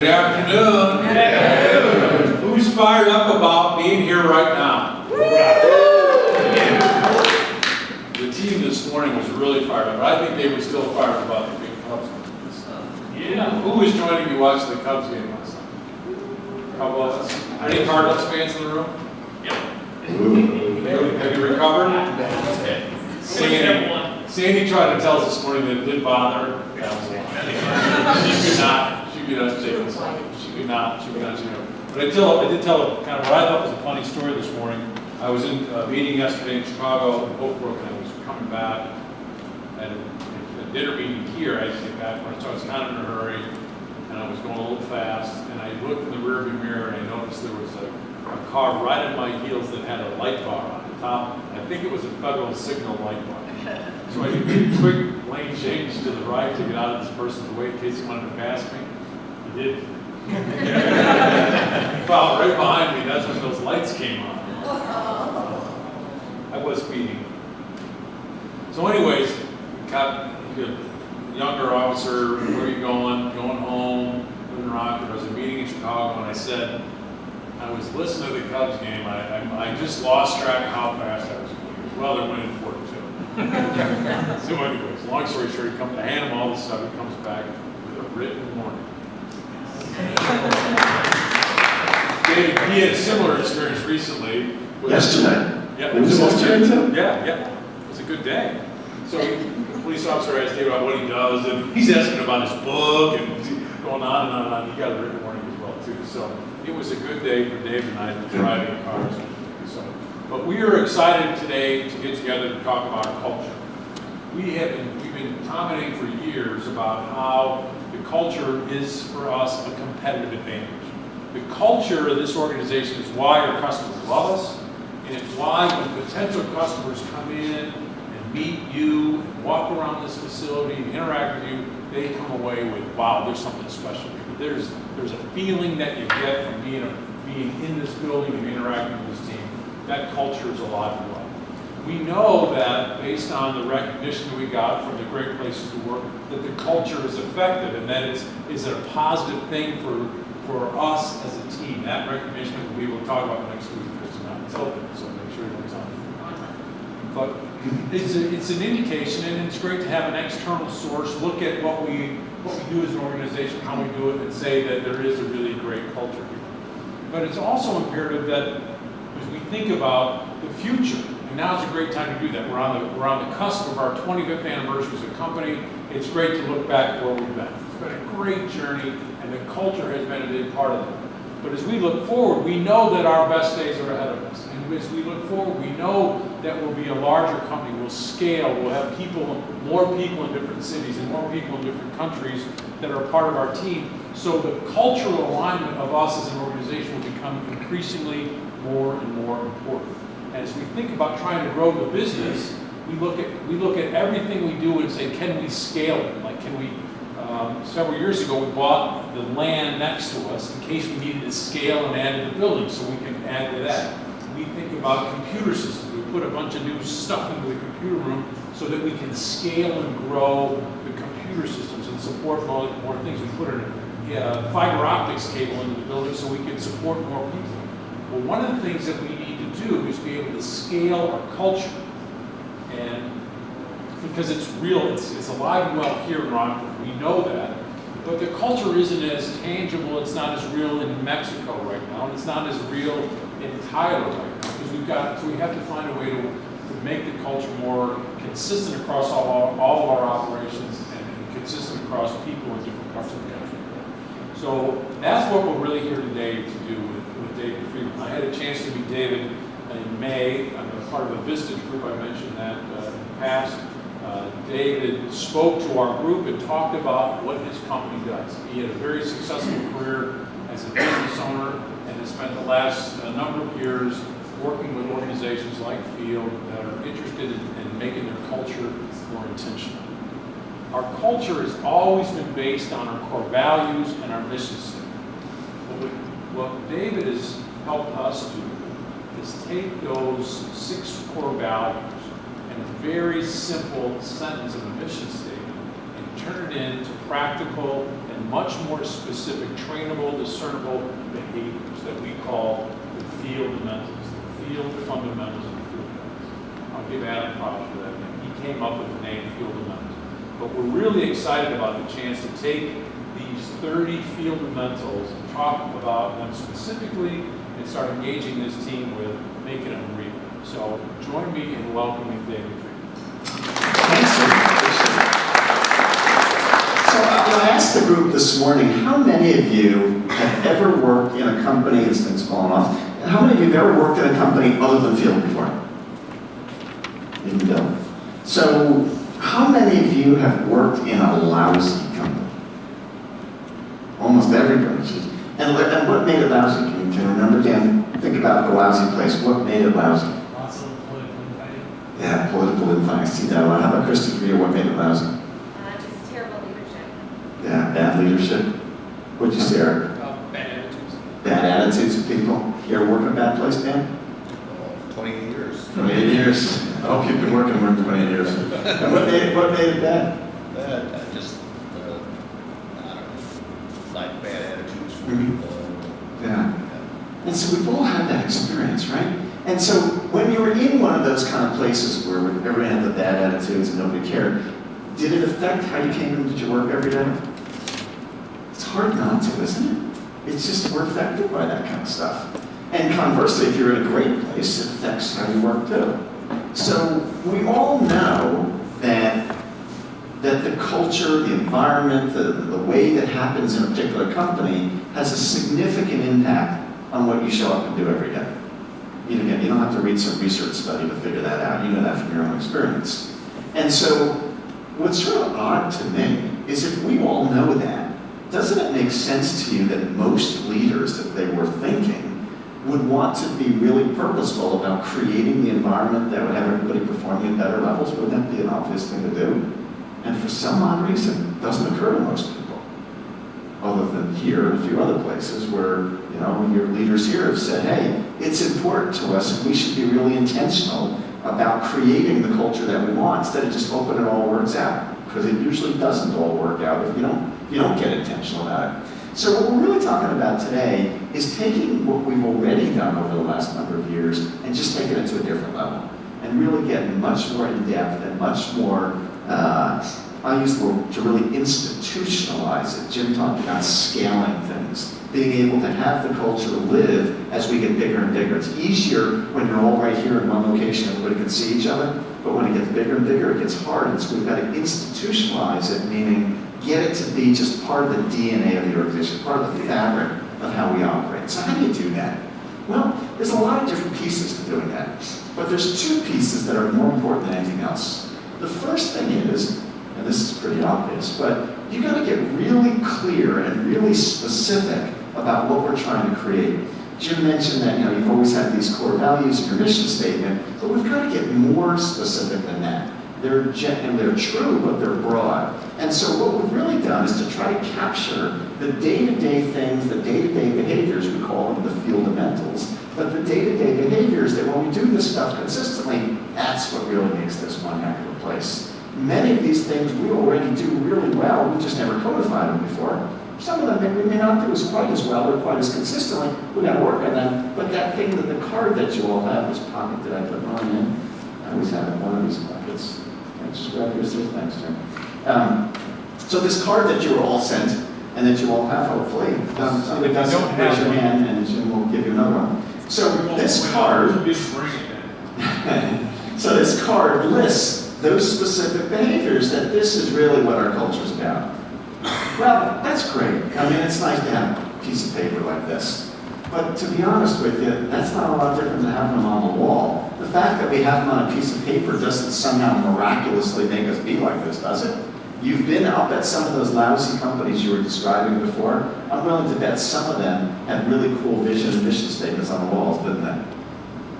Good afternoon. Good afternoon. Who's fired up about being here right now? The team this morning was really fired up, but I think they were still fired up about the big Cubs game. Yeah. Who was joining me watching the Cubs game last night? How about us? Any Cardinals fans in the room? Yep. Have you recovered? Sandy tried to tell us this morning that it didn't bother her. That was a lie. She could not take this. She could not. But I did tell kind of what I thought was a funny story this morning. I was in a meeting yesterday in Chicago, in Oak Brook, and I was coming back at a dinner meeting here. I had to get back, so I was kind of in a hurry, and I was going a little fast, and I looked in the rearview mirror, and I noticed there was a car right at my heels that had a light bar on the top. I think it was a Federal Signal light bar. So I did a quick lane change to the right to get out of this person's way in case he wanted to pass me. He did. He followed right behind me. That's when those lights came on. I was speeding. So anyways, got a younger officer, where are you going? Going home, living in Rockford. There was a meeting in Chicago, and I said, I was listening to the Cubs game. I just lost track of how fast I was going. Well, they're winning 4-2. So anyways, long story short, I hand him all this stuff, he comes back with a written warning. David, he had a similar experience recently. Yesterday? Yeah. Was it yesterday too? Yeah. It was a good day. So the police officer asked David about what he does, and he's asking about his book, and going on and on and on. He got a written warning as well too. So it was a good day for David and I driving cars. But we are excited today to get together to talk about our culture. We've been commenting for years about how the culture is for us a competitive advantage. The culture of this organization is why our customers love us, and it's why when potential customers come in and meet you, and walk around this facility and interact with you, they come away with, wow, there's something special here. There's a feeling that you get from being in this building and interacting with this team. That culture is alive and well. We know that based on the recognition that we got from the Great Places to Work, that the culture is effective and that it's a positive thing for us as a team. That recognition we will talk about next week because tonight it's open, so make sure everyone's on. But it's an indication, and it's great to have an external source look at what we do as an organization, how we do it, and say that there is a really great culture here. But it's also imperative that as we think about the future, and now is a great time to do that. We're on the cusp of our 25th anniversary as a company. It's great to look back where we've been. It's been a great journey, and the culture has been a big part of it. But as we look forward, we know that our best days are ahead of us. And as we look forward, we know that we'll be a larger company. We'll scale. We'll have more people in different cities and more people in different countries that are part of our team. So the cultural alignment of us as an organization will become increasingly more and more important. And as we think about trying to grow the business, we look at everything we do and say, can we scale it? Like, can we? Several years ago, we bought the land next to us in case we needed to scale and add to the building, so we can add to that. We think about computer systems. We put a bunch of new stuff into the computer room so that we can scale and grow the computer systems and support more things. We put a fiber optics cable into the building so we can support more people. Well, one of the things that we need to do is be able to scale our culture, and because it's real, it's alive and well here in Rockford. We know that, but the culture isn't as tangible. It's not as real in Mexico right now, and it's not as real in Tyler right now because we have to find a way to make the culture more consistent across all of our operations and consistent across people in different parts of the country. So that's what we're really here today to do with David Friedman. I had a chance to meet David in May. I'm a part of a Vistage group. I mentioned that in the past. David spoke to our group and talked about what his company does. He had a very successful career as a business owner and has spent the last number of years working with organizations like Field that are interested in making their culture more intentional. Our culture has always been based on our core values and our mission statement. What David has helped us do is take those 6 core values and a very simple sentence of a mission statement and turn it into practical and and much more specific, trainable, discernible behaviors that we call the Fieldamentals, the field fundamentals of the Fieldamentals. I'll give Adam props for that. He came up with the name Fieldamentals. But we're really excited about the chance to take these 30 Fieldamentals and talk about them specifically and start engaging this team with making them real. So join me in welcoming David Friedman. Thanks, sir. So I asked the group this morning, how many of you have ever worked in a company, this thing's falling off, and how many of you have ever worked in a company other than Field before? Even Bill. So how many of you have worked in a lousy company? Almost everybody. And what made it lousy? Can you remember, Dan? Think about the lousy place. What made it lousy? Lots of political infighting. Yeah, political infighting. I see that a lot. How about Christy, for you? What made it lousy? Just terrible leadership. Yeah, bad leadership. What'd you say, Eric? Bad attitudes. Bad attitudes of people. You ever work in a bad place, Dan? 28 years. 28 years. I hope you've been working more than 28 years. And what made it bad? Just, I don't know, like bad attitudes from Mhm. people. Yeah. And so we've all had that experience, right? And so when you were in one of those kind of places where everybody had the bad attitudes and nobody cared, did it affect how you came into your work every day? It's hard not to, isn't it? It's just we're affected by that kind of stuff. And conversely, if you're in a great place, it affects how you work too. So we all know that the culture, the environment, the way that happens in a particular company has a significant impact on what you show up and do every day. Again, you don't have to read some research study to figure that out. You know that from your own experience. And so what's sort of odd to me is if we all know that, doesn't it make sense to you that most leaders, if they were thinking, would want to be really purposeful about creating the environment that would have everybody performing at better levels? Wouldn't that be an obvious thing to do? And for some odd reason, it doesn't occur to most people. Other than here and a few other places where, your leaders here have said, hey, it's important to us and we should be really intentional about creating the culture that we want instead of just hoping it all works out. Because it usually doesn't all work out if you don't get intentional about it. So what we're really talking about today is taking what we've already done over the last number of years and just taking it to a different level and really getting much more in depth and much more, I use the word to really institutionalize it. Jim talked about scaling things, being able to have the culture live as we get bigger and bigger. It's easier when you're all right here in one location, everybody can see each other, but when it gets bigger and bigger, it gets harder. And so we've got to institutionalize it, meaning get it to be just part of the DNA of the organization, part of the fabric of how we operate. So how do you do that? Well, there's a lot of different pieces to doing that, but there's two pieces that are more important than anything else. The first thing is, and this is pretty obvious, but you got to get really clear and really specific about what we're trying to create. Jim mentioned that you've always had these core values in your mission statement, but we've got to get more specific than that. They're true, but they're broad. And so what we've really done is to try to capture the day-to-day things, the day-to-day behaviors, we call them the Fieldamentals, but the day-to-day behaviors that when we do this stuff consistently, that's what really makes this one heck of a place. Many of these things we already do really well, we just never codified them before. Some of them we may not do as quite as well or quite as consistently. We got to work on them. But that thing, that the card that you all have, this pocket that I put mine in, I always have one of these pockets. I just grab yours here. Thanks, Jim. So this card that you were all sent, and that you all have, hopefully, somebody does raise your hand, and Jim will give you another one. So this card, so this card lists those specific behaviors that this is really what our culture is about. Well, that's great. I mean, it's nice to have a piece of paper like this. But to be honest with you, that's not a lot different than having them on the wall. The fact that we have them on a piece of paper doesn't somehow miraculously make us be like this, does it? You've been up at some of those lousy companies you were describing before. I'm willing to bet some of them had really cool vision and mission statements on the walls, didn't they?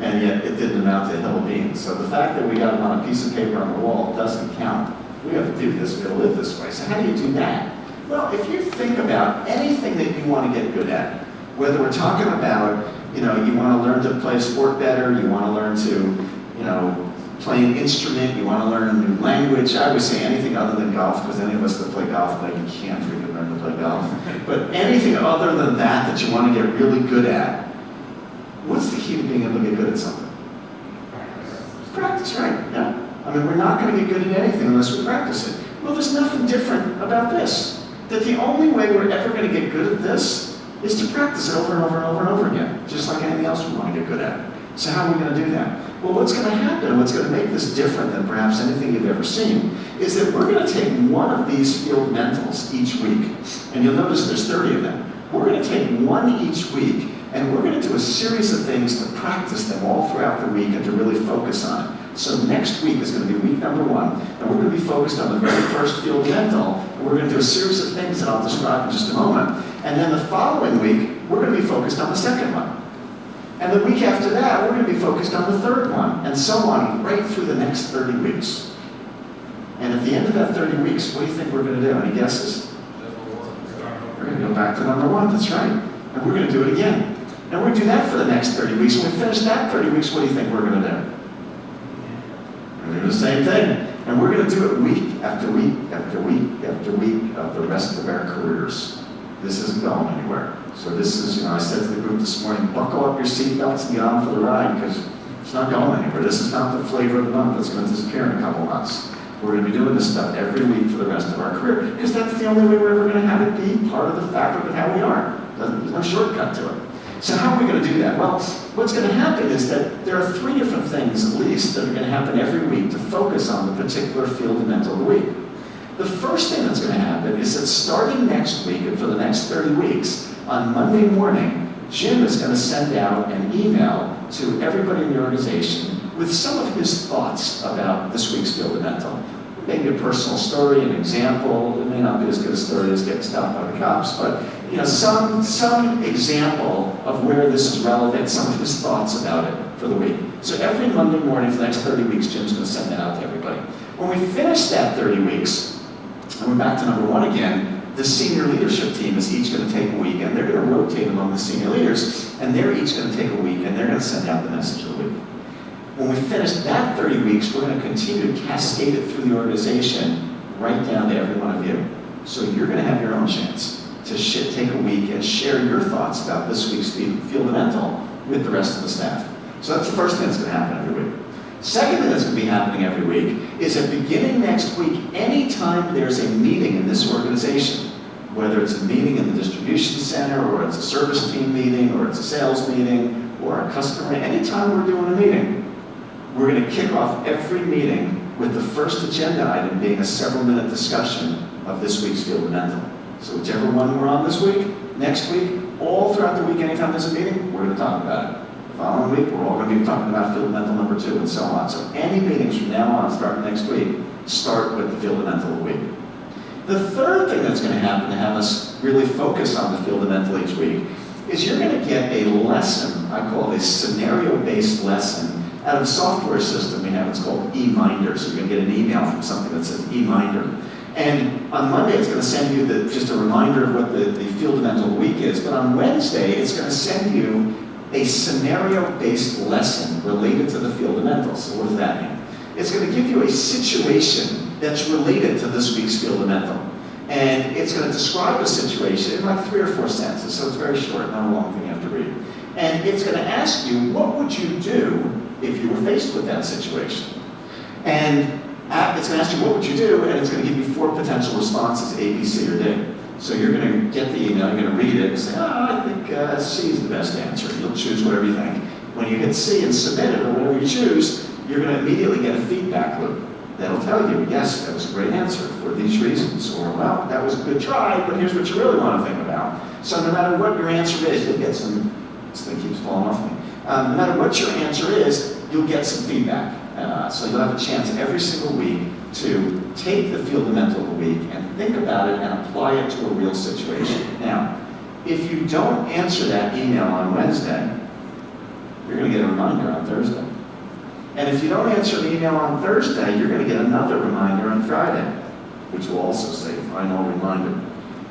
And yet it didn't amount to a hill of beans. So the fact that we got them on a piece of paper on the wall doesn't count. We have to do this, we have to live this way. So how do you do that? Well, if you think about anything that you want to get good at, whether we're talking about, you want to learn to play sport better, you want to learn to, play an instrument, you want to learn a new language. I would say anything other than golf, because any of us that play golf, like you can't freaking learn to play golf. But anything other than that you want to get really good at, what's the key to being able to get good at something? Practice, right? Yeah. I mean, we're not going to get good at anything unless we practice it. Well, there's nothing different about this. That the only way we're ever going to get good at this is to practice it over and over and over and over again, just like anything else we want to get good at. So how are we going to do that? Well, what's going to happen, what's going to make this different than perhaps anything you've ever seen, is that we're going to take one of these Fieldamentals each week, and you'll notice there's 30 of them. We're going to take one each week, and we're going to do a series of things to practice them all throughout the week and to really focus on it. So next week is going to be week number 1, and we're going to be focused on the very first Fieldaменtal, and we're going to do a series of things that I'll describe in just a moment. And then the following week, we're going to be focused on the second one. And the week after that, we're going to be focused on the third one, and so on, right through the next 30 weeks. And at the end of that 30 weeks, what do you think we're going to do? Any guesses? We're going to go back to number 1, that's right. And we're going to do it again. And we're going to do that for the next 30 weeks. When we finish that 30 weeks, what do you think we're going to do? We're going to do the same thing. And we're going to do it week after week after week after week of the rest of our careers. This isn't going anywhere. So this is, I said to the group this morning, buckle up your seatbelts and get on for the ride, because it's not going anywhere. This is not the flavor of the month that's going to disappear in a couple months. We're going to be doing this stuff every week for the rest of our career, because that's the only way we're ever going to have it be part of the fabric of how we are. There's no shortcut to it. So how are we going to do that? Well, what's going to happen is that there are 3 different things, at least, that are going to happen every week to focus on the particular Fieldaменtal of the week. The first thing that's going to happen is that starting next week and for the next 30 weeks, on Monday morning, Jim is going to send out an email to everybody in the organization with some of his thoughts about this week's Fieldaменtal. Maybe a personal story, an example. It may not be as good a story as getting stopped by the cops, but some example of where this is relevant, some of his thoughts about it for the week. So every Monday morning for the next 30 weeks, Jim's going to send that out to everybody. When we finish that 30 weeks, and we're back to number 1 again, the senior leadership team is each going to take a week, and they're going to rotate among the senior leaders, and they're each going to take a week, and they're going to send out the message of the week. When we finish that 30 weeks, we're going to continue to cascade it through the organization right down to every one of you. So you're going to have your own chance to take a week and share your thoughts about this week's Fieldaменtal with the rest of the staff. So that's the first thing that's going to happen every week. Second thing that's going to be happening every week is that beginning next week, anytime there's a meeting in this organization, whether it's a meeting in the distribution center, or it's a service team meeting, or it's a sales meeting, or a customer, anytime we're doing a meeting, we're going to kick off every meeting with the first agenda item being a several-minute discussion of this week's Fieldaменtal. So whichever one we're on this week, next week, all throughout the week, anytime there's a meeting, we're going to talk about it. The following week, we're all going to be talking about Fieldaменtal number 2 and so on. So any meetings from now on, starting next week, start with the Fieldaменtal of the week. The third thing that's going to happen to have us really focus on the Fieldaменtal each week is you're going to get a lesson, I call it a scenario-based lesson, out of a software system we have. It's called eMinder. So you're going to get an email from something that says eMinder. And on Monday, it's going to send you just a reminder of what the Fieldaменtal of the week is. But on Wednesday, it's going to send you a scenario-based lesson related to the Fieldamentals. So what does that mean? It's going to give you a situation that's related to this week's Fieldaменtal. And it's going to describe a situation in like 3 or 4 sentences, so it's very short, not a long thing you have to read. And it's going to ask you, what would you do if you were faced with that situation? And it's going to ask you, what would you do? And it's going to give you 4 potential responses, A, B, C, or D. So you're going to get the email, you're going to read it and say, I think C is the best answer. You'll choose whatever you think. When you hit C and submit it, or whatever you choose, you're going to immediately get a feedback loop that'll tell you, yes, that was a great answer for these reasons, or, well, that was a good try, but here's what you really want to think about. So no matter what your answer is, you'll get some, this thing keeps falling off me. No matter what your answer is, you'll get some feedback. So you'll have a chance every single week to take the Fieldaменtal of the week and think about it and apply it to a real situation. Now, if you don't answer that email on Wednesday, you're going to get a reminder on Thursday. And if you don't answer the email on Thursday, you're going to get another reminder on Friday, which will also say final reminder.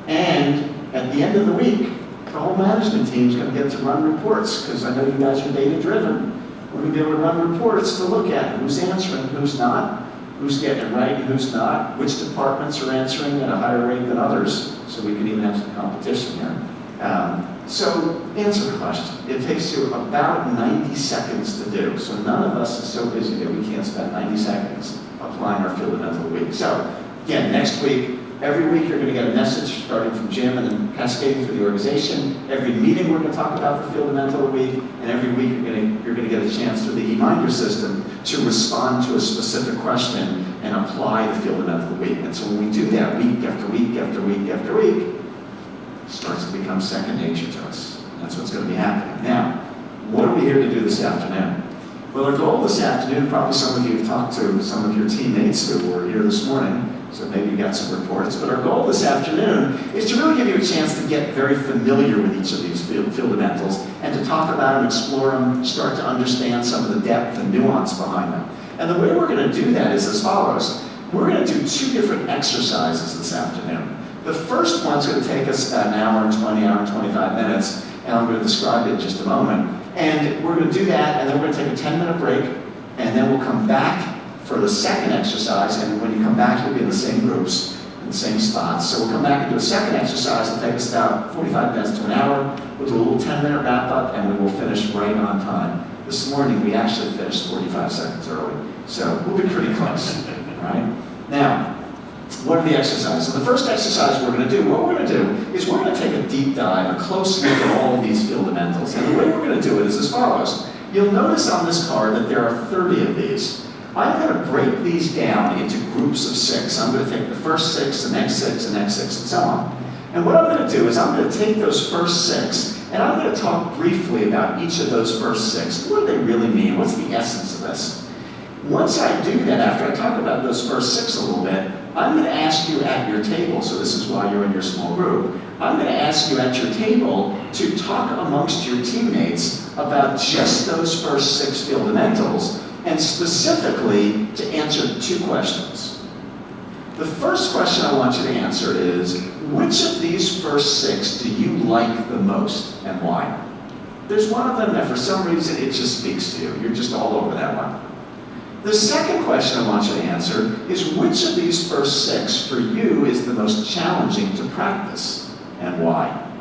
And at the end of the week, the whole management team is going to get to run reports, because I know you guys are data-driven. We're going to be able to run reports to look at who's answering, who's not, who's getting it right and who's not, which departments are answering at a higher rate than others, so we can even have some competition here. So answer the question. It takes you about 90 seconds to do. So none of us is so busy that we can't spend 90 seconds applying our Fieldamentals week. So again, next week, every week you're going to get a message starting from Jim and then cascading through the organization. Every meeting we're going to talk about the Fieldamentals week, and every week you're going to get a chance through the e-minder system to respond to a specific question and apply the Fieldamentals week. And so when we do that week after week after week after week, it starts to become second nature to us. That's what's going to be happening. Now, what are we here to do this afternoon? Well, our goal this afternoon, probably some of you have talked to some of your teammates who were here this morning, so maybe you got some reports, but our goal this afternoon is to really give you a chance to get very familiar with each of these Fieldamentals and to talk about them, explore them, start to understand some of the depth and nuance behind them. And the way we're going to do that is as follows. We're going to do two different exercises this afternoon. The first one's going to take us about an hour and 25 minutes, and I'm going to describe it in just a moment. And we're going to do that, and then we're going to take a 10-minute break, and then we'll come back for the second exercise, and when you come back, you'll be in the same groups, in the same spots. So we'll come back and do a second exercise. It'll take us about 45 minutes to an hour. We'll do a little 10-minute wrap-up, and we will finish right on time. This morning, we actually finished 45 seconds early, so we'll be pretty close, right? Now, what are the exercises? So the first exercise we're going to do, what we're going to do is we're going to take a deep dive, a close look at all of these Fieldamentals. And the way we're going to do it is as follows. You'll notice on this card that there are 30 of these. I'm going to break these down into groups of 6. I'm going to take the first 6, the next 6, the next 6, and so on. And what I'm going to do is I'm going to take those first 6, and I'm going to talk briefly about each of those first 6. What do they really mean? What's the essence of this? Once I do that, after I talk about those first 6 a little bit, I'm going to ask you at your table, so this is why you're in your small group, I'm going to ask you at your table to talk amongst your teammates about just those first 6 Fieldamentals, and specifically to answer 2 questions. The first question I want you to answer is, which of these first 6 do you like the most and why? There's one of them that for some reason it just speaks to you. You're just all over that one. The second question I want you to answer is, which of these first 6 for you is the most challenging to practice and why?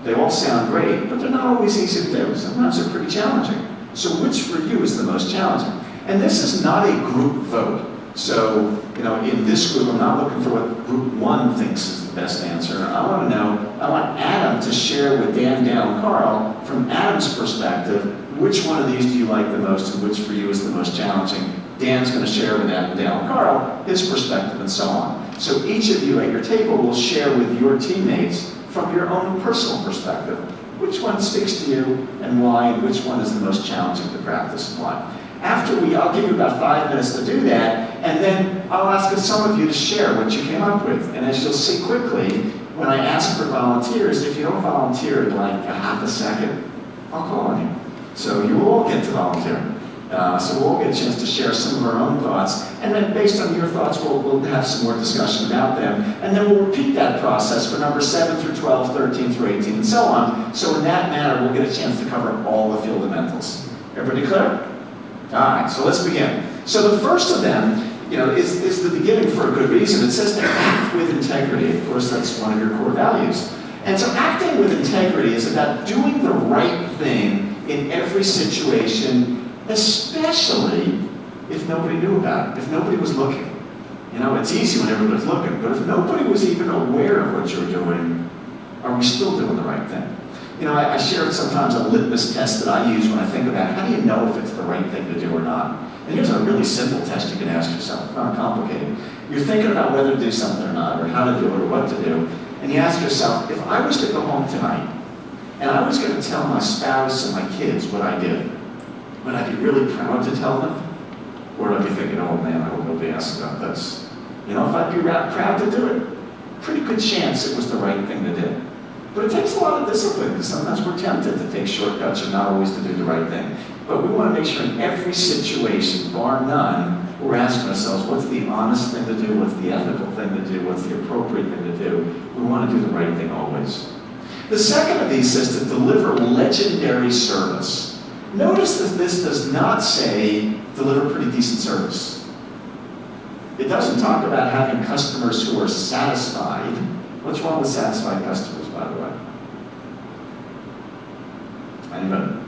They all sound great, but they're not always easy to do. Sometimes they're pretty challenging. So which for you is the most challenging? And this is not a group vote. So, in this group, I'm not looking for what group 1 thinks is the best answer. I want Adam to share with Dan, Dale, and Carl, from Adam's perspective, which one of these do you like the most and which for you is the most challenging. Dan's going to share with Adam, Dale, and Carl his perspective and so on. So each of you at your table will share with your teammates from your own personal perspective which one speaks to you and why, and which one is the most challenging to practice and why. I'll give you about 5 minutes to do that, and then I'll ask some of you to share what you came up with. And as you'll see quickly, when I ask for volunteers, if you don't volunteer in like a half a second, I'll call on you. So you will all get to volunteer. So we'll all get a chance to share some of our own thoughts, and then based on your thoughts, we'll have some more discussion about them, and then we'll repeat that process for numbers 7 through 12, 13 through 18, and so on. So in that manner, we'll get a chance to cover all the Fieldamentals. Everybody clear? All right, so let's begin. So the first of them, is the beginning for a good reason. It says to act with integrity. Of course, that's one of your core values. And so acting with integrity is about doing the right thing in every situation, especially if nobody knew about it, if nobody was looking. It's easy when everybody's looking, but if nobody was even aware of what you're doing, are we still doing the right thing? I share sometimes a litmus test that I use when I think about how do you know if it's the right thing to do or not. And here's a really simple test you can ask yourself, not complicated. You're thinking about whether to do something or not, or how to do it, or what to do, and you ask yourself, if I was to go home tonight, and I was going to tell my spouse and my kids what I did, would I be really proud to tell them? Or would I be thinking, oh man, I hope nobody asks about this? If I'd be proud to do it, pretty good chance it was the right thing to do. But it takes a lot of discipline, because sometimes we're tempted to take shortcuts and not always to do the right thing. But we want to make sure in every situation, bar none, we're asking ourselves, what's the honest thing to do? What's the ethical thing to do? What's the appropriate thing to do? We want to do the right thing always. The second of these says to deliver legendary service. Notice that this does not say deliver pretty decent service. It doesn't talk about having customers who are satisfied. What's wrong with satisfied customers, by the way? Anybody?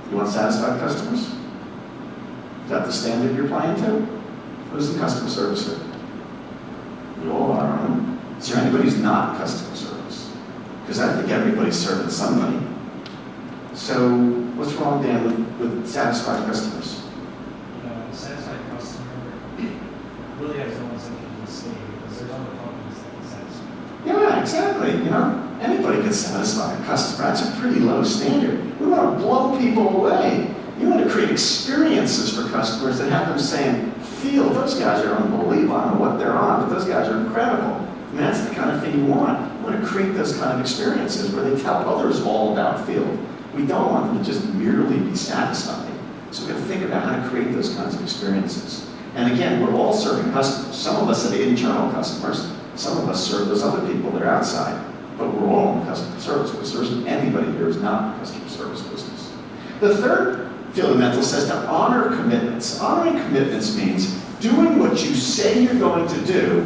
You want satisfied customers? Is that the standard you're playing to? Who's the customer service here? We all are, aren't we? Is there anybody who's not customer service? Because I think everybody's serving somebody. So what's wrong, Dan, with satisfied customers? A satisfied customer really has no incentive to stay because there's other companies that can satisfy. Yeah, exactly. Anybody can satisfy a customer. That's a pretty low standard. We want to blow people away. You want to create experiences for customers that have them saying, feel, those guys are unbelievable. I don't know what they're on, but those guys are incredible. I mean, that's the kind of thing you want. You want to create those kind of experiences where they tell others all about Field. We don't want them to just merely be satisfied. So we've got to think about how to create those kinds of experiences. And again, we're all serving customers. Some of us are the internal customers. Some of us serve those other people that are outside. But we're all in the customer service business. There isn't anybody here who's not in the customer service business. The third Fieldamentals says to honor commitments. Honoring commitments means doing what you say you're going to do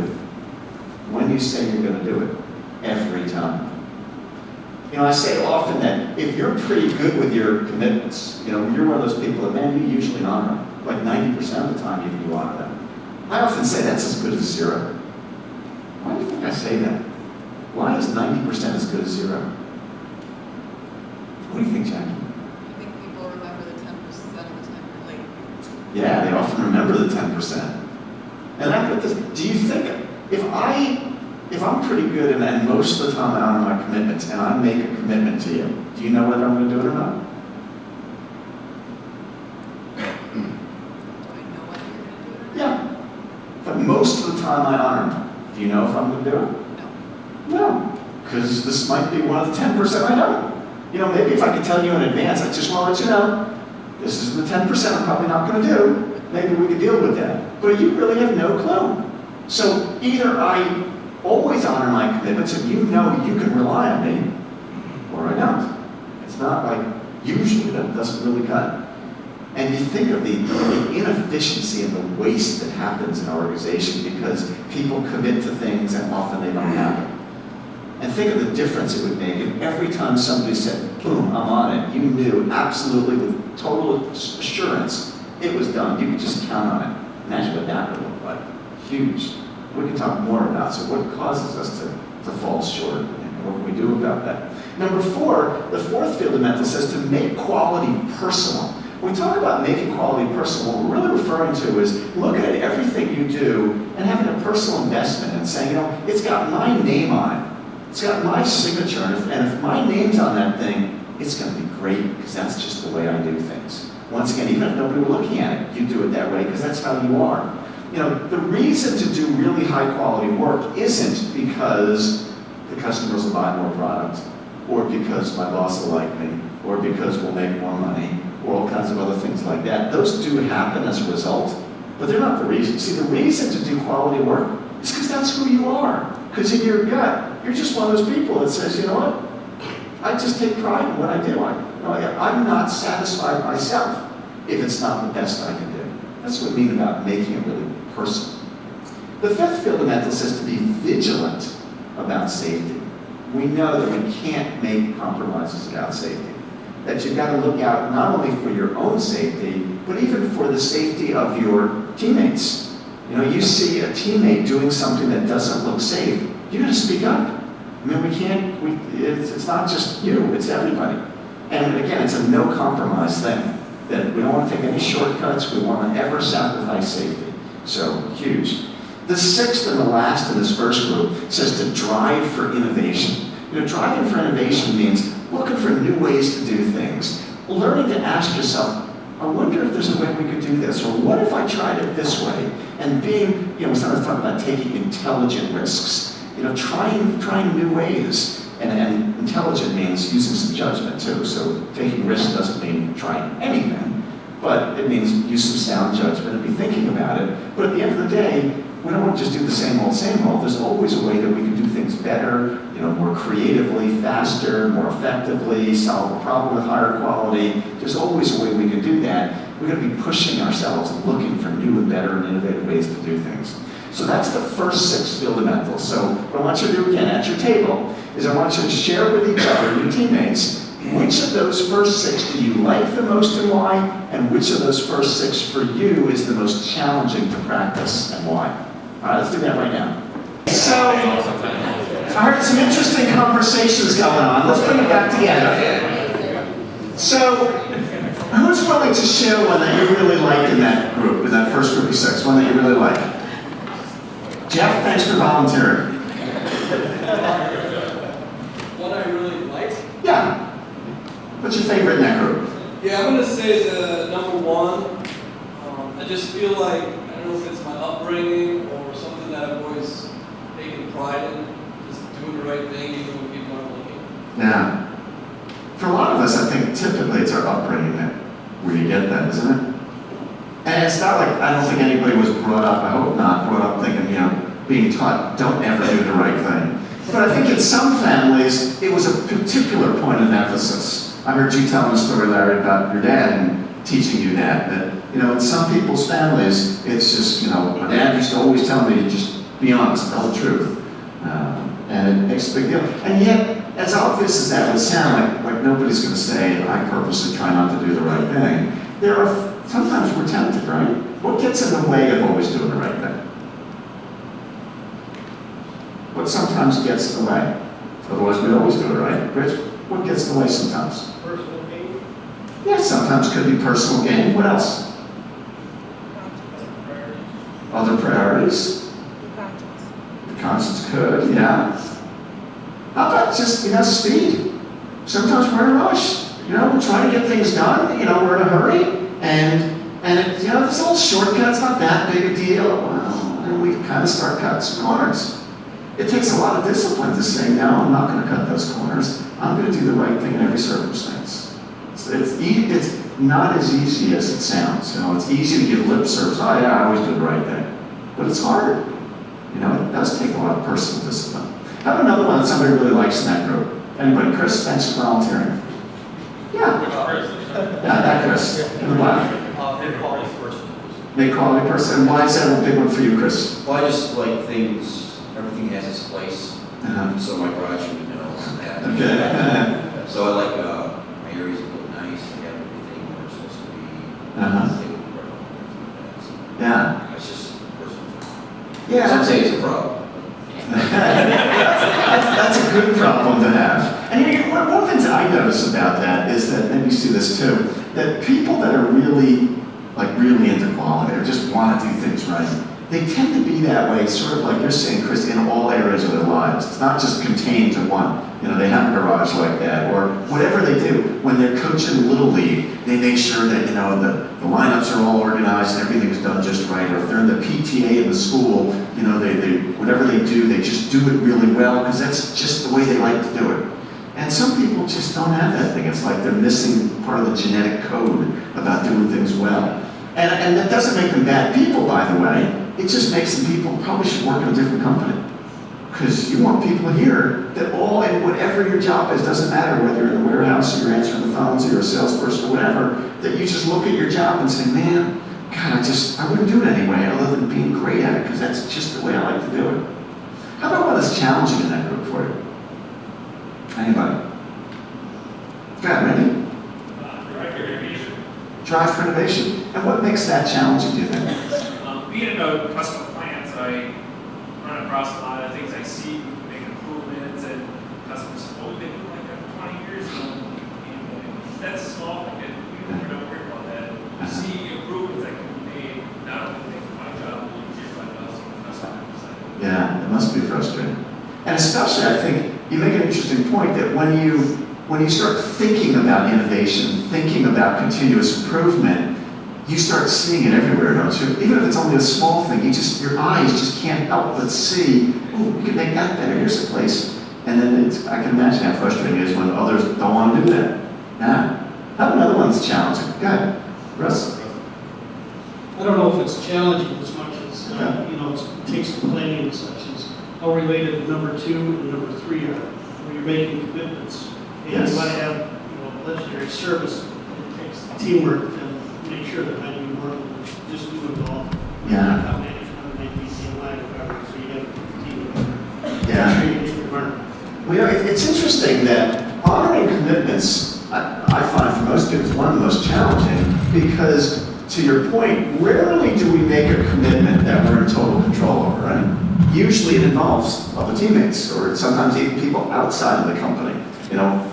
when you say you're going to do it, every time. I say often that if you're pretty good with your commitments, you're one of those people that, man, you usually honor them. Like 90% of the time you honor them. I often say that's as good as zero. Why do you think I say that? Why is 90% as good as zero? What do you think, Jackie? I think people remember the 10% of the time you're late. Yeah, they often remember the 10%. And I put this, do you think, if I'm pretty good and most of the time I honor my commitments and I make a commitment to you, do you know whether I'm going to do it or not? Do I know whether you're going to do it or not? Yeah. But most of the time I honor them. Do you know if I'm going to do it? No. No. Because this might be one of the 10% I don't. Maybe if I could tell you in advance, I just want to let you know, this is the 10% I'm probably not going to do. Maybe we could deal with that. But you really have no clue. So either I always honor my commitments and you know you can rely on me, or I don't. It's not like usually that doesn't really cut. And you think of the inefficiency and the waste that happens in our organization because people commit to things and often they don't happen. And think of the difference it would make if every time somebody said, boom, I'm on it, you knew absolutely with total assurance it was done. You could just count on it. Imagine what that would look like. Huge. We can talk more about, so what causes us to fall short and what can we do about that? Number 4, the fourth Fieldamentals says to make quality personal. When we talk about making quality personal, what we're really referring to is looking at everything you do and having a personal investment and saying, it's got my name on it. It's got my signature, and if my name's on that thing, it's going to be great because that's just the way I do things. Once again, even if nobody were looking at it, you do it that way because that's how you are. The reason to do really high quality work isn't because the customers will buy more product, or because my boss will like me, or because we'll make more money, or all kinds of other things like that. Those do happen as a result, but they're not the reason. See, the reason to do quality work is because that's who you are. Because in your gut, you're just one of those people that says, you know what? I just take pride in what I do. I'm not satisfied myself if it's not the best I can do. That's what we mean about making it really personal. The fifth Fieldamentals says to be vigilant about safety. We know that we can't make compromises about safety. That you've got to look out not only for your own safety, but even for the safety of your teammates. You see a teammate doing something that doesn't look safe, you're going to speak up. It's not just you, it's everybody. And again, it's a no compromise thing. That we don't want to take any shortcuts, we want to ever sacrifice safety. So, huge. The sixth and the last in this first group says to drive for innovation. Driving for innovation means looking for new ways to do things. Learning to ask yourself, I wonder if there's a way we could do this, or what if I tried it this way? And being, we started talking about taking intelligent risks, trying new ways. And intelligent means using some judgment too. So taking risks doesn't mean trying anything, but it means use some sound judgment and be thinking about it. But at the end of the day, we don't want to just do the same old, same old. There's always a way that we can do things better, more creatively, faster, more effectively, solve a problem with higher quality. There's always a way we can do that. We're going to be pushing ourselves and looking for new and better and innovative ways to do things. So that's the first 6 Fieldamentals. So what I want you to do again at your table is I want you to share with each other, your teammates, which of those first 6 do you like the most and why, and which of those first 6 for you is the most challenging to practice and why. All right, let's do that right now. So, I heard some interesting conversations going on. Let's bring it back together. So, who's willing to share one that you really liked in that group, in that first group of 6, one that you really like? Jeff, thanks for volunteering. One I really like? Yeah. What's your favorite in that group? Yeah, I'm gonna say the number 1. I just feel like, I don't know if it's my upbringing or something that I've always taken pride in, just doing the right thing even when people aren't looking. Yeah. For a lot of us, I think typically it's our upbringing that where you get that, isn't it? And it's not like, I don't think anybody was brought up, I hope not, brought up thinking, being taught, don't ever do the right thing. But I think in some families, it was a particular point of emphasis. I heard you telling a story, Larry, about your dad and teaching you that in some people's families, it's just, my dad used to always tell me, just be honest, tell the truth. And it makes a big deal. And yet, as obvious as that would sound, like nobody's going to say, I purposely try not to do the right thing. Sometimes we're tempted, right? What gets in the way of always doing the right thing? What sometimes gets in the way? Otherwise, we'd always do it right. Rich, what gets in the way sometimes? Personal gain. Yeah, sometimes could be personal gain. What else? Other priorities. The conscience could, yeah. How about just, speed? Sometimes we're in a rush. We're trying to get things done. We're in a hurry. And this little shortcut, it's not that big a deal. Well, and we kind of start cutting some corners. It takes a lot of discipline to say, no, I'm not going to cut those corners. I'm going to do the right thing in every circumstance. It's not as easy as it sounds. It's easy to give lip service. Oh yeah, I always do the right thing. But it's hard. It does take a lot of personal discipline. How about another one that somebody really likes in that group? Anybody? Chris, thanks for volunteering. Yeah. Yeah, that Chris. In the black. Mid-quality person. Mid-quality person. And why is that a big one for you, Chris? Well, I just like things, everything has its place. So my garage would know that. Okay. So I like my areas that look nice, they have everything where it's supposed to be. They look right. Yeah. It's just personal. Yeah. Some say it's a problem. That's a good problem to have. And one of the things that I notice about that is that, and you see this too, that people that are really into quality or just want to do things right, they tend to be that way, sort of like you're saying, Chris, in all areas of their lives. It's not just contained to one. They have a garage like that, or whatever they do. When they're coaching Little League, they make sure that, the lineups are all organized and everything's done just right. Or if they're in the PTA in the school, they whatever they do, they just do it really well, because that's just the way they like to do it. And some people just don't have that thing. It's like they're missing part of the genetic code about doing things well. And that doesn't make them bad people, by the way. It just makes them people who probably should work in a different company. Because you want people here that and whatever your job is, doesn't matter whether you're in the warehouse or you're answering the phones or you're a salesperson or whatever, that you just look at your job and say, man, God, I wouldn't do it anyway, other than being great at it, because that's just the way I like to do it. How about what is challenging in that group for you? Anybody? Go ahead, Randy. Drive for innovation. Drive for innovation. And what makes that challenging, do you think? Being in a custom plants, I run across a lot of things I see, make improvements, and customers say, oh, they've been like that for 20 years, and that's small, we don't worry about that. You see improvements that can be made, not only make my job a little easier, but also the customer side. Yeah, it must be frustrating. And especially, I think, you make an interesting point that when you start thinking about innovation, thinking about continuous improvement, you start seeing it everywhere, don't you? Even if it's only a small thing, your eyes just can't help but see, oh, we can make that better, here's a place. And then I can imagine how frustrating it is when others don't want to do that. Yeah. How about another one that's challenging? Go ahead, Russ. I don't know if it's challenging as much as, Yeah. it's takes the planning and such, is how related number 2 and number 3 are, when you're making commitments. And Yes. you want to have, legendary service, it takes teamwork to make sure that when you work, just do it all. Yeah. Account management, maybe in line, whatever, so you have a team together. Yeah. Training is required. Well, it's interesting that honoring commitments, I find for most people, is one of the most challenging because, to your point, rarely do we make a commitment that we're in total control over, right? Usually it involves other teammates or sometimes even people outside of the company.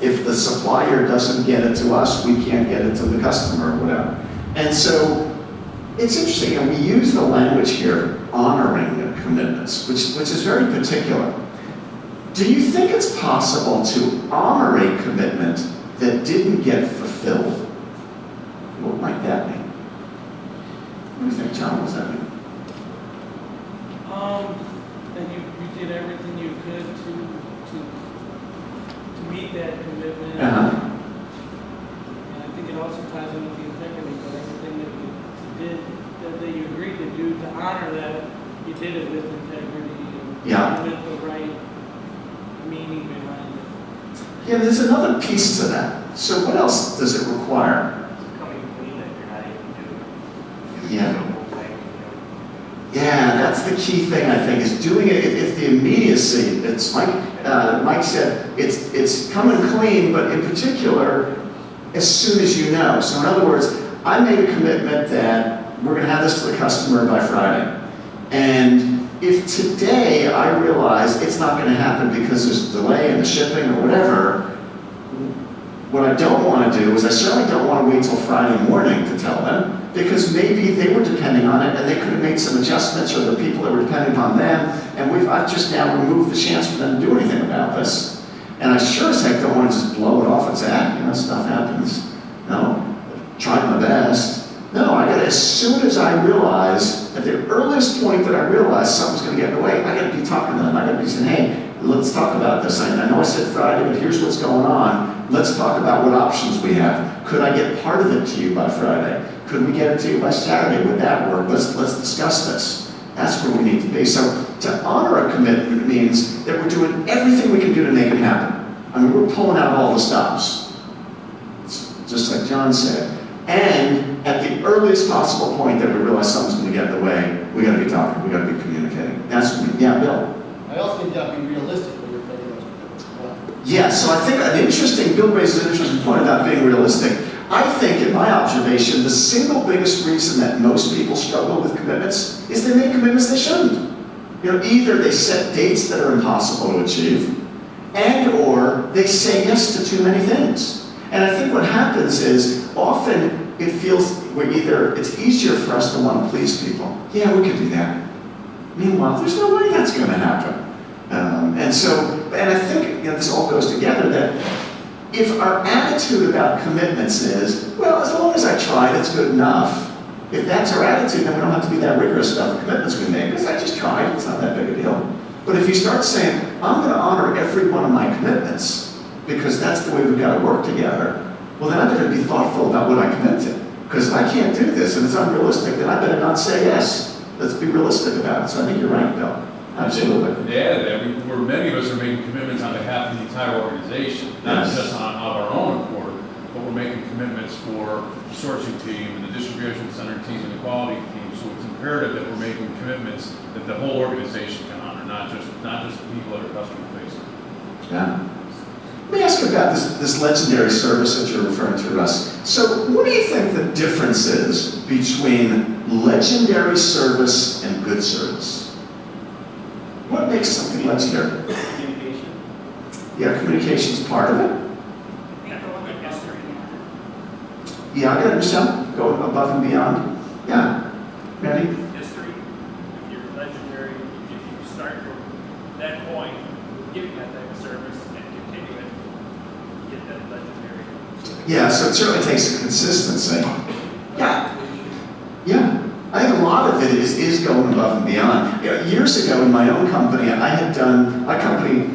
If the supplier doesn't get it to us, we can't get it to the customer or whatever. And so it's interesting, and we use the language here, honoring commitments, which is very particular. Do you think it's possible to honor a commitment that didn't get fulfilled? What might that mean? What do you think, John? What does that mean? That you did everything you could to meet that commitment. Uh-huh. And I think it also ties in with the integrity, but everything that you did, that you agreed to do to honor that, you did it with integrity and Yeah. with the right meaning behind it. Yeah, there's another piece to that. So what else does it require? Coming clean that you're not even doing. Yeah. Yeah, that's the key thing, I think, is doing it. If the immediacy, it's Mike said, it's coming clean, but in particular, as soon as you know. So in other words, I made a commitment that we're going to have this to the customer by Friday. And if today I realize it's not going to happen because there's a delay in the shipping or whatever, what I don't want to do is I certainly don't want to wait till Friday morning to tell them, because maybe they were depending on it and they could have made some adjustments, or the people that were depending on them, and I've just now removed the chance for them to do anything about this. And I sure as heck don't want to just blow it off and say, stuff happens. No, tried my best. No, I gotta, as soon as I realize, at the earliest point that I realize something's gonna get in the way, I gotta be talking to them. I gotta be saying, hey, let's talk about this. I know I said Friday, but here's what's going on. Let's talk about what options we have. Could I get part of it to you by Friday? Could we get it to you by Saturday? Would that work? Let's discuss this. That's where we need to be. So to honor a commitment means that we're doing everything we can do to make it happen. I mean, we're pulling out all the stops. It's just like John said. And at the earliest possible point that we realize something's going to get in the way, we got to be talking. We got to be communicating. That's what we, yeah, Bill. I also think you have to be realistic when you're making those commitments as well. Yeah, so I think Bill raises an interesting point about being realistic. I think, in my observation, the single biggest reason that most people struggle with commitments is they make commitments they shouldn't. Either they set dates that are impossible to achieve, and or they say yes to too many things. And I think what happens is often it feels it's easier for us to want to please people. Yeah, we can do that. Meanwhile, there's no way that's going to happen. And I think this all goes together, that if our attitude about commitments is, well, as long as I tried, it's good enough. If that's our attitude, then we don't have to be that rigorous about the commitments we make, because I just tried, it's not that big a deal. But if you start saying, I'm going to honor every one of my commitments, because that's the way we've got to work together, well, then I better be thoughtful about what I commit to. Because if I can't do this and it's unrealistic, then I better not say yes. Let's be realistic about it. So I think you're right, Bill. Absolutely. To add to that, where many of us are making commitments on behalf of the entire organization, not Yes. just on our own accord, but we're making commitments for the sourcing team and the distribution center team and the quality team. So it's imperative that we're making commitments that the whole organization can honor, not just the people that are customer facing. Yeah. Let me ask you about this legendary service that you're referring to, Russ. So what do you think the difference is between legendary service and good service? What makes something legendary? Communication. Yeah, communication is part of it. Yeah, good history. Yeah, I get it, Michelle. Go above and beyond. Yeah. Randy? History, if you're legendary, if you start from that point, giving that type of service and continue it, you get that legendary. Yeah, so it certainly takes a consistency. Yeah. Yeah. I think a lot of it is going above and beyond. Years ago in my own company, I had done, my company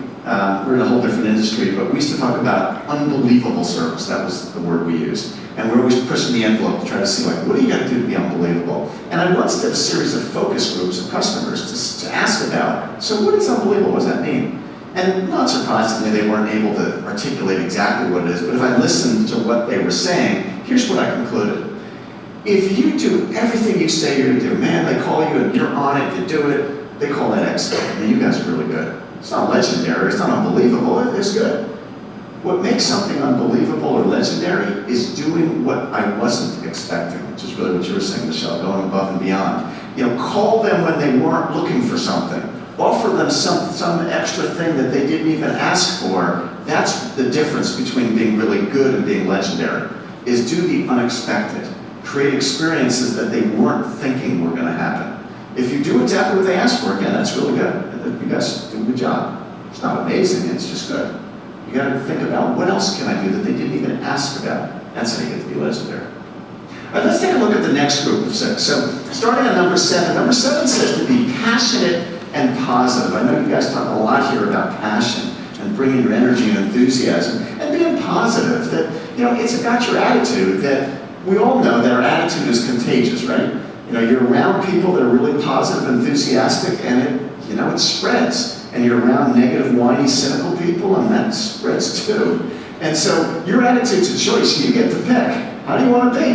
we're in a whole different industry, but we used to talk about unbelievable service. That was the word we used. And we're always pushing the envelope to try to see, like, what do you got to do to be unbelievable? And I once did a series of focus groups of customers to ask about, so what is unbelievable? What does that mean? And not surprisingly, they weren't able to articulate exactly what it is, but if I listened to what they were saying, here's what I concluded. If you do everything you say you're going to do, man, they call you and you're on it, you do it, they call that excellent. Man, you guys are really good. It's not legendary, it's not unbelievable, it's good. What makes something unbelievable or legendary is doing what I wasn't expecting, which is really what you were saying, Michelle, going above and beyond. You know, call them when they weren't looking for something. Offer them some extra thing that they didn't even ask for. That's the difference between being really good and being legendary, is do the unexpected. Create experiences that they weren't thinking were going to happen. If you do exactly what they asked for, again, that's really good. You guys do a good job. It's not amazing, it's just good. You got to think about what else can I do that they didn't even ask about. That's how you get to be legendary. All right, let's take a look at the next group of 6. So, starting on number 7. Number 7 says to be passionate and positive. I know you guys talk a lot here about passion and bringing your energy and enthusiasm and being positive. That, you know, it's about your attitude. That we all know that our attitude is contagious, right? You know, you're around people that are really positive, enthusiastic, and it spreads. And you're around negative, whiny, cynical people, and that spreads too. And so your attitude's a choice. You get to pick. How do you want to be?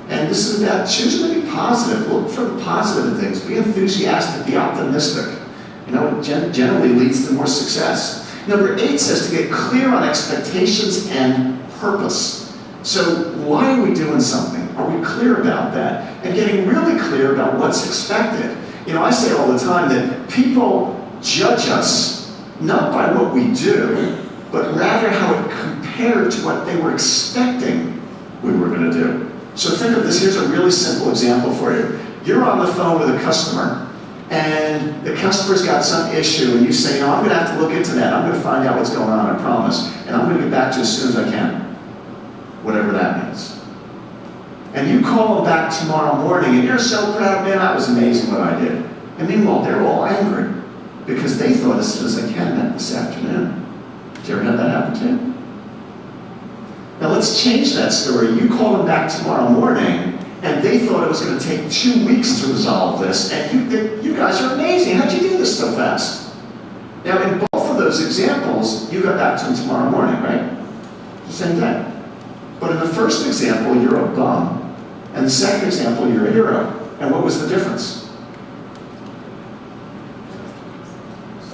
And this is about choosing to be positive. Look for the positive in things. Be enthusiastic. Be optimistic. You know, it generally leads to more success. Number 8 says to get clear on expectations and purpose. So why are we doing something? Are we clear about that? And getting really clear about what's expected. You know, I say all the time that people judge us not by what we do, but rather how it compared to what they were expecting we were going to do. So think of this. Here's a really simple example for you. You're on the phone with a customer, and the customer's got some issue, and you say, you know, I'm going to have to look into that. I'm going to find out what's going on, I promise. And I'm going to get back to you as soon as I can. Whatever that means. And you call them back tomorrow morning, and you're so proud, man, that was amazing what I did. And meanwhile, they're all angry because they thought as soon as I can that this afternoon. Did you ever have that happen to you? Now let's change that story. You call them back tomorrow morning, and they thought it was going to take 2 weeks to resolve this, and you guys are amazing. How'd you do this so fast? Now in both of those examples, you got back to them tomorrow morning, right? The same thing. But in the first example, you're a bum, and the second example, you're a hero. And what was the difference?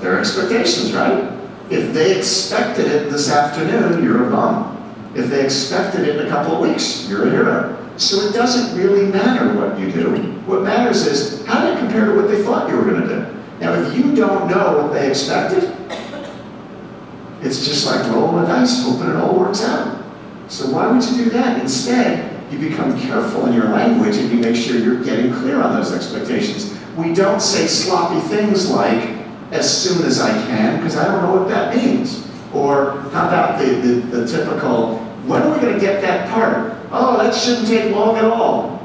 Their expectations, right? If they expected it this afternoon, you're a bum. If they expected it in a couple of weeks, you're a hero. So it doesn't really matter what you do. What matters is, how did it compare to what they thought you were going to do? Now, if you don't know what they expected, it's just like rolling the dice, hoping it all works out. So why would you do that? Instead, you become careful in your language and you make sure you're getting clear on those expectations. We don't say sloppy things like, as soon as I can, because I don't know what that means. Or how about the typical, when are we going to get that part? Oh, that shouldn't take long at all.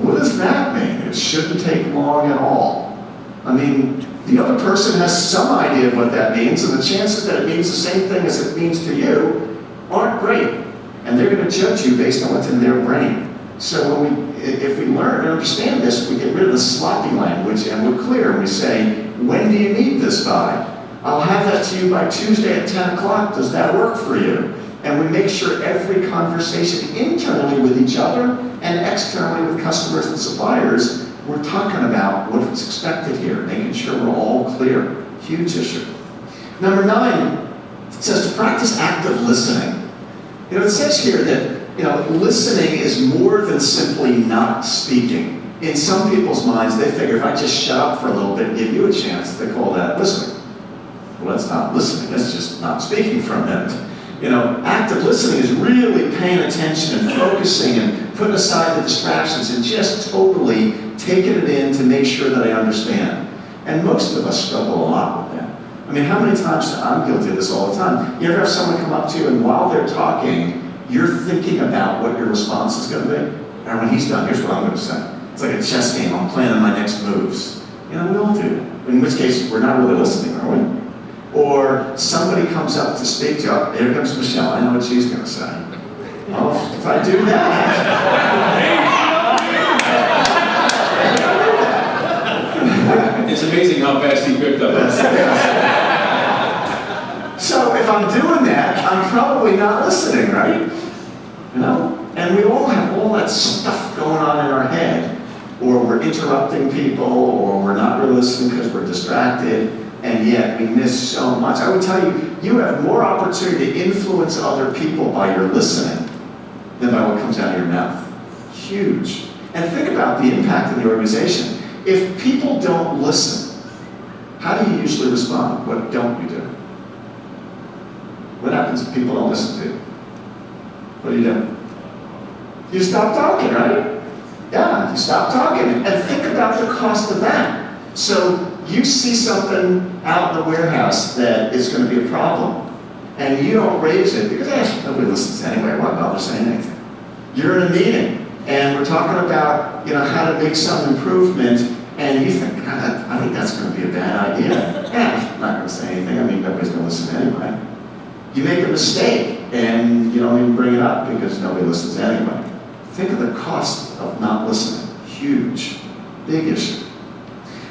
What does that mean? It shouldn't take long at all. I mean, the other person has some idea of what that means, and the chances that it means the same thing as it means to you aren't great. And they're going to judge you based on what's in their brain. So if we learn and understand this, we get rid of the sloppy language and we're clear. We say, when do you need this by? I'll have that to you by Tuesday at 10 o'clock. Does that work for you? And we make sure every conversation internally with each other and externally with customers and suppliers, we're talking about what's expected here, making sure we're all clear. Huge issue. Number 9 says to practice active listening. You know, it says here that, you know, listening is more than simply not speaking. In some people's minds, they figure if I just shut up for a little bit and give you a chance, they call that listening. Well, that's not listening, that's just not speaking for a minute. You know, active listening is really paying attention and focusing and putting aside the distractions and just totally taking it in to make sure that I understand. And most of us struggle a lot with that. I mean, how many times, I'm guilty of this all the time. You ever have someone come up to you and while they're talking, you're thinking about what your response is going to be? And when he's done, here's what I'm going to say. It's like a chess game, I'm planning my next moves. You know, we all do. In which case, we're not really listening, are we? Or somebody comes up to speak to you, oh, here comes Michelle, I know what she's gonna say. Well, if I do that, It's amazing how fast he picked up. so if I'm doing that, I'm probably not listening, right? You know? And we all have all that stuff going on in our head, or we're interrupting people, or we're not really listening because we're distracted, and yet we miss so much. I would tell you, you have more opportunity to influence other people by your listening than by what comes out of your mouth. Huge. And think about the impact of the organization. If people don't listen, how do you usually respond? What don't you do? What happens if people don't listen to you? What do you do? You stop talking, right? Yeah, you stop talking. And think about the cost of that. So you see something out in the warehouse that is going to be a problem, and you don't raise it because nobody listens anyway. Why bother saying anything? You're in a meeting, and we're talking about how to make some improvement, and you think, God, I think that's going to be a bad idea. Yeah, I'm not going to say anything. I mean, nobody's going to listen anyway. You make a mistake, and you don't even bring it up because nobody listens anyway. Think of the cost of not listening. Huge. Big issue.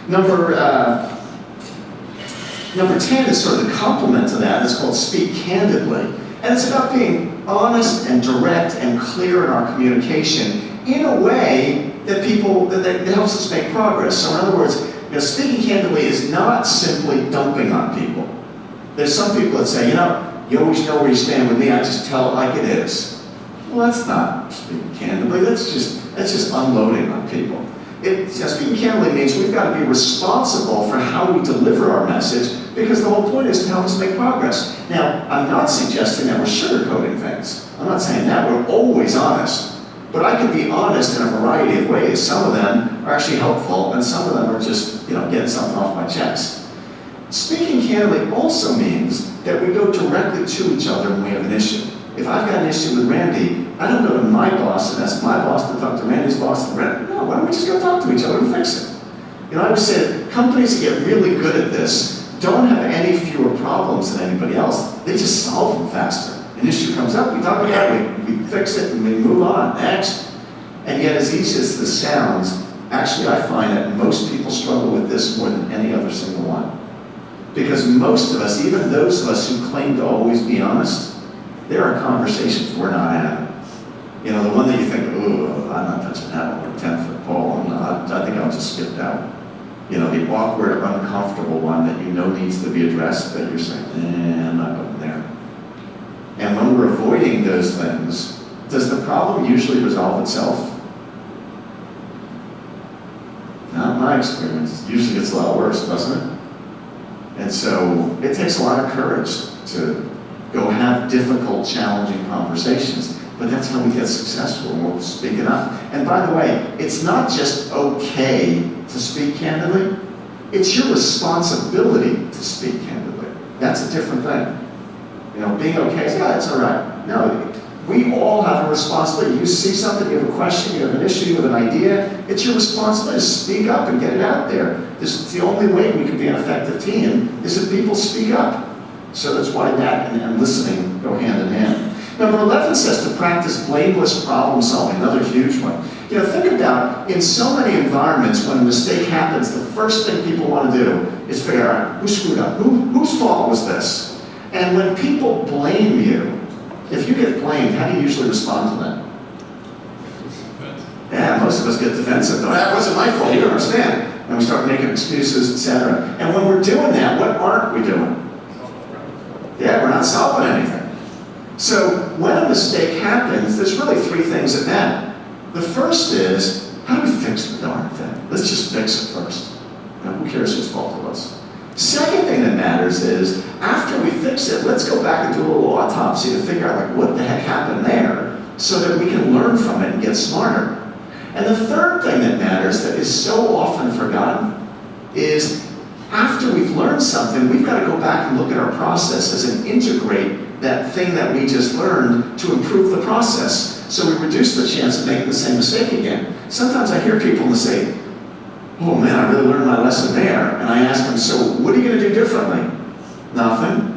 Number 10 is sort of the complement to that. It's called speak candidly. And it's about being honest and direct and clear in our communication in a way that that helps us make progress. So in other words, speaking candidly is not simply dumping on people. There's some people that say, you always know where you stand with me, I just tell it like it is. Well, that's not speaking candidly, that's just unloading on people. Speaking candidly means we've got to be responsible for how we deliver our message, because the whole point is to help us make progress. Now, I'm not suggesting that we're sugarcoating things. I'm not saying that. We're always honest. But I can be honest in a variety of ways. Some of them are actually helpful, and some of them are just, getting something off my chest. Speaking candidly also means that we go directly to each other when we have an issue. If I've got an issue with Randy, I don't go to my boss and ask my boss to talk to Randy's boss and Randy. No, why don't we just go talk to each other and fix it? I would say that companies that get really good at this don't have any fewer problems than anybody else. They just solve them faster. An issue comes up, we talk about it, we fix it, and we move on, next. And yet, as easy as this sounds, actually I find that most people struggle with this more than any other single one. Because most of us, even those of us who claim to always be honest, there are conversations we're not having. The one that you think, ooh, I'm not touching that one with a 10-foot pole, I think I'll just skip that one. The awkward, uncomfortable one that needs to be addressed, but you're saying, I'm not going there. And when we're avoiding those things, does the problem usually resolve itself? Not in my experience. It usually gets a lot worse, doesn't it? And so it takes a lot of courage to go have difficult, challenging conversations. But that's how we get successful, and we're speaking up. And by the way, it's not just okay to speak candidly. It's your responsibility to speak candidly. That's a different thing. Being okay is, it's all right. No, we all have a responsibility. You see something, you have a question, you have an issue, you have an idea. It's your responsibility to speak up and get it out there. This is the only way we can be an effective team, is if people speak up. So that's why that and listening go hand in hand. Number 11 says to practice blameless problem solving, another huge one. Think about, in so many environments, when a mistake happens, the first thing people want to do is figure out who screwed up, whose fault was this? And when people blame you, if you get blamed, how do you usually respond to that? Yeah, most of us get defensive. No, that wasn't my fault, you don't understand. And we start making excuses, etc. And when we're doing that, what aren't we doing? Yeah, we're not solving anything. So when a mistake happens, there's really three things that matter. The first is, how do we fix the darn thing? Let's just fix it first. Who cares whose fault it was? Second thing that matters is, after we fix it, let's go back and do a little autopsy to figure out what the heck happened there, so that we can learn from it and get smarter. And the third thing that matters, that is so often forgotten, is after we've learned something, we've got to go back and look at our processes and integrate that thing that we just learned to improve the process, so we reduce the chance of making the same mistake again. Sometimes I hear people say, oh man, I really learned my lesson there. And I ask them, so what are you going to do differently? Nothing?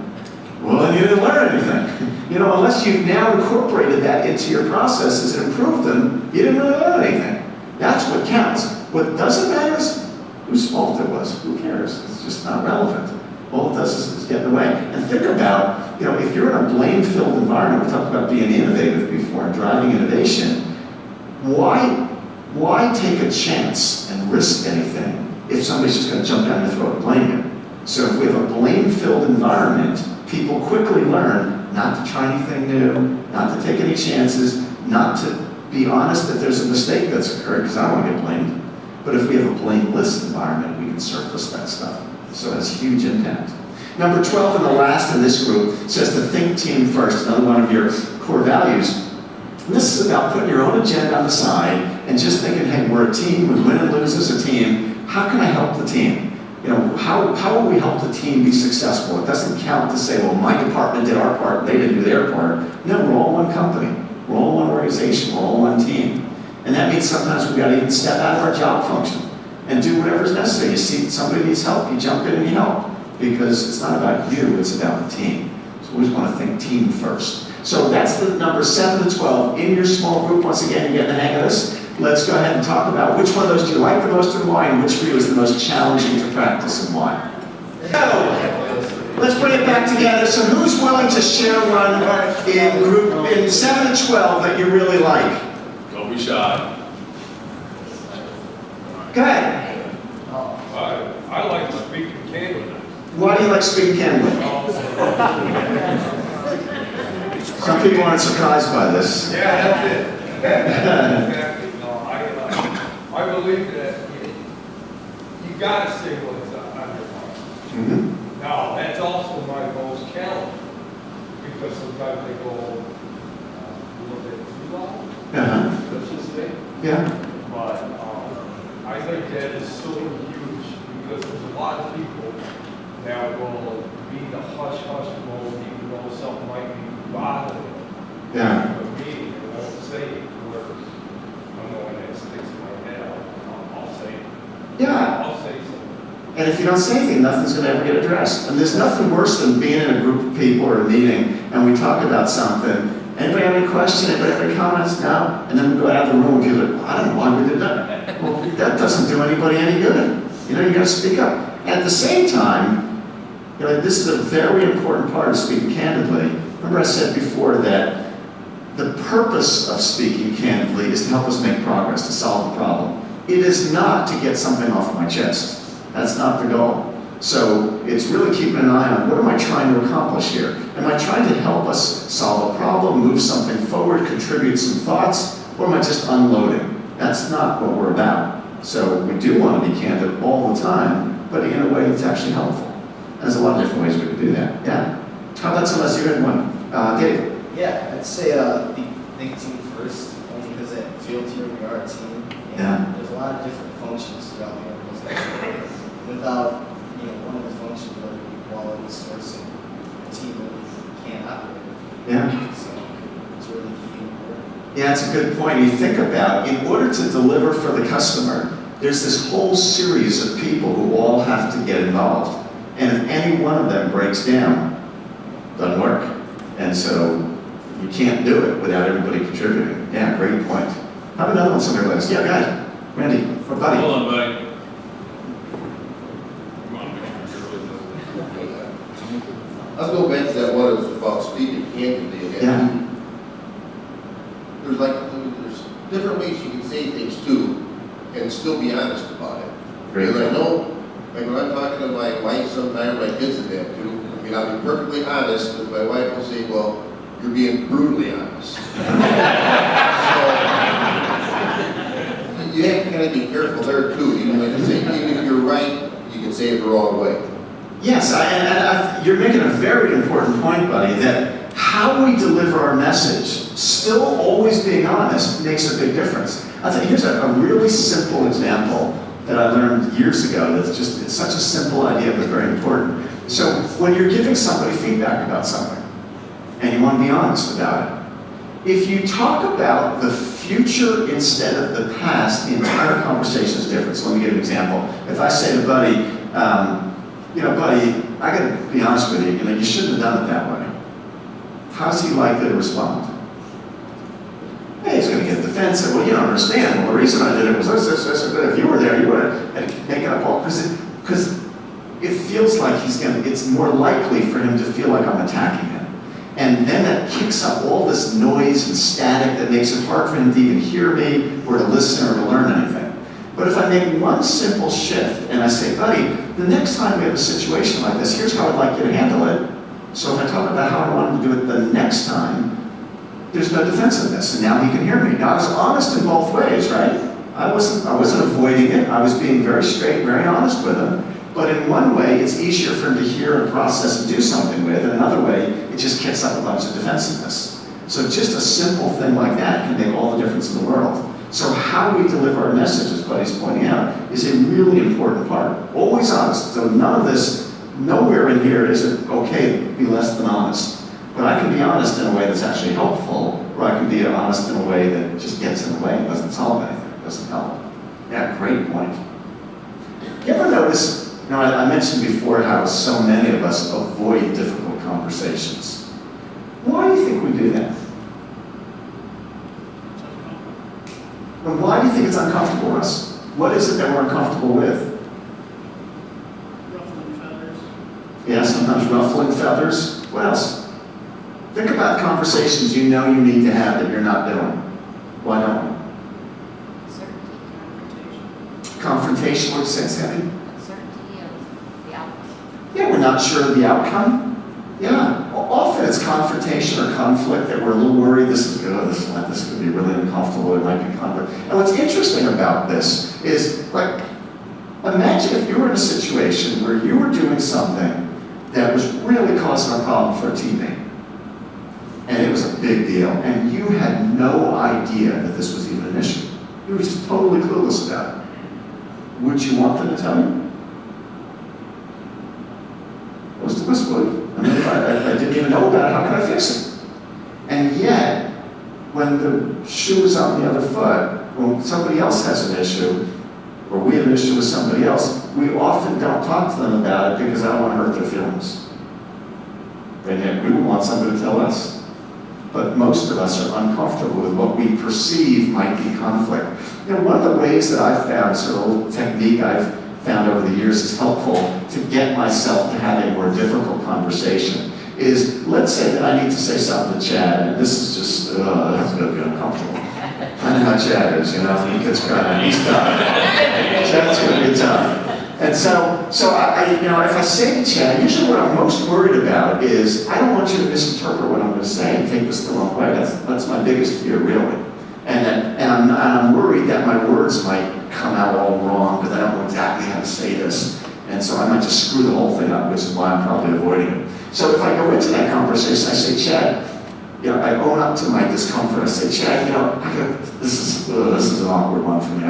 Well, then you didn't learn anything. You know, unless you've now incorporated that into your processes and improved them, you didn't really learn anything. That's what counts. What doesn't matter is whose fault it was. Who cares? It's just not relevant. All it does is get in the way. And think about, you know, if you're in a blame-filled environment, we talked about being innovative before and driving innovation, why take a chance and risk anything if somebody's just going to jump down your throat and blame you? So if we have a blame-filled environment, people quickly learn not to try anything new, not to take any chances, not to be honest that there's a mistake that's occurred, because I don't want to get blamed. But if we have a blameless environment, we can surface that stuff. So it has huge impact. Number 12, and the last in this group, says to think team first, another one of your core values. And this is about putting your own agenda on the side and just thinking, hey, we're a team, we win and lose as a team. How can I help the team? You know, how will we help the team be successful? It doesn't count to say, well, my department did our part, they didn't do their part. No, we're all one company. We're all one organization. We're all one team. And that means sometimes we've got to even step out of our job function and do whatever's necessary. You see somebody needs help, you jump in and you help. Because it's not about you, it's about the team. So we always want to think team first. So that's the number 7 to 12 in your small group. Once again, you get the hang of this. Let's go ahead and talk about which one of those do you like the most and why, and which for you is the most challenging to practice and why. So, let's bring it back together. So who's willing to share one in 7 to 12 that you really like? Don't be shy. Go ahead. I like to speak in candidly. Why do you like speaking candidly? Some people aren't surprised by this. Yeah, that's it. Exactly. No, I believe that you got to say what's on your mind. Mm-hmm. Now, that's also my most challenge, because sometimes they go a little bit too loud, let's just say. Yeah. But I think that is so huge, because there's a lot of people that will be the hush-hush mode, even though something might be bothering them. Yeah. But me, I won't say it, whereas I'm the one that sticks in my head, I'll say it. Yeah. I'll say something. And if you don't say anything, nothing's going to ever get addressed. And there's nothing worse than being in a group of people or a meeting and we talk about something. Anybody have any question? Anybody have any comments? No? And then we go out of the room and people are like, well, I don't know why we did that. Well, that doesn't do anybody any good. You know, you got to speak up. At the same time, you know, this is a very important part of speaking candidly. Remember I said before that the purpose of speaking candidly is to help us make progress, to solve a problem. It is not to get something off my chest. That's not the goal. So it's really keeping an eye on what am I trying to accomplish here? Am I trying to help us solve a problem, move something forward, contribute some thoughts, or am I just unloading? That's not what we're about. So we do want to be candid all the time, but in a way that's actually helpful. And there's a lot of different ways we can do that. Yeah. How about unless you had one? Dave? Yeah, I'd say think team first, only because at Field here we are a team. And Yeah. there's a lot of different functions throughout the organization. Without one of the functions, whether it be quality sourcing, a team really can't operate. Yeah. So it's really key and important. Yeah, it's a good point. You think about, in order to deliver for the customer, there's this whole series of people who all have to get involved. And if any one of them breaks down, it doesn't work. And so you can't do it without everybody contributing. Yeah, great point. Have another one, somebody last. Yeah, guys. Randy, or Buddy. Hold on, buddy. Come on, make sure you're really Let's go back to that one about speaking candidly again. Yeah. There's different ways you can say things too, and still be honest about it. Great. Because I know, like when I'm talking to my wife sometimes, my kids have that too. I mean, I'll be perfectly honest, but my wife will say, well, you're being brutally honest. So, you have to kind of be careful there too. Even if you're right, you can say it the wrong way. Yes, you're making a very important point, Buddy, that how we deliver our message, still always being honest, makes a big difference. I'll tell you, here's a really simple example that I learned years ago that's just, it's such a simple idea, but very important. So when you're giving somebody feedback about something, and you want to be honest about it, if you talk about the future instead of the past, the entire conversation is different. So let me give you an example. If I say to Buddy, Buddy, I gotta be honest with you, you shouldn't have done it that way. How's he likely to respond? Hey, he's gonna get defensive. Well, you don't understand. Well, the reason I did it was this. If you were there, you would have taken up all, because it feels like it's more likely for him to feel like I'm attacking him. And then that kicks up all this noise and static that makes it hard for him to even hear me or to listen or to learn anything. But if I make one simple shift and I say, buddy, the next time we have a situation like this, here's how I'd like you to handle it. So if I talk about how I want him to do it the next time, there's no defensiveness, and now he can hear me. Now I was honest in both ways, right? I wasn't avoiding it. I was being very straight, very honest with him. But in one way, it's easier for him to hear and process and do something with. In another way, it just kicks up a bunch of defensiveness. So just a simple thing like that can make all the difference in the world. So how we deliver our message, as Buddy's pointing out, is a really important part. Always honest. So none of this, nowhere in here is it okay to be less than honest. But I can be honest in a way that's actually helpful, or I can be honest in a way that just gets in the way and doesn't solve anything, doesn't help. Yeah, great point. You ever notice, I mentioned before how so many of us avoid difficult conversations. Why do you think we do that? And why do you think it's uncomfortable for us? What is it that we're uncomfortable with? Ruffling feathers. Yeah, sometimes ruffling feathers. What else? Think about conversations you know you need to have that you're not doing. Why don't we? Uncertainty, confrontation. Confrontation, what does that say? Uncertainty of the outcome. Yeah, we're not sure of the outcome. Yeah, often it's confrontation or conflict that we're a little worried. This could be really uncomfortable. It might be conflict. And what's interesting about this is, imagine if you were in a situation where you were doing something that was really causing a problem for a teammate. And it was a big deal, and you had no idea that this was even an issue. You were just totally clueless about it. Would you want them to tell you? What's the whistle? I mean, if I didn't even know about it, how could I fix it? And yet, when the shoe is on the other foot, when somebody else has an issue, or we have an issue with somebody else, we often don't talk to them about it because I don't want to hurt their feelings. And yet, we would want somebody to tell us. But most of us are uncomfortable with what we perceive might be conflict. One of the ways that I've found, sort of a little technique I've found over the years is helpful to get myself to have a more difficult conversation is, let's say that I need to say something to Chad, and this is just, that's going to be uncomfortable. I know how Chad is, he gets he's tough. Chad's going to be tough. And so I if I say to Chad, usually what I'm most worried about is, I don't want you to misinterpret what I'm going to say and take this the wrong way. That's my biggest fear, really. And I'm worried that my words might come out all wrong, because I don't know exactly how to say this. And so I might just screw the whole thing up, which is why I'm probably avoiding it. So if I go into that conversation, I say, Chad, I own up to my discomfort. I say, Chad, this is an awkward one for me.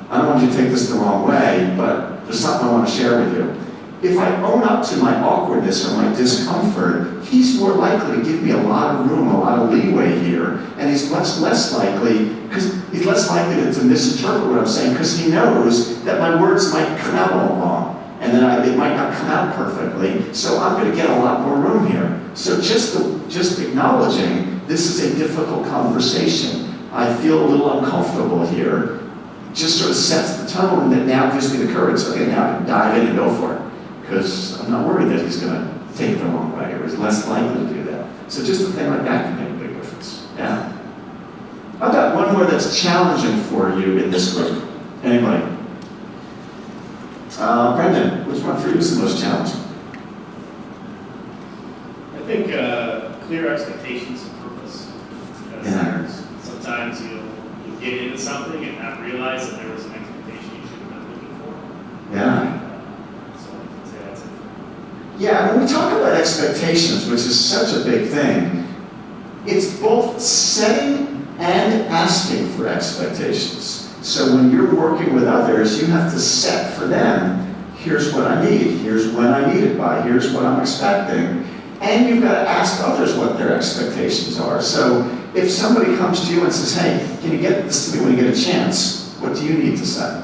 I don't want you to take this the wrong way, but there's something I want to share with you. If I own up to my awkwardness or my discomfort, he's more likely to give me a lot of room, a lot of leeway here, and he's much less likely, to misinterpret what I'm saying, because he knows that my words might come out all wrong, and then it might not come out perfectly, so I'm going to get a lot more room here. So just acknowledging this is a difficult conversation, I feel a little uncomfortable here, just sort of sets the tone, and that now gives me the courage. Okay, now I can dive in and go for it. Because I'm not worried that he's going to take it the wrong way, or is less likely to do that. So just a thing like that can make a big difference. Yeah? I've got one more that's challenging for you in this group. Anybody? Brendan, which one for you is the most challenging? I think clear expectations and purpose. Because sometimes you'll get into something and not realize that there was an expectation you should have been looking for. Yeah. So I can say that's it. Yeah, when we talk about expectations, which is such a big thing, it's both setting and asking for expectations. So when you're working with others, you have to set for them, here's what I need, here's when I need it by, here's what I'm expecting. And you've got to ask others what their expectations are. So if somebody comes to you and says, hey, can you get this to me when you get a chance? What do you need to say?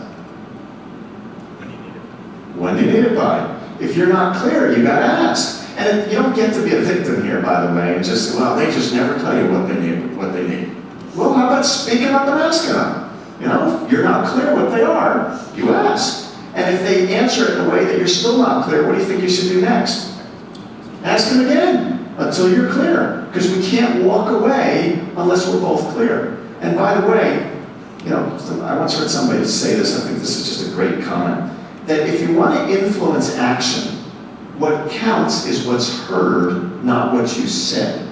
When do you need it by? If you're not clear, you gotta ask. And you don't get to be a victim here, by the way, and just say, well, they just never tell you what they need. Well, how about speaking up and asking them? You know, if you're not clear what they are, you ask. And if they answer it in a way that you're still not clear, what do you think you should do next? Ask them again until you're clear, because we can't walk away unless we're both clear. And by the way, you know, I once heard somebody say this, I think this is just a great comment, that if you want to influence action, what counts is what's heard, not what you said.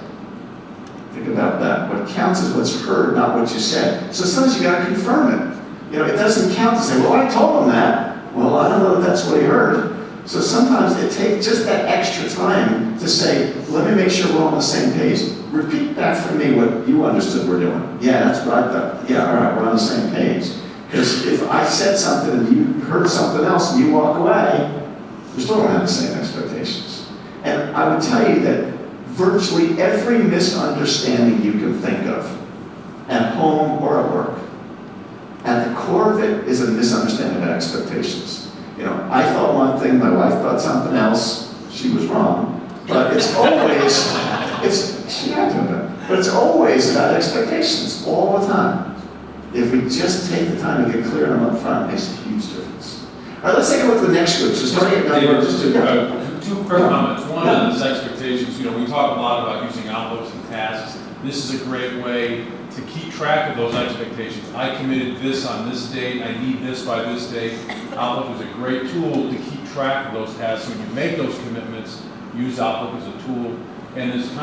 Think about that. What counts is what's heard, not what you said. So sometimes you got to confirm it. You know, it doesn't count to say, well, I told him that. Well, I don't know if that's what he heard. So sometimes it takes just that extra time to say, let me make sure we're on the same page. Repeat back for me what you understood we're doing. Yeah, that's what I thought. Yeah, all right, we're on the same page. Because if I said something and you heard something else and you walk away, we still don't have the same expectations. And I would tell you that virtually every misunderstanding you can think of, at home or at work, at the core of it is a misunderstanding of expectations. You know, I thought one thing, my wife thought something else, she was wrong. But it's always, she had to have, but it's always about expectations, all the time. If we just take the time to get clear on them up front, it makes a huge difference. All right, let's take a look at the next group. So starting at number, two quick comments. One on this expectations. You know, we talk a lot about using outlooks and tasks. This is a great way to keep track of those expectations. I committed this on this date. I need this by this date. Outlook is a great tool to keep track of those tasks. When you make those commitments, use Outlook as a tool. And this the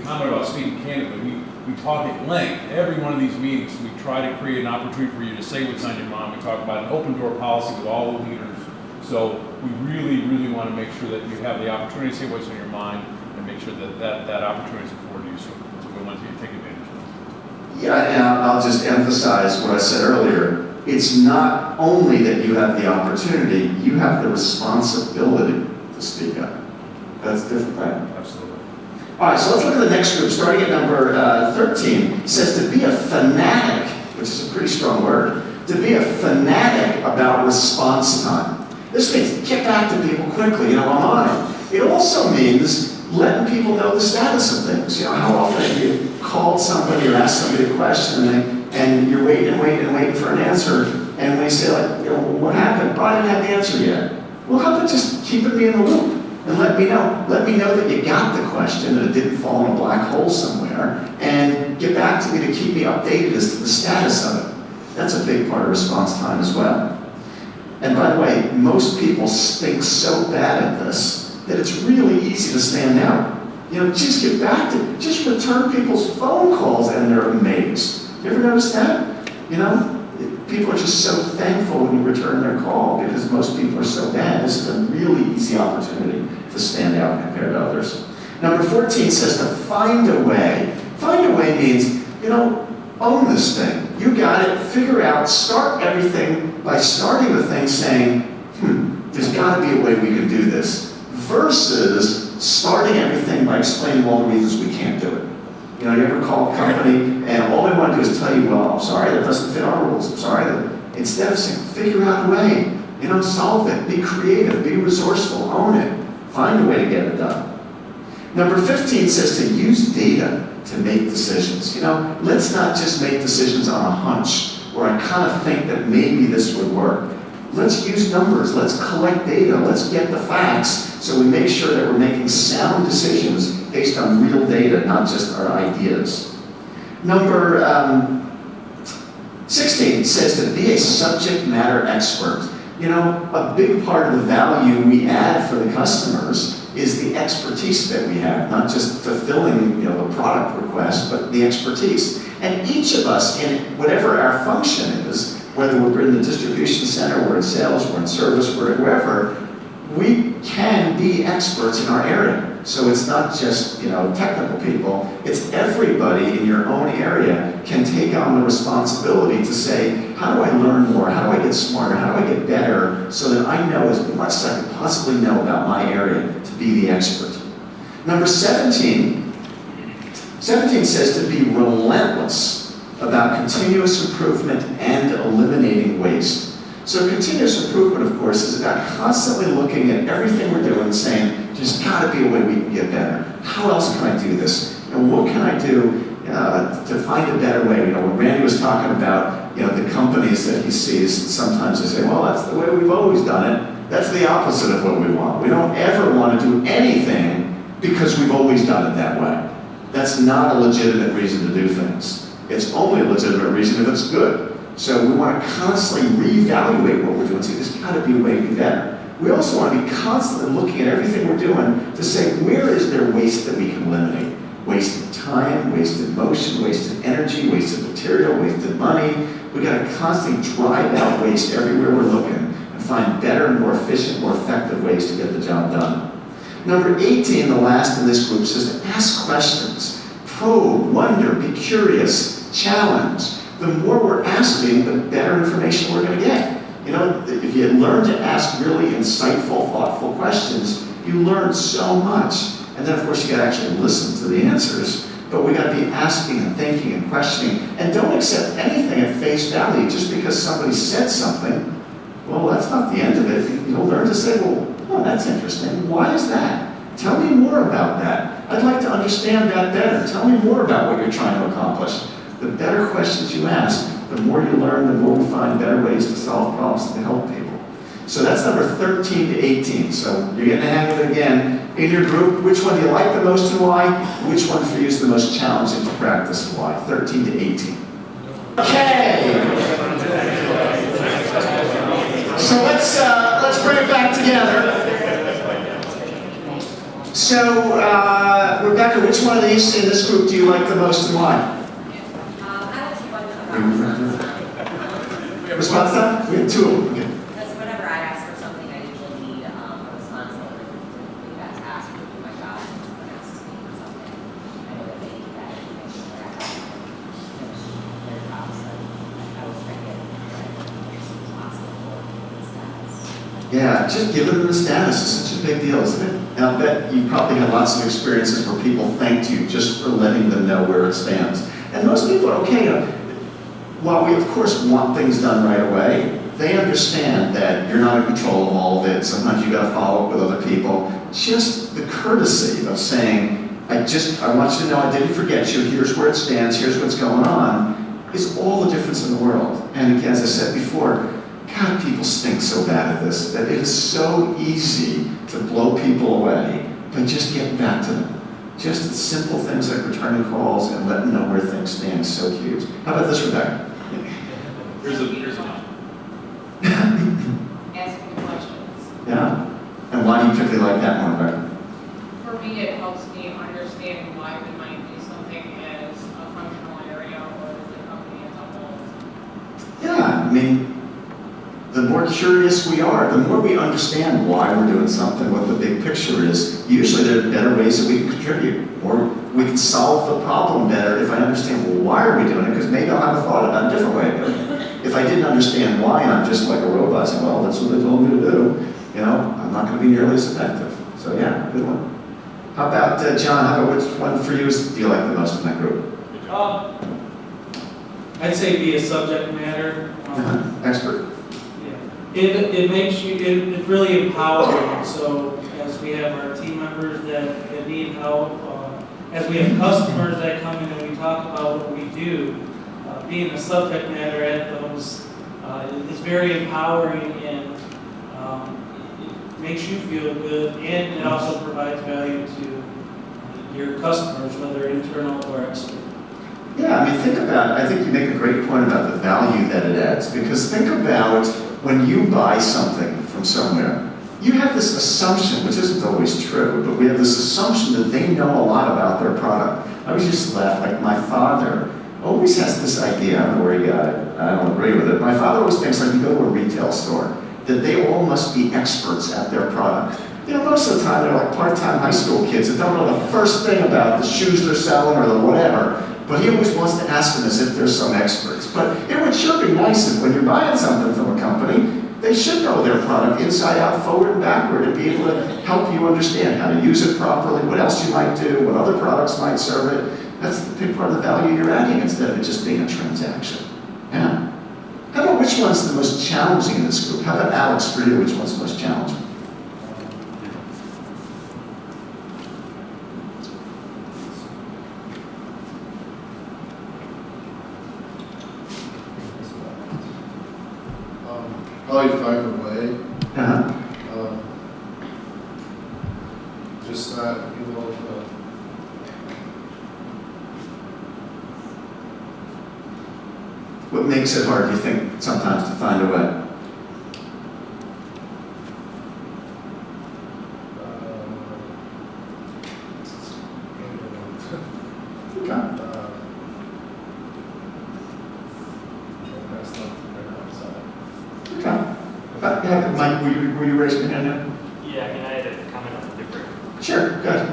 comment about speaking candidly, we talk at length. Every one of these meetings, we try to create an opportunity for you to say what's on your mind. We talk about an open door policy with all the leaders. So we really, really want to make sure that you have the opportunity to say what's on your mind and make sure that opportunity is afforded you. So it's a good one to take advantage of. Yeah, and I'll just emphasize what I said earlier. It's not only that you have the opportunity, you have the responsibility to speak up. That's different, right? Absolutely. All right, so let's look at the next group. Starting at number 13, it says to be a fanatic, which is a pretty strong word, to be a fanatic about response time. This means get back to people quickly, you know, I'm on it. It also means letting people know the status of things. You know, how often have you called somebody or asked somebody a question and you're waiting for an answer, and they say, like, you know, what happened? Oh, I didn't have the answer yet. Well, how about just keeping me in the loop and let me know? Let me know that you got the question and it didn't fall in a black hole somewhere, and get back to me to keep me updated as to the status of it. That's a big part of response time as well. And by the way, most people stink so bad at this that it's really easy to stand out. You know, just get back to, just return people's phone calls and they're amazed. You ever notice that? You know, people are just so thankful when you return their call because most people are so bad. This is a really easy opportunity to stand out compared to others. Number 14 says to find a way. Find a way means, you know, own this thing. You got it, figure out, start everything by starting the thing saying, there's got to be a way we can do this, versus starting everything by explaining all the reasons we can't do it. You know, you ever call a company and all they want to do is tell you, well, I'm sorry, that doesn't fit our rules, I'm sorry. Instead of saying, figure out a way, you know, solve it, be creative, be resourceful, own it, find a way to get it done. Number 15 says to use data to make decisions. You know, let's not just make decisions on a hunch, or I kind of think that maybe this would work. Let's use numbers, let's collect data, let's get the facts, so we make sure that we're making sound decisions based on real data, not just our ideas. Number 16 says to be a subject matter expert. You know, a big part of the value we add for the customers is the expertise that we have, not just fulfilling, you know, the product request, but the expertise. And each of us, in whatever our function is, whether we're in the distribution center, we're in sales, we're in service, we're wherever, we can be experts in our area. So it's not just, you know, technical people, it's everybody in your own area can take on the responsibility to say, how do I learn more? How do I get smarter? How do I get better so that I know as much as I can possibly know about my area to be the expert? Number 17 says to be relentless about continuous improvement and eliminating waste. So continuous improvement, of course, is about constantly looking at everything we're doing and saying, there's got to be a way we can get better. How else can I do this? And what can I do to find a better way? When Randy was talking about, the companies that he sees, sometimes they say, well, that's the way we've always done it. That's the opposite of what we want. We don't ever want to do anything because we've always done it that way. That's not a legitimate reason to do things. It's only a legitimate reason if it's good. So we want to constantly reevaluate what we're doing. So there's got to be a way to be better. We also want to be constantly looking at everything we're doing to say, where is there waste that we can eliminate? Wasted time, wasted motion, wasted energy, wasted material, wasted money. We've got to constantly drive out waste everywhere we're looking and find better, more efficient, more effective ways to get the job done. Number 18, the last in this group, says to ask questions. Probe, wonder, be curious, challenge. The more we're asking, the better information we're going to get. If you learn to ask really insightful, thoughtful questions, you learn so much. And then, of course, you got to actually listen to the answers. But we got to be asking and thinking and questioning. And don't accept anything at face value just because somebody said something. Well, that's not the end of it. You'll learn to say, well, oh, that's interesting. Why is that? Tell me more about that. I'd like to understand that better. Tell me more about what you're trying to accomplish. The better questions you ask, the more you learn, the more we find better ways to solve problems and to help people. So that's number 13 to 18. So you're getting the hang of it again. In your group, which one do you like the most and why? Which one for you is the most challenging to practice and why? 13 to 18. Okay. So let's bring it back together. So, Rebecca, which one of these in this group do you like the most and why? Response time? We have two of them. Okay. Because whenever I ask for something, I usually need a response letter to that task or do my job. Someone asks me for something, I know that they need that information that I have to finish their job. So I was trying to get as soon as possible for the status. Yeah, just giving them the status is such a big deal, isn't it? And I'll bet you probably had lots of experiences where people thanked you just for letting them know where it stands. And most people are okay. While we, of course, want things done right away, they understand that you're not in control of all of it. Sometimes you got to follow up with other people. Just the courtesy of saying, I want you to know I didn't forget you. Here's where it stands. Here's what's going on, is all the difference in the world. And as I said before, God, people stink so bad at this that it is so easy to blow people away by just getting back to them. Just simple things like returning calls and letting them know where things stand is so huge. How about this, Rebecca? Here's one. Asking questions. Yeah. And why do you particularly like that one, Rebecca? For me, it helps me understand why we might do something as a functional area or as a company as a whole. Yeah, I mean, the more curious we are, the more we understand why we're doing something, what the big picture is. Usually there are better ways that we can contribute, or we can solve the problem better if I understand, well, why are we doing it? Because maybe I'll have a thought about a different way of doing it. If I didn't understand why, and I'm just like a robot saying, well, that's what they told me to do, I'm not going to be nearly as effective. So yeah, good one. How about, John, how about which one for you do you like the most in that group? I'd say be a subject matter. Expert. It makes you, it's really empowering. So as we have our team members that need help, as we have customers that come in and we talk about what we do, being a subject matter at those is very empowering, and it makes you feel good, and it also provides value to your customers, whether internal or external. Yeah, I mean, think about it. I think you make a great point about the value that it adds, because think about when you buy something from somewhere, you have this assumption, which isn't always true, but we have this assumption that they know a lot about their product. I always used to laugh, like my father always has this idea, I don't know where he got it, I don't agree with it. My father always thinks, like, you go to a retail store, that they all must be experts at their product. Most of the time they're like part-time high school kids that don't know the first thing about the shoes they're selling or the whatever. But he always wants to ask them as if they're some experts. But it would sure be nice if when you're buying something from a company, they should know their product inside out, forward and backward, and be able to help you understand how to use it properly, what else you might do, what other products might serve it. That's the big part of the value you're adding instead of it just being a transaction. Yeah. How about which which one's the most challenging in this group? How about Alex, for you, which one's the most challenging? Probably find a way. Uh-huh. Just not, What makes it hard, do you think, sometimes to find a way? Okay. Okay. Mike, were you raising your hand now? Yeah, I mean, I had a comment on a different. Sure, go ahead.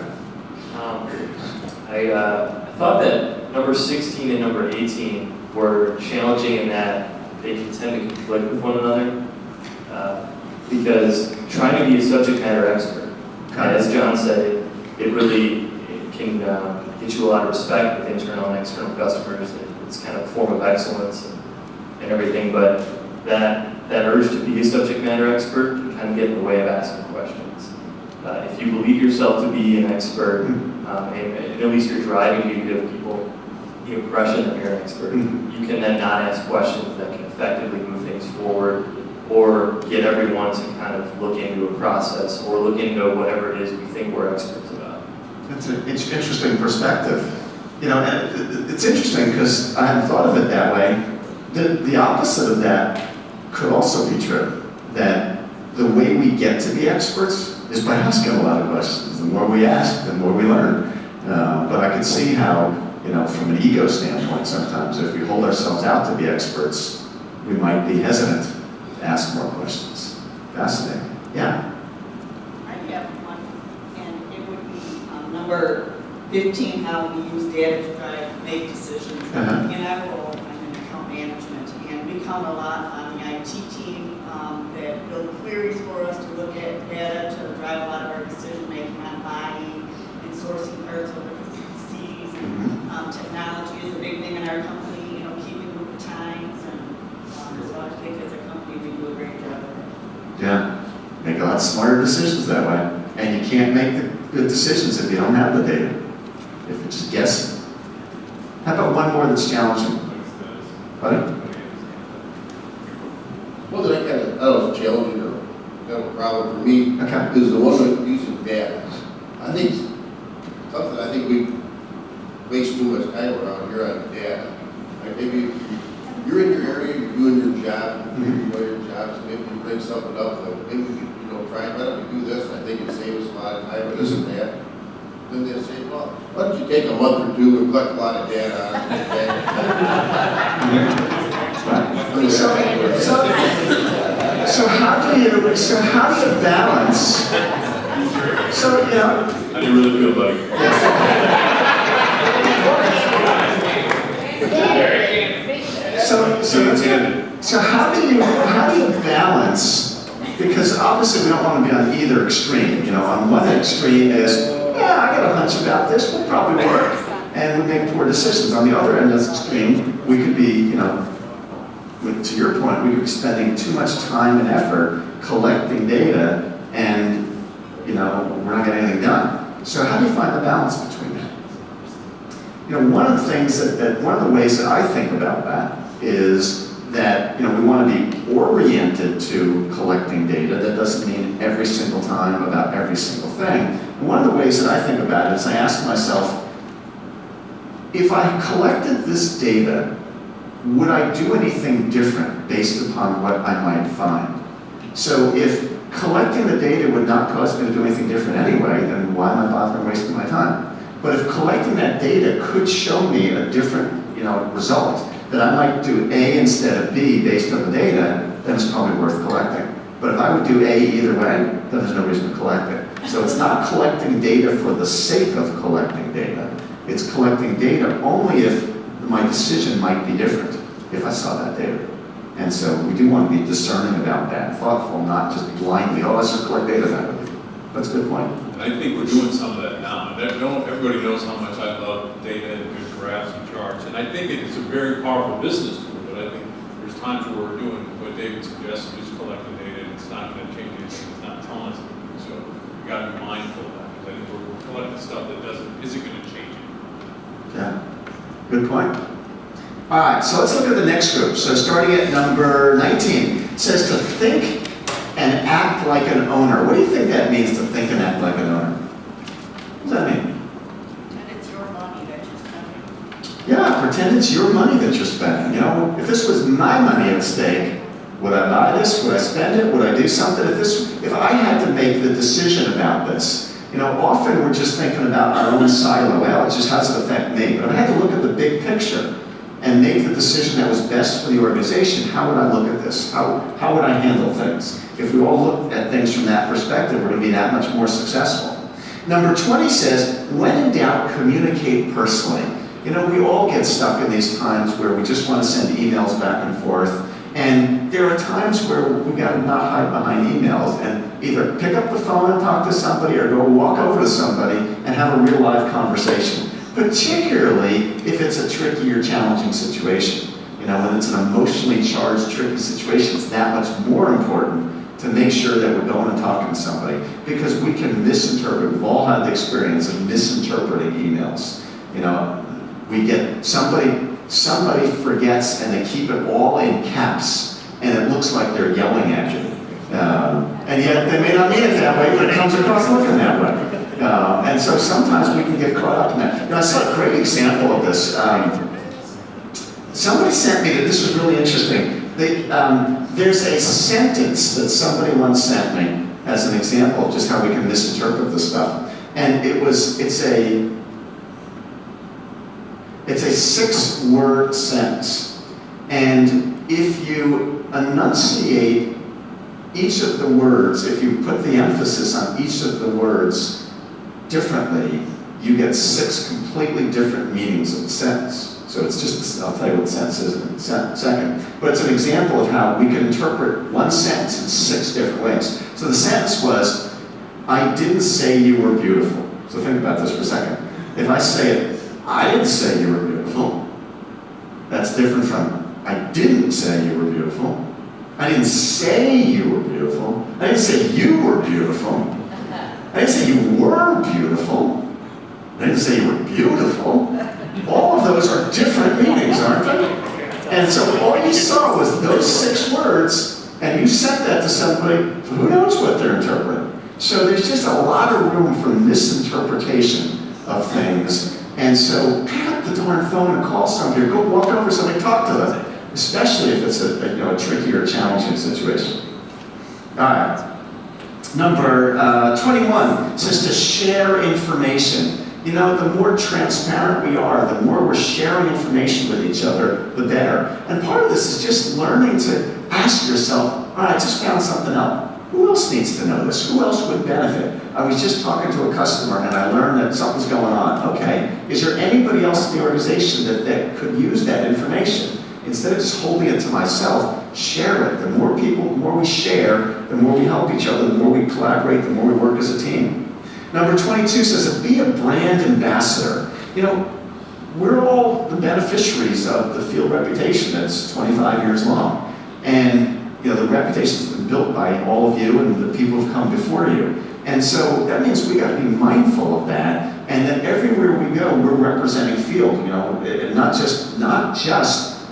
I thought that number 16 and number 18 were challenging in that they can tend to conflict with one another. Because trying to be a subject matter expert, as John said, it really can get you a lot of respect with internal and external customers. It's kind of a form of excellence and everything, but that urge to be a subject matter expert can kind of get in the way of asking questions. If you believe yourself to be an expert, and at least you're driving you to give people the impression that you're an expert, you can then not ask questions that can effectively move things forward or get everyone to kind of look into a process or look into whatever it is we think we're experts about. That's an interesting perspective. You know, and it's interesting because I hadn't thought of it that way. The opposite of that could also be true, that the way we get to be experts is by asking a lot of questions. The more we ask, the more we learn. But I can see how, you know, from an ego standpoint, sometimes if we hold ourselves out to be experts, we might be hesitant to ask more questions. Fascinating. Yeah. I have one, and it would be number 15, how we use data to make decisions. Uh-huh. In our role, I'm in account management, and we count a lot on the IT team that build queries for us to look at data to drive a lot of our decision making on buying and sourcing parts of the CCs. And technology is a big thing in our company, you know, keeping with the times, and so I think as a company we do a great job of it. Yeah. Make a lot smarter decisions that way. And you can't make the good decisions if you don't have the data. If you're just guessing. How about one more that's challenging? Pardon? Well, that kind of, I don't know, if it's challenging or kind of a problem for me, Okay. is the one with using data. I think, something I think we waste too much time around here on data. Like maybe you're in your area, you're doing your job, maybe you know your job, so maybe you bring something up, like maybe we could, you know, try, why don't we do this? And I think it saves us a lot of time or this and that. Then they'll say, well, why don't you take a month or two and collect a lot of data on it? So how do you balance? So, you know. How do you really feel, buddy? So how do you balance? Because obviously we don't want to be on either extreme. You know, on one extreme is, yeah, I got a hunch about this, will probably work, and we make poor decisions. On the other end of the extreme, we could be, you know, to your point, we could be spending too much time and effort collecting data, and you know, we're not getting anything done. So how do you find the balance between that? You know, one of the things one of the ways that I think about that is that, you know, we want to be oriented to collecting data. That doesn't mean every single time about every single thing. And one of the ways that I think about it is I ask myself, if I collected this data, would I do anything different based upon what I might find? So if collecting the data would not cause me to do anything different anyway, then why am I bothering wasting my time? But if collecting that data could show me a different, you know, result, that I might do A instead of B based on the data, then it's probably worth collecting. But if I would do A either way, then there's no reason to collect it. So it's not collecting data for the sake of collecting data. It's collecting data only if my decision might be different if I saw that data. And so we do want to be discerning about that, thoughtful, not just blindly, oh, let's just collect data that way. That's a good point. And I think we're doing some of that now. Everybody knows how much I love data and good graphs and charts. And I think it's a very powerful business tool, but I think there's times where we're doing what David suggested, just collect the data, and it's not gonna change anything, it's not telling us anything. So we gotta be mindful of that, because I think we're collecting stuff that isn't gonna change it. Yeah, good point. All right, so let's look at the next group. So starting at number 19, it says to think and act like an owner. What do you think that means, to think and act like an owner? What does that mean? And it's your money that you're spending. Yeah, pretend it's your money that you're spending. You know, if this was my money at stake, would I buy this? Would I spend it? Would I do something? If I had to make the decision about this, you know, often we're just thinking about our own silo. Well, it just how does it affect me? But if I had to look at the big picture and make the decision that was best for the organization, how would I look at this? How would I handle things? If we all looked at things from that perspective, we're going to be that much more successful. Number 20 says, when in doubt, communicate personally. You know, we all get stuck in these times where we just want to send emails back and forth. And there are times where we've got to not hide behind emails and either pick up the phone and talk to somebody or go walk over to somebody and have a real life conversation. Particularly if it's a tricky or challenging situation. You know, when it's an emotionally charged, tricky situation, it's that much more important to make sure that we're going and talking to somebody, because we can misinterpret. We've all had the experience of misinterpreting emails. You know, we get somebody forgets and they keep it all in caps, and it looks like they're yelling at you. And yet they may not mean it that way, but it comes across looking that way. And so sometimes we can get caught up in that. You know, I saw a great example of this. Somebody sent me that this was really interesting. There's a sentence that somebody once sent me as an example of just how we can misinterpret this stuff. And it's a 6-word sentence. And if you enunciate each of the words, if you put the emphasis on each of the words differently, you get 6 completely different meanings of the sentence. So it's just, I'll tell you what the sentence is in a second. But it's an example of how we can interpret one sentence in 6 different ways. So the sentence was, I didn't say you were beautiful. So think about this for a second. If I say it, I didn't say you were beautiful, that's different from, I didn't say you were beautiful. I didn't say you were beautiful. I didn't say you were beautiful. I didn't say you were beautiful. I didn't say you were beautiful. All of those are different meanings, aren't they? And so all you saw was those 6 words, and you sent that to somebody, who knows what they're interpreting. So there's just a lot of room for misinterpretation of things. And so pick up the darn phone and call somebody, or go walk over to somebody, talk to them, especially if it's a tricky or challenging situation. All right. Number 21 says to share information. You know, the more transparent we are, the more we're sharing information with each other, the better. And part of this is just learning to ask yourself, all right, I just found something out. Who else needs to know this? Who else would benefit? I was just talking to a customer and I learned that something's going on. Okay, is there anybody else in the organization that could use that information? Instead of just holding it to myself, share it. The more people, the more we share, the more we help each other, the more we collaborate, the more we work as a team. Number 22 says, be a brand ambassador. You know, we're all the beneficiaries of the field reputation that's 25 years long. And, you know, the reputation's been built by all of you and the people who've come before you. And so that means we got to be mindful of that, and that everywhere we go, we're representing field, you know, and not just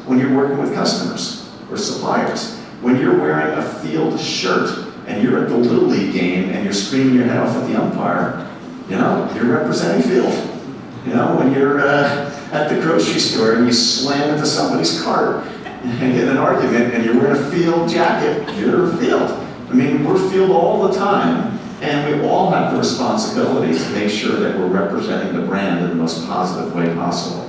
when you're working with customers or suppliers. When you're wearing a field shirt and you're at the Little League game and you're screaming your head off at the umpire, you know, you're representing field. You know, when you're at the grocery store and you slam into somebody's cart and get in an argument and you're wearing a field jacket, you're field. I mean, we're field all the time, and we all have the responsibility to make sure that we're representing the brand in the most positive way possible.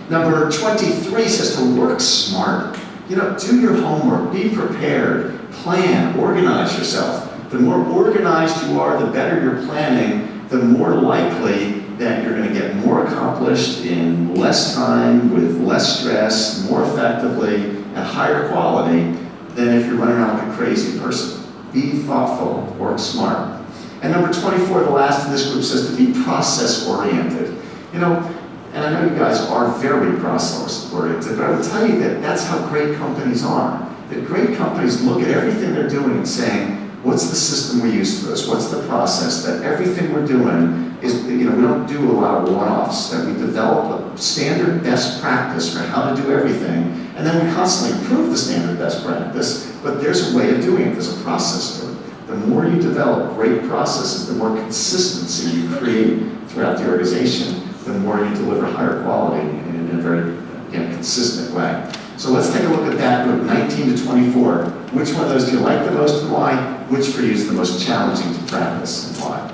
Number 23 says to work smart. You know, do your homework, be prepared, plan, organize yourself. The more organized you are, the better you're planning, the more likely that you're going to get more accomplished in less time, with less stress, more effectively, at higher quality than if you're running around like a crazy person. Be thoughtful, work smart. And number 24, the last of this group, says to be process-oriented. You know, And I know you guys are very process-oriented, but I will tell you that that's how great companies are. That great companies look at everything they're doing and saying, what's the system we use for this? What's the process? That everything we're doing is, we don't do a lot of one-offs, that we develop a standard best practice for how to do everything, and then we constantly improve the standard best practice, but there's a way of doing it, there's a process to it. The more you develop great processes, the more consistency you create throughout the organization, the more you deliver higher quality in a very, again, consistent way. So let's take a look at that group, 19 to 24. Which one of those do you like the most and why? Which for you is the most challenging to practice and why?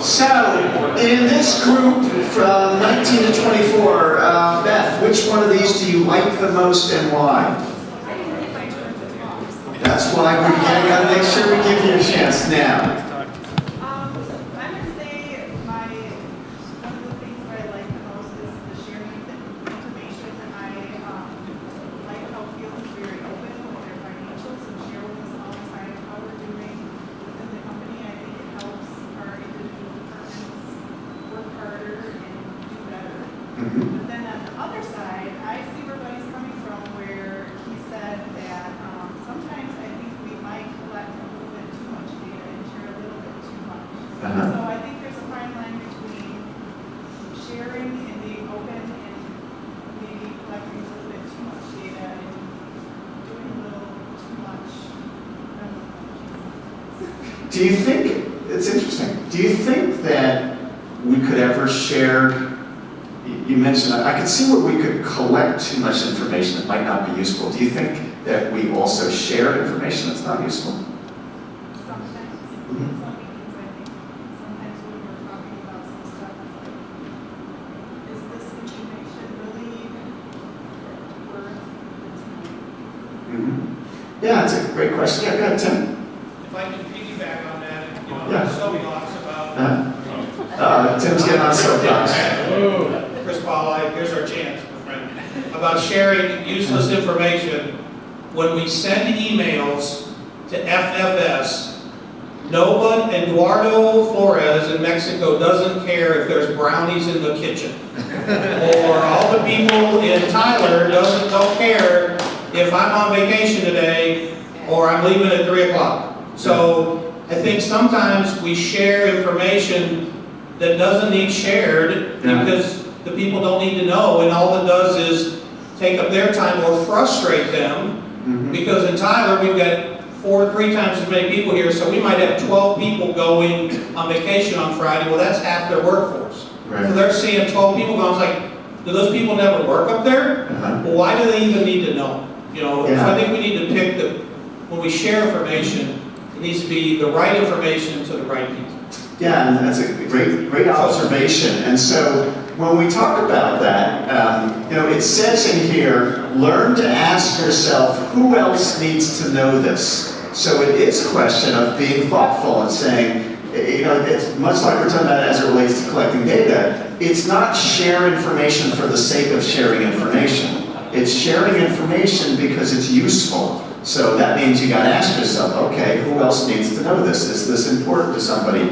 So, in this group from 19 to 24, Beth, which one of these do you like the most and why? That's why we gotta make sure we give you a chance now. I'm gonna say one of the things that I like the most is the sharing of the information. I like how Field is very open with their financials and share with us all the time how we're doing within the company. I think it helps our individual departments work harder and do better. But then on the other side, I see where Buddy's coming from, where he said that sometimes I think we might collect a little bit too much data and share a little bit too much. So I think there's a fine line between sharing and being open and maybe collecting a little bit too much data and doing a little too much. Do you think, it's interesting, do you think that we could ever share, you mentioned, I could see where we could collect too much information that might not be useful. Do you think that we also share information that's not useful? Sometimes. Some meetings, I think, sometimes when we're talking about some stuff, it's like, is this information really worth the time? Yeah, it's a great question. Yeah, go ahead, Tim. If I can piggyback on that, Yeah. soapbox about. Tim's getting on soapbox. Chris Paul, here's our chance, my friend. About sharing useless information. When we send emails to FFS, Eduardo Flores in Mexico doesn't care if there's brownies in the kitchen. Or all the people in Tyler don't care if I'm on vacation today or I'm leaving at 3 o'clock. So I think sometimes we share information that doesn't need shared because the people don't need to know, and all it does is take up their time or frustrate them. Because in Tyler, we've got 3 times as many people here, so we might have 12 people going on vacation on Friday. Well, that's half their workforce. So they're seeing 12 people going, it's like, do those people never work up there? Well, why do they even need to know? So I think we need to pick when we share information, it needs to be the right information to the right people. Yeah, and that's a great observation. And so when we talk about that, it says in here, learn to ask yourself, who else needs to know this? So it is a question of being thoughtful and saying, it's much like we're talking about as it relates to collecting data. It's not share information for the sake of sharing information. It's sharing information because it's useful. So that means you got to ask yourself, okay, who else needs to know this? Is this important to somebody?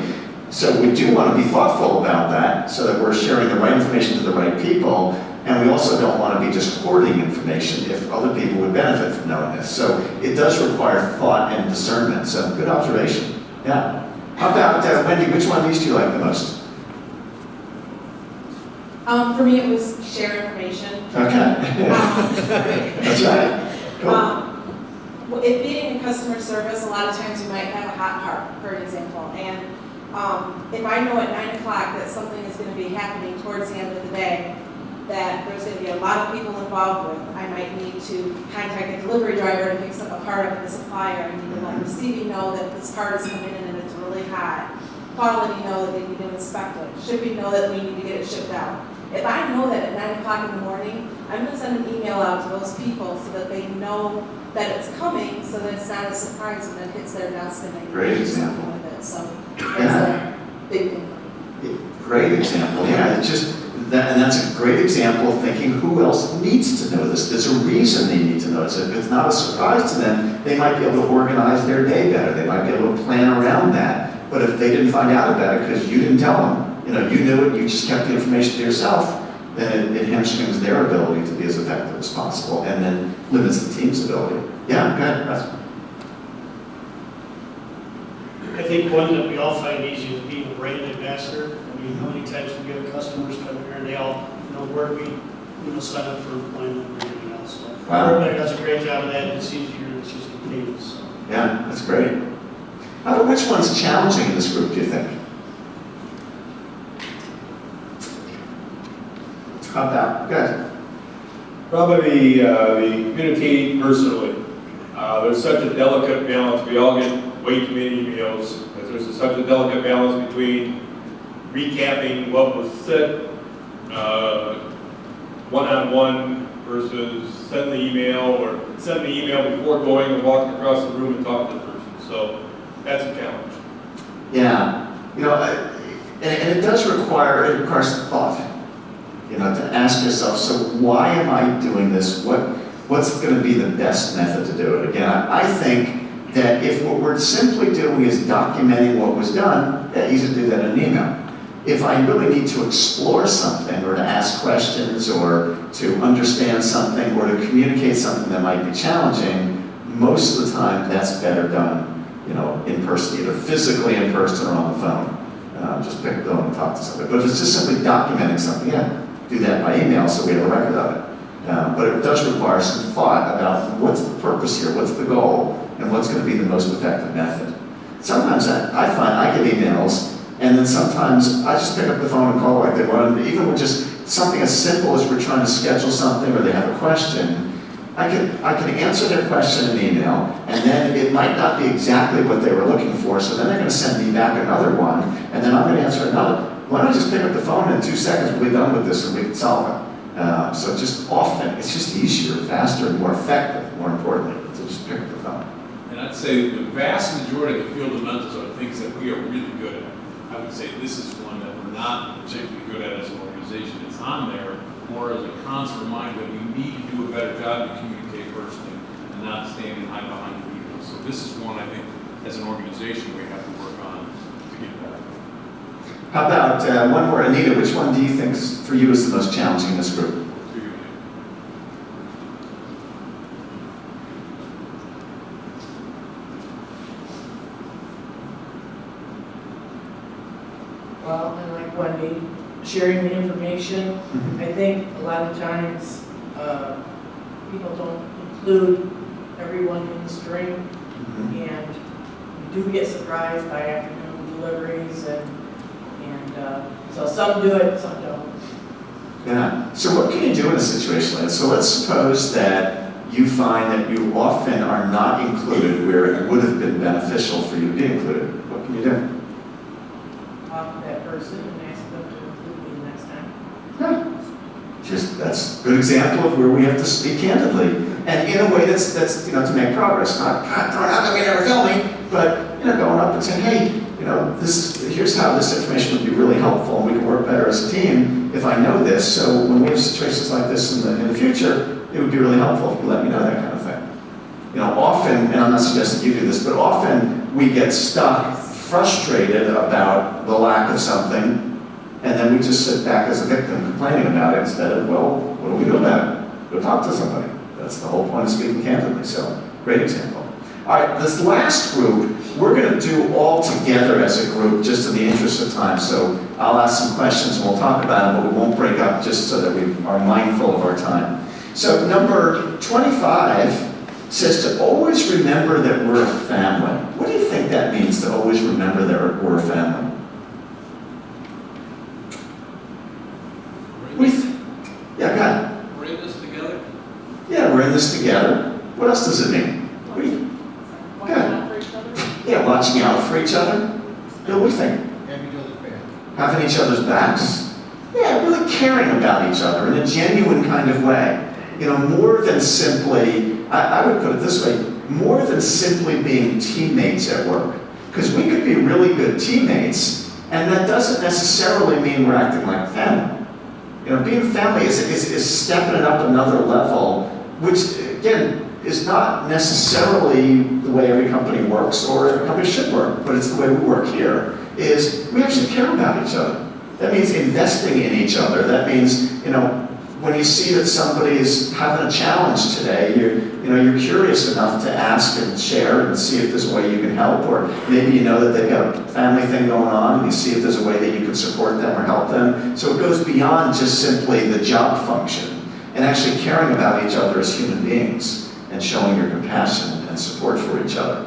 So we do want to be thoughtful about that so that we're sharing the right information to the right people, and we also don't want to be just hoarding information if other people would benefit from knowing this. So it does require thought and discernment. So good observation. Yeah. How about Wendy, which one of these do you like the most? For me, it was share information. Okay. That's right. Cool. It being in customer service, a lot of times you might have a hot part, for example, and if I know at 9 o'clock that something is going to be happening towards the end of the day, that there's going to be a lot of people involved with, I might need to contact the delivery driver to pick a part up at the supplier. I need to let receiving know that this part is coming in and it's really hot. Quality know that they need to inspect it. Shipping know that we need to get it shipped out. If I know that at 9 o'clock in the morning, I'm going to send an email out to those people so that they know that it's coming, so that it's not a surprise when it hits their desk and they can do something with it. So that's a big thing. Great example. Yeah, it's just that, and that's a great example of thinking who else needs to know this. There's a reason they need to know this. If it's not a surprise to them, they might be able to organize their day better. They might be able to plan around that. But if they didn't find out about it because you didn't tell them, you know, you knew it, you just kept the information to yourself, then it hamstrings their ability to be as effective as possible, and then limits the team's ability. Yeah, good. I think one that we all find easy is being a brand ambassador. I mean, how many times we get customers come here and they all know where we, sign up for employment and everything else. So Wow. everybody does a great job of that. It's easier, it's just contagious. So. Yeah, that's great. How about which one's challenging in this group, do you think? How about, good. Probably the communicate personally. There's such a delicate balance. We all get way too many emails. There's such a delicate balance between recapping what was said one-on-one versus send the email or send the email before going and walking across the room and talking to the person. So that's a challenge. Yeah, and it does require, it requires thought, to ask yourself, so why am I doing this? What's going to be the best method to do it? Again, I think that if what we're simply doing is documenting what was done, yeah, easy to do that in an email. If I really need to explore something or to ask questions or to understand something or to communicate something that might be challenging, most of the time that's better done, in person, either physically in person or on the phone. Just pick up the phone and talk to somebody. But if it's just simply documenting something, yeah, do that by email so we have a record of it. But it does require some thought about what's the purpose here, what's the goal, and what's going to be the most effective method. Sometimes I find I get emails, and then sometimes I just pick up the phone and call like they want, even with just something as simple as we're trying to schedule something or they have a question. I can answer their question in email, and then it might not be exactly what they were looking for, so then they're going to send me back another one, and then I'm going to answer another. Why don't I just pick up the phone in 2 seconds, we'll be done with this and we can solve it. So just often, it's just easier, faster, and more effective, more importantly, to just pick up the phone. And I'd say the vast majority of the Fieldamentals are things that we are really good at. I would say this is one that we're not particularly good at as an organization. It's on there more as a constant reminder that we need to do a better job to communicate personally and not stand and hide behind the email. So this is one I think as an organization we have to work on to get better. How about one more, Anita, which one do you think for you is the most challenging in this group? Well, and like Wendy, sharing the information, I think a lot of times people don't include everyone in the string, and you do get surprised by afternoon deliveries, and so some do it, some don't. Yeah. So what can you do in a situation like that? So let's suppose that you find that you often are not included where it would have been beneficial for you to be included. What can you do? Talk to that person and ask them to include me next time. That's a good example of where we have to speak candidly, and in a way that's to make progress. Not how come you never tell me, but going up and saying, hey, here's how this information would be really helpful, and we can work better as a team if I know this. So when we have situations like this in the future, it would be really helpful if you let me know that kind of thing. Often, and I'm not suggesting you do this, but often we get stuck, frustrated about the lack of something, and then we just sit back as a victim complaining about it instead of, well, what do we do about it? Go talk to somebody. That's the whole point of speaking candidly. So, great example. All right, this last group, we're going to do all together as a group, just in the interest of time. So I'll ask some questions and we'll talk about them, but we won't break up just so that we are mindful of our time. So number 25 says to always remember that we're a family. What do you think that means, to always remember that we're a family? Yeah, go ahead. We're in this together? Yeah, we're in this together. What else does it mean? Yeah, watching out for each other. Bill, what do you think? Having each other's backs. Yeah, really caring about each other in a genuine kind of way. More than simply, I would put it this way, more than simply being teammates at work. Because we could be really good teammates, and that doesn't necessarily mean we're acting like family. Being family is stepping it up another level, which, again, is not necessarily the way every company works or every company should work, but it's the way we work here, is we actually care about each other. That means investing in each other. That means, when you see that somebody is having a challenge today, you're curious enough to ask and share and see if there's a way you can help, or maybe you know that they've got a family thing going on and you see if there's a way that you can support them or help them. So it goes beyond just simply the job function and actually caring about each other as human beings and showing your compassion and support for each other.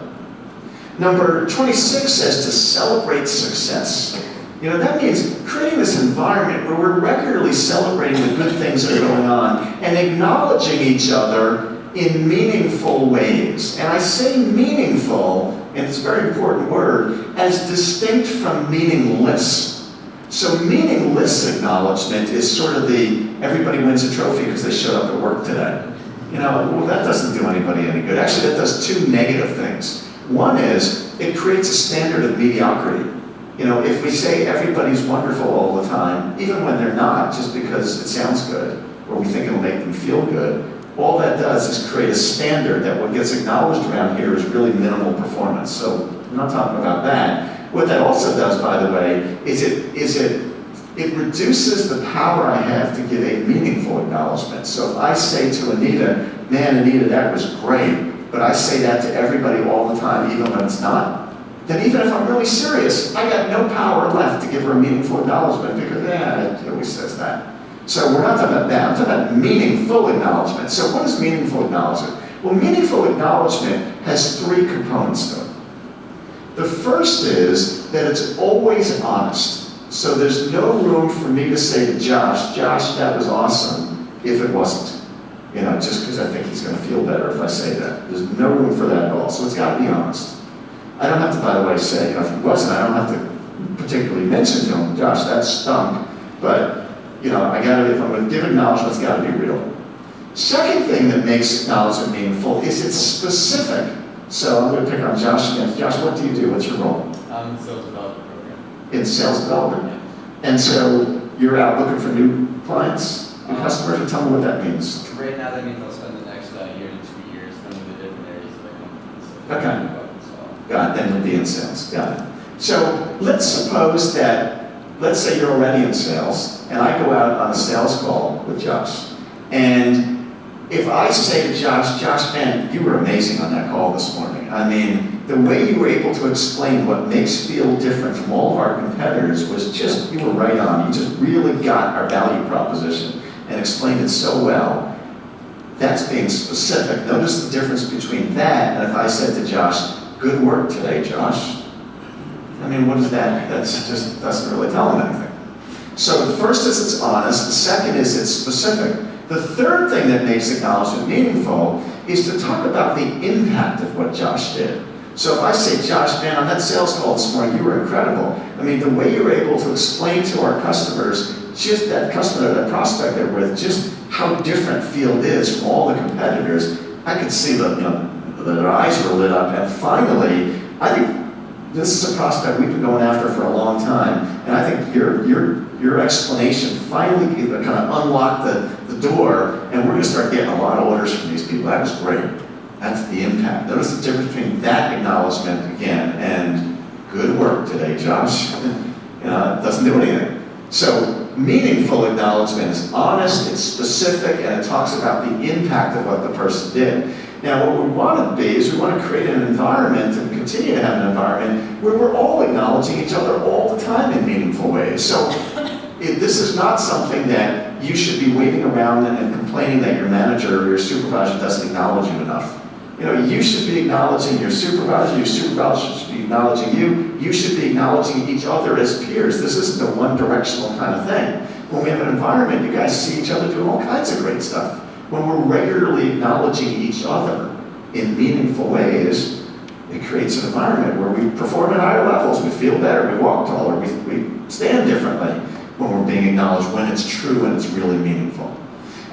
Number 26 says to celebrate success. That means creating this environment where we're regularly celebrating the good things that are going on and acknowledging each other in meaningful ways. And I say meaningful, and it's a very important word, as distinct from meaningless. So meaningless acknowledgement is sort of the everybody wins a trophy because they showed up at work today. Well, that doesn't do anybody any good. Actually, that does two negative things. One is it creates a standard of mediocrity. If we say everybody's wonderful all the time, even when they're not, just because it sounds good, or we think it'll make them feel good, all that does is create a standard that what gets acknowledged around here is really minimal performance. So we're not talking about that. What that also does, by the way, is it reduces the power I have to give a meaningful acknowledgement. So if I say to Anita, man, Anita, that was great, but I say that to everybody all the time, even when it's not, then even if I'm really serious, I got no power left to give her a meaningful acknowledgement because, it always says that. So we're not talking about that, I'm talking about meaningful acknowledgement. So what is meaningful acknowledgement? Well, meaningful acknowledgement has three components to it. The first is that it's always honest. So there's no room for me to say to Josh, that was awesome, if it wasn't. Just because I think he's going to feel better if I say that. There's no room for that at all. So it's got to be honest. I don't have to, by the way, say, if it wasn't, I don't have to particularly mention to him, Josh, that stunk. But, if I'm going to give acknowledgement, it's got to be real. Second thing that makes acknowledgement meaningful is it's specific. So I'm going to pick on Josh again. Josh, what do you do? What's your role? I'm in sales development program. In sales development? And so you're out looking for new clients, new customers, and tell me what that means. Right now, that means I'll spend the next year to 2 years learning the different areas of the company. Okay. Got it, then you'll be in sales, got it. So let's suppose that, let's say you're already in sales, and I go out on a sales call with Josh. And if I say to Josh, man, you were amazing on that call this morning. I mean, the way you were able to explain what makes Field different from all of our competitors was just, you were right on. You just really got our value proposition and explained it so well. That's being specific. Notice the difference between that and if I said to Josh, good work today, Josh. I mean, what is that? That's just doesn't really tell him anything. So the first is it's honest. The second is it's specific. The third thing that makes acknowledgement meaningful is to talk about the impact of what Josh did. So if I say, Josh, man, on that sales call this morning, you were incredible. I mean, the way you were able to explain to our customers, just that customer, that prospect they're with, just how different Field is from all the competitors, I could see that, their eyes were lit up, and finally, I think this is a prospect we've been going after for a long time, and I think your explanation finally kind of unlocked the door, and we're going to start getting a lot of orders from these people. That was great. That's the impact. Notice the difference between that acknowledgement again and good work today, Josh. It doesn't do anything. So meaningful acknowledgement is honest, it's specific, and it talks about the impact of what the person did. Now, what we want to be is we want to create an environment and continue to have an environment where we're all acknowledging each other all the time in meaningful ways. So this is not something that you should be waiting around and complaining that your manager or your supervisor doesn't acknowledge you enough. You should be acknowledging your supervisor should be acknowledging you. You should be acknowledging each other as peers. This isn't a one-directional kind of thing. When we have an environment, you guys see each other doing all kinds of great stuff. When we're regularly acknowledging each other in meaningful ways, it creates an environment where we perform at higher levels, we feel better, we walk taller, we stand differently when we're being acknowledged, when it's true and it's really meaningful.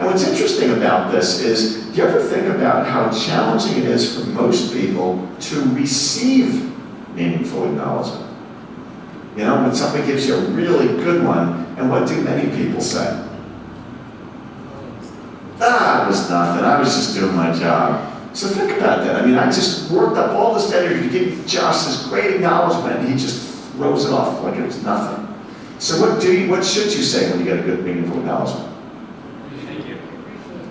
And what's interesting about this is, do you ever think about how challenging it is for most people to receive meaningful acknowledgement? When somebody gives you a really good one, and what do many people say? It was nothing, I was just doing my job. So think about that. I mean, I just worked up all this energy to give Josh this great acknowledgement, and he just throws it off like it was nothing. So what should you say when you get a good, meaningful acknowledgement? Thank you.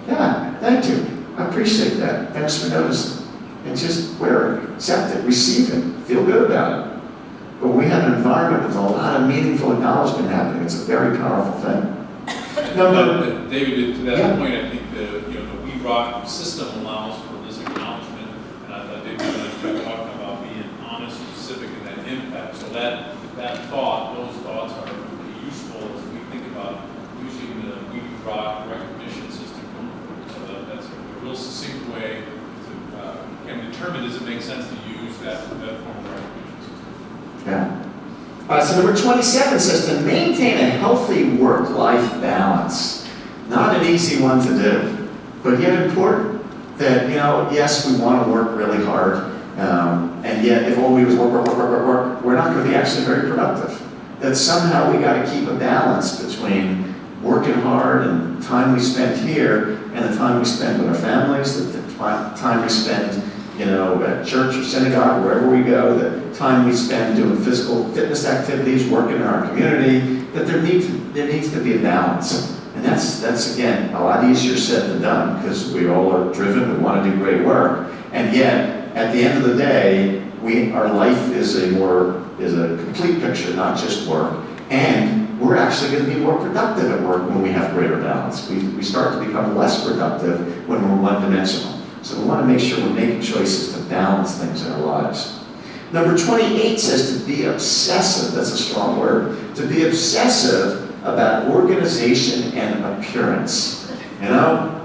Yeah, thank you. I appreciate that. Thanks for noticing. And just wear it, accept it, receive it, feel good about it. But we have an environment with a lot of meaningful acknowledgement happening. It's a very powerful thing. David, to that Yeah. point, I think the We Rock system allows for this acknowledgement, and I thought David did a nice job talking about being honest, specific, and that impact. So that thought, those thoughts are really useful as we think about using the We Rock recognition system going forward. So that's a real succinct way to can determine does it make sense to use that form of recognition system. Yeah. So number 27 says to maintain a healthy work-life balance. Not an easy one to do, but yet important. That, yes, we want to work really hard, and yet if all we do is work, we're not going to be actually very productive. That somehow we got to keep a balance between working hard and time we spend here and the time we spend with our families, the time we spend at church or synagogue, wherever we go, the time we spend doing physical fitness activities, working in our community, that there needs to be a balance. And that's again, a lot easier said than done, because we all are driven, we want to do great work. And yet, at the end of the day, our life is a complete picture, not just work. And we're actually going to be more productive at work when we have greater balance. We start to become less productive when we're one-dimensional. So we want to make sure we're making choices to balance things in our lives. Number 28 says to be obsessive. That's a strong word. To be obsessive about organization and appearance.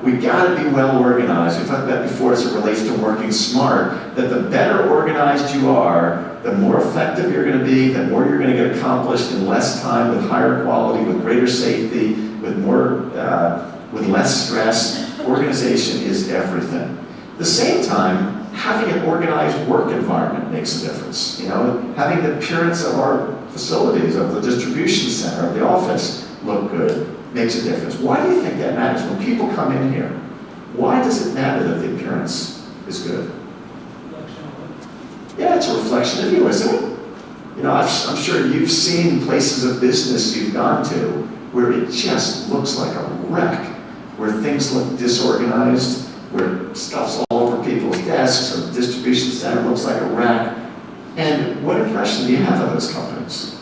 We got to be well organized. We talked about before as it relates to working smart, that the better organized you are, the more effective you're going to be, the more you're going to get accomplished in less time, with higher quality, with greater safety, with less stress. Organization is everything. At the same time, having an organized work environment makes a difference. Having the appearance of our facilities, of the distribution center, of the office look good makes a difference. Why do you think that matters? When people come in here, why does it matter that the appearance is good? Yeah, it's a reflection of you, isn't it? I'm sure you've seen places of business you've gone to where it just looks like a wreck, where things look disorganized, where stuff's all over people's desks, or the distribution center looks like a wreck. And what impression do you have of those companies?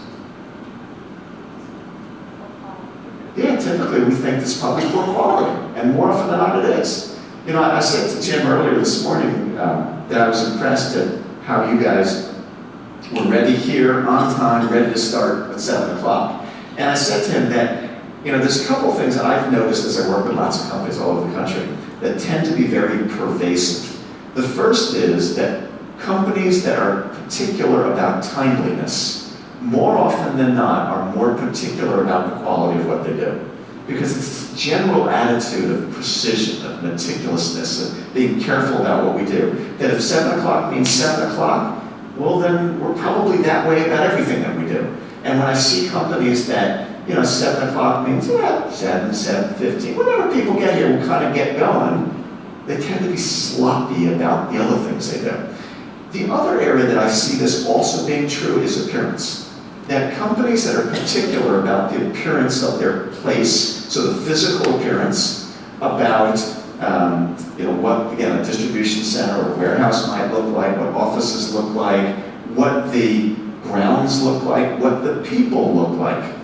Yeah, typically we think it's probably poor quality, and more often than not it is. I said to Jim earlier this morning that I was impressed at how you guys were ready here, on time, ready to start at 7 o'clock. And I said to him that, there's a couple things that I've noticed as I work with lots of companies all over the country that tend to be very pervasive. The first is that companies that are particular about timeliness, more often than not, are more particular about the quality of what they do. Because it's this general attitude of precision, of meticulousness, of being careful about what we do. That if 7 o'clock means 7 o'clock, well then we're probably that way about everything that we do. And when I see companies that 7 o'clock means, 7:15, whenever people get here, we'll kind of get going. They tend to be sloppy about the other things they do. The other area that I see this also being true is appearance. That companies that are particular about the appearance of their place, so the physical appearance, about what, again, a distribution center or a warehouse might look like, what offices look like, what the grounds look like, what the people look like.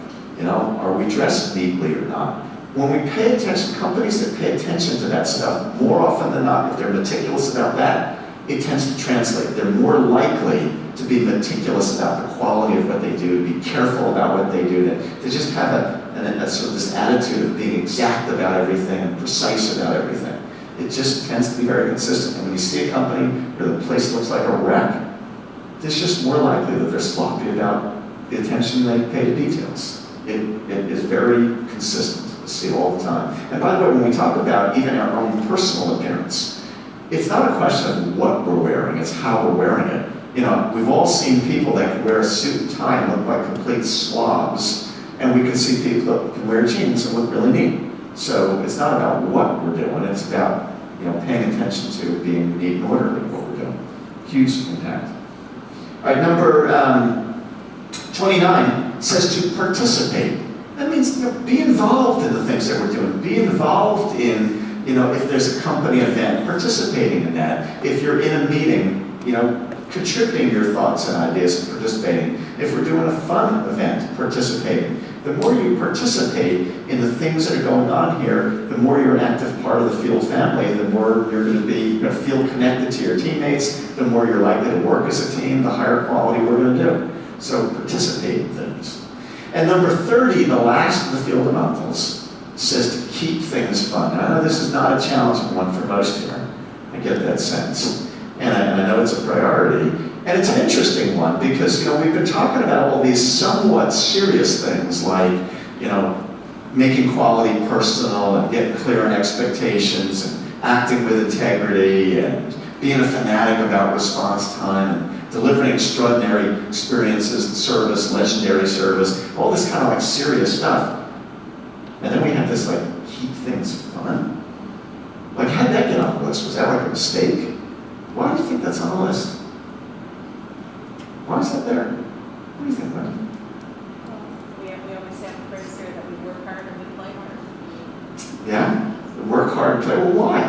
Are we dressed neatly or not? When we pay attention, companies that pay attention to that stuff, more often than not, if they're meticulous about that, it tends to translate. They're more likely to be meticulous about the quality of what they do, to be careful about what they do, to just have a sort of this attitude of being exact about everything and precise about everything. It just tends to be very consistent. And when you see a company where the place looks like a wreck, it's just more likely that they're sloppy about the attention they pay to details. It is very consistent. We see it all the time. And by the way, when we talk about even our own personal appearance, it's not a question of what we're wearing, it's how we're wearing it. We've all seen people that can wear a suit and tie and look like complete slobs, and we can see people that can wear jeans and look really neat. So it's not about what we're doing, it's about paying attention to being neat and orderly in what we're doing. Huge impact. All right, number 29 says to participate. That means, be involved in the things that we're doing. Be involved in, if there's a company event, participating in that. If you're in a meeting, contributing your thoughts and ideas and participating. If we're doing a fun event, participating. The more you participate in the things that are going on here, the more you're an active part of the Field family, the more you're going to be, feel connected to your teammates, the more you're likely to work as a team, the higher quality we're going to do. So participate in things. And number 30, the last of the Fieldamentals, says to keep things fun. Now, I know this is not a challenging one for most here. I get that sense. And I know it's a priority. And it's an interesting one because, we've been talking about all these somewhat serious things like, making quality personal and getting clear on expectations and acting with integrity and being a fanatic about response time and delivering extraordinary experiences and service, legendary service, all this kind of like serious stuff. And then we have this like, keep things fun? Like, how did that get on the list? Was that like a mistake? Why do you think that's on the list? Why is that there? What do you think, Wendy? We always have a phrase here that we work hard and we play hard. Yeah? We work hard and play. Well, why?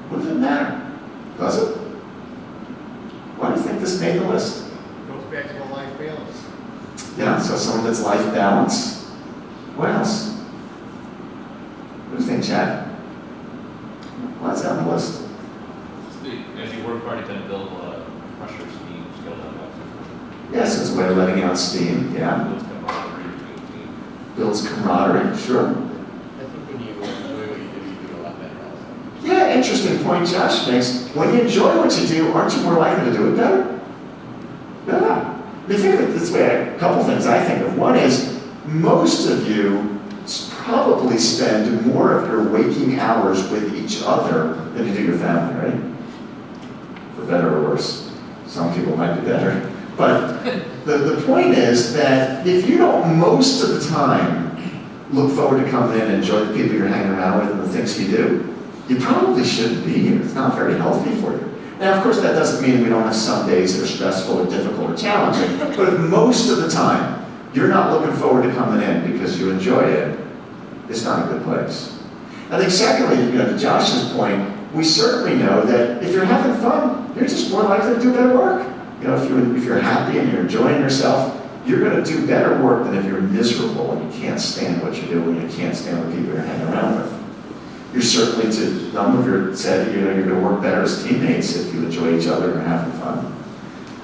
What does it matter? Does it? Why do you think this made the list? Goes back to a life balance. Yeah, so some of it's life balance. What else? What do you think, Chad? Why is that on the list? As you work hard, you tend to build pressure, steam, skills on that. Yes, it's a way of letting out steam, yeah. Builds camaraderie between the team. Builds camaraderie, sure. I think when you enjoy what you do a lot better also. Yeah, interesting point Josh makes. When you enjoy what you do, aren't you more likely to do it better? Yeah. You think of it this way, a couple things I think of. One is, most of you probably spend more of your waking hours with each other than you do your family, right? For better or worse. Some people might be better. But the point is that if you don't most of the time look forward to coming in and enjoy the people you're hanging around with and the things you do, you probably shouldn't be here. It's not very healthy for you. Now, of course, that doesn't mean we don't have some days that are stressful or difficult or challenging, but if most of the time you're not looking forward to coming in because you enjoy it, it's not a good place. I think secondly, to Josh's point, we certainly know that if you're having fun, you're just more likely to do better work. If you're happy and you're enjoying yourself, you're going to do better work than if you're miserable and you can't stand what you're doing, you can't stand the people you're hanging around with. You're certainly, to some of you said, you're going to work better as teammates if you enjoy each other and are having fun.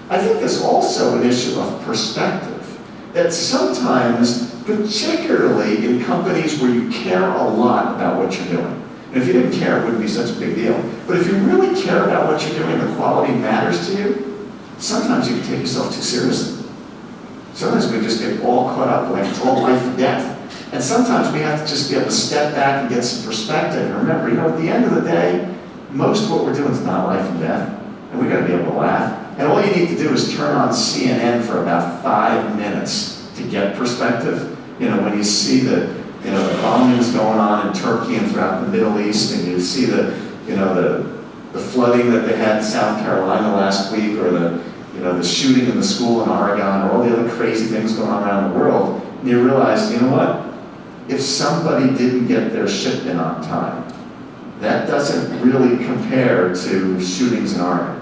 I think there's also an issue of perspective, that sometimes, particularly in companies where you care a lot about what you're doing. And if you didn't care, it wouldn't be such a big deal. But if you really care about what you're doing, the quality matters to you, sometimes you can take yourself too seriously. Sometimes we just get all caught up like it's all life and death. And sometimes we have to just be able to step back and get some perspective. And remember, at the end of the day, most of what we're doing is not life and death. And we got to be able to laugh. And all you need to do is turn on CNN for about 5 minutes to get perspective. When you see the bombings going on in Turkey and throughout the Middle East, and you see the flooding that they had in South Carolina last week, or the shooting in the school in Oregon, or all the other crazy things going on around the world, and you realize, what? If somebody didn't get their shipment on time, that doesn't really compare to shootings in Oregon.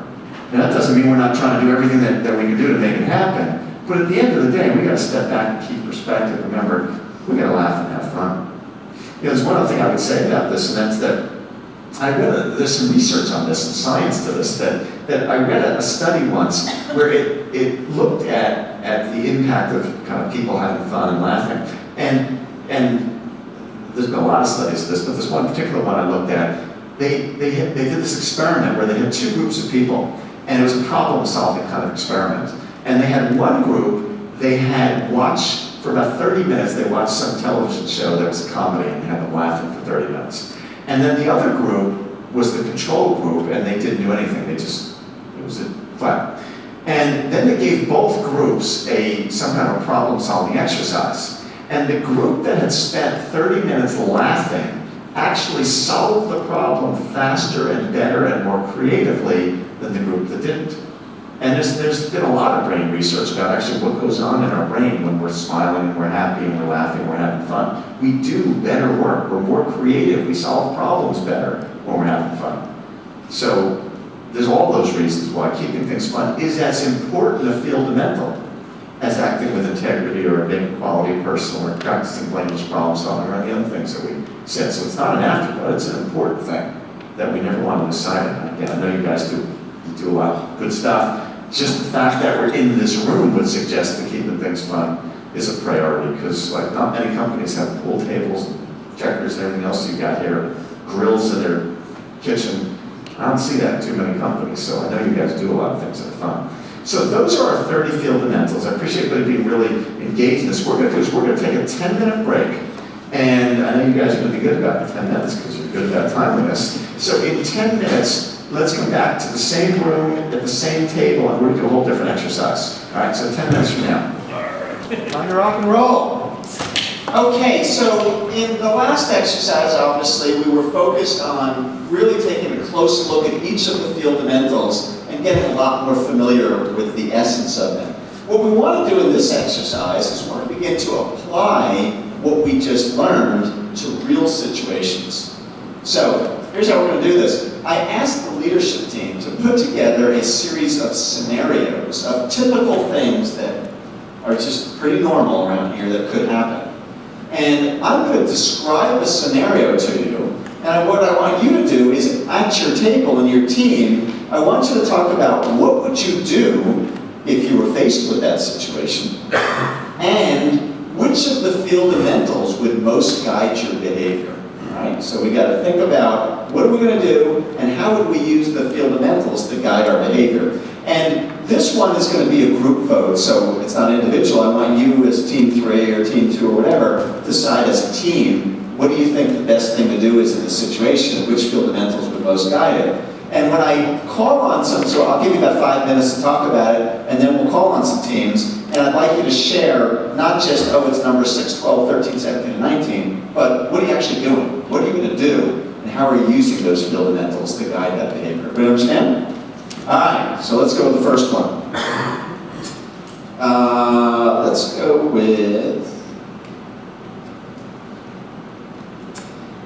Now, that doesn't mean we're not trying to do everything that we can do to make it happen, but at the end of the day, we got to step back and keep perspective. Remember, we got to laugh and have fun. There's one other thing I would say about this, and that's that there's some research on this, some science to this, that I read a study once where it looked at the impact of kind of people having fun and laughing. And there's been a lot of studies of this, but there's one particular one I looked at. They did this experiment where they had 2 groups of people, and it was a problem-solving kind of experiment. And they had one group, they had watched, for about 30 minutes, they watched some television show that was a comedy and had them laughing for 30 minutes. And then the other group was the control group, and they didn't do anything. It was a flat. And then they gave both groups some kind of problem-solving exercise. And the group that had spent 30 minutes laughing actually solved the problem faster and better and more creatively than the group that didn't. And there's been a lot of brain research about actually what goes on in our brain when we're smiling, we're happy, and we're laughing, we're having fun. We do better work, we're more creative, we solve problems better when we're having fun. So there's all those reasons why keeping things fun is as important a Fieldamentals as acting with integrity or being a quality person or practicing blameless problem solving or any other things that we said. So it's not an afterthought, it's an important thing that we never want to lose sight of. Again, I know you guys do a lot of good stuff. Just the fact that we're in this room would suggest that keeping things fun is a priority, because like not many companies have pool tables, checkers, and everything else you got here, grills in their kitchen. I don't see that in too many companies, so I know you guys do a lot of things that are fun. So those are our 30 Fieldamentals. I appreciate everybody being really engaged in this. What we're going to do is we're going to take a 10-minute break. And I know you guys are going to be good about the 10 minutes because you're good about timeliness. So in 10 minutes, let's come back to the same room at the same table, and we're going to do a whole different exercise. All right, so 10 minutes from now. Time to rock and roll. Okay, so in the last exercise, obviously, we were focused on really taking a close look at each of the Fieldamentals and getting a lot more familiar with the essence of them. What we want to do in this exercise is we want to begin to apply what we just learned to real situations. So here's how we're going to do this. I asked the leadership team to put together a series of scenarios of typical things that are just pretty normal around here that could happen. And I'm going to describe a scenario to you, and what I want you to do is, at your table in your team, I want you to talk about what would you do if you were faced with that situation, and which of the Fieldamentals would most guide your behavior. All right? So we got to think about what are we going to do, and how would we use the Fieldamentals to guide our behavior. And this one is going to be a group vote, so it's not individual. I want you as team 3 or team 2 or whatever, decide as a team, what do you think the best thing to do is in this situation, which Fieldamentals would most guide it. And when I call on some, so I'll give you about 5 minutes to talk about it, and then we'll call on some teams, and I'd like you to share, not just, oh, it's number 6, 12, 13, 17, and 19, but what are you actually doing? What are you going to do, and how are you using those Fieldamentals to guide that behavior? Everybody understand? All right, so let's go with the first one. Let's go with,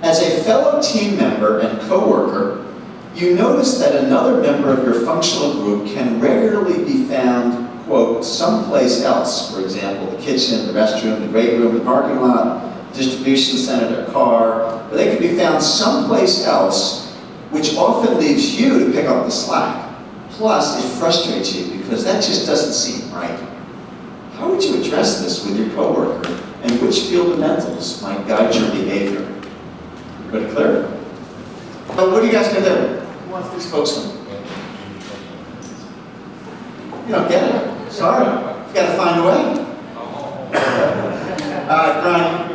as a fellow team member and coworker, you notice that another member of your functional group can regularly be found, quote, someplace else. For example, the kitchen, the restroom, the great room, the parking lot, distribution center, their car. But they can be found someplace else, which often leaves you to pick up the slack. Plus, it frustrates you because that just doesn't seem right. How would you address this with your coworker, and which Fieldamentals might guide your behavior? Everybody clear? But what are you guys going to do? Who wants to be spokesman? You don't get it. Sorry. You got to find a way. All right, Brian.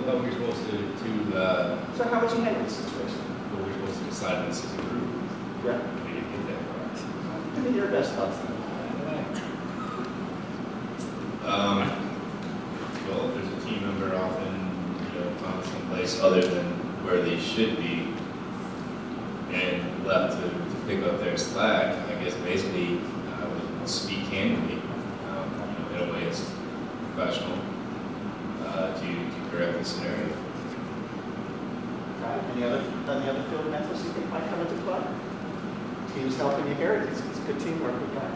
What we're supposed to So how would you handle this situation? what we're supposed to decide this as a group. Yeah. We didn't get that far. Give me your best thoughts then. Well, if there's a team member often, found someplace other than where they should be, and left to pick up their slack, I guess basically I would speak candidly, in a way it's professional, to correct the scenario. Okay. Any other Fieldamentals you think might come into play? Teams helping you here. It's good teamwork. Okay.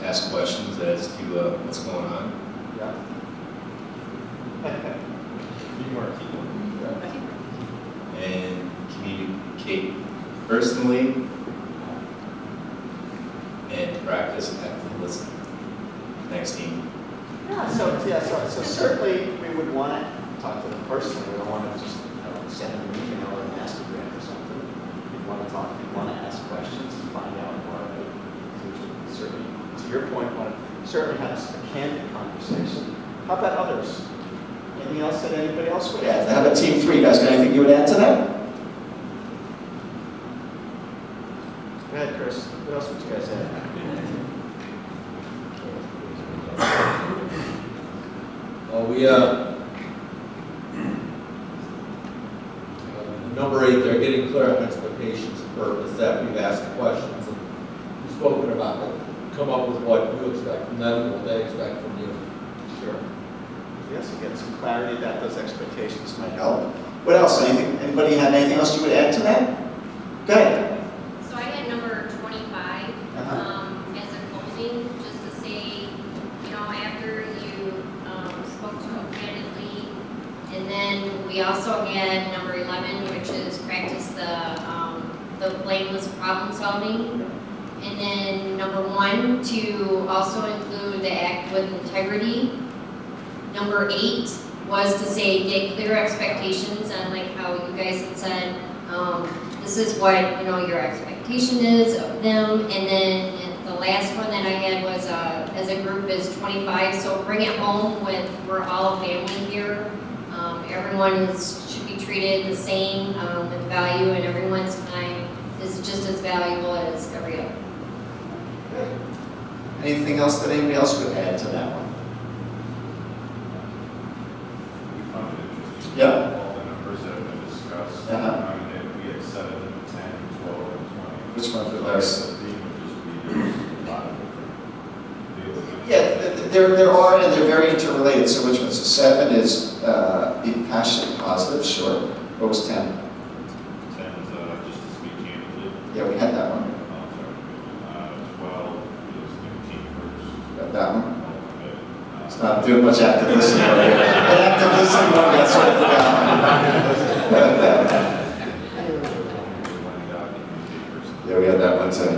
Ask questions as to what's going on. Yeah. Teamwork. And communicate personally and practice active listening. Next team. So certainly we would want to talk to them personally. We don't want to just send them an email or a Instagram or something. We want to talk. We want to ask questions and find out more. Certainly, to your point, want to certainly have a candid conversation. How about others? Anything else that anybody else would add? How about team 3, guys? Got anything you would add to that? Go ahead, Chris. What else would you guys add? Number 8, they're getting clear on expectations of purpose, that we've asked questions and we've spoken about it. Come up with what you expect from them and what they expect from you. Sure. Yes, again, some clarity about those expectations might help. What else? Anybody have anything else you would add to that? Go ahead. So I had number 25 as a closing, just to say, you know, after you spoke to them candidly, and then we also had number 11, which is practice the blameless problem solving. And then number 1, to also include the act with integrity. Number 8 was to say get clear expectations on like how you guys had said, this is what, you know, your expectation is of them. And then the last one that I had was as a group is 25. So bring it home with we're all a family here. Everyone should be treated the same with value, and everyone's time is just as valuable as every other. Anything else that anybody else would add to that one? Yeah. All the numbers that have been discussed. Uh-huh. We had 7, 10, 12, and 20. Which ones were So I those? guess the theme would just be there's a lot of different. Yeah, there are, and they're very interrelated. So which ones? So 7 is be passionate, positive, sure. What was 10? 10 is just to speak candidly. Yeah, we had that one. 12 is think team first. Got that one. It's not doing much active listening over here. But active listening, that's what I forgot. Yeah, we had that one too.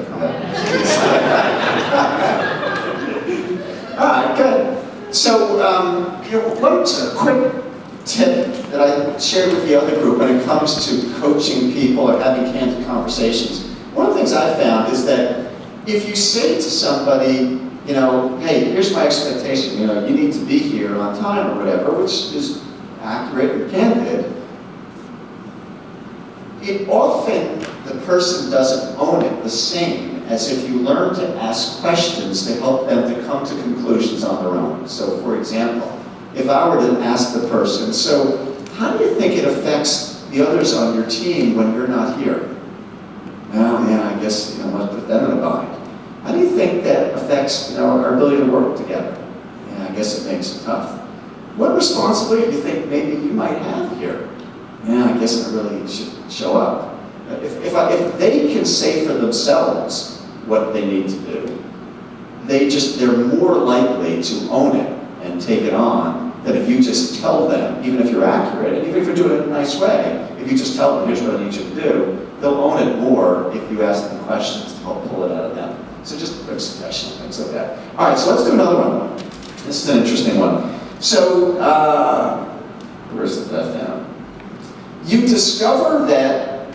All right, good. So, one quick tip that I shared with the other group when it comes to coaching people or having candid conversations. One of the things I found is that if you say to somebody, you know, hey, here's my expectation, you know, you need to be here on time or whatever, which is accurate and candid, it often, the person doesn't own it the same as if you learn to ask questions to help them to come to conclusions on their own. So for example, if I were to ask the person, so how do you think it affects the others on your team when you're not here? Well, yeah, I guess, you know, let's put them in a bind. How do you think that affects, you know, our ability to work together? Yeah, I guess it makes it tough. What responsibility do you think maybe you might have here? Yeah, I guess I really should show up. If they can say for themselves what they need to do, they're more likely to own it and take it on than if you just tell them, even if you're accurate, and even if you're doing it in a nice way, if you just tell them, here's what I need you to do, they'll own it more if you ask them questions to help pull it out of them. So just a quick suggestion, things like that. All right, so let's do another one. This is an interesting one. So, where's the that down? You discover that,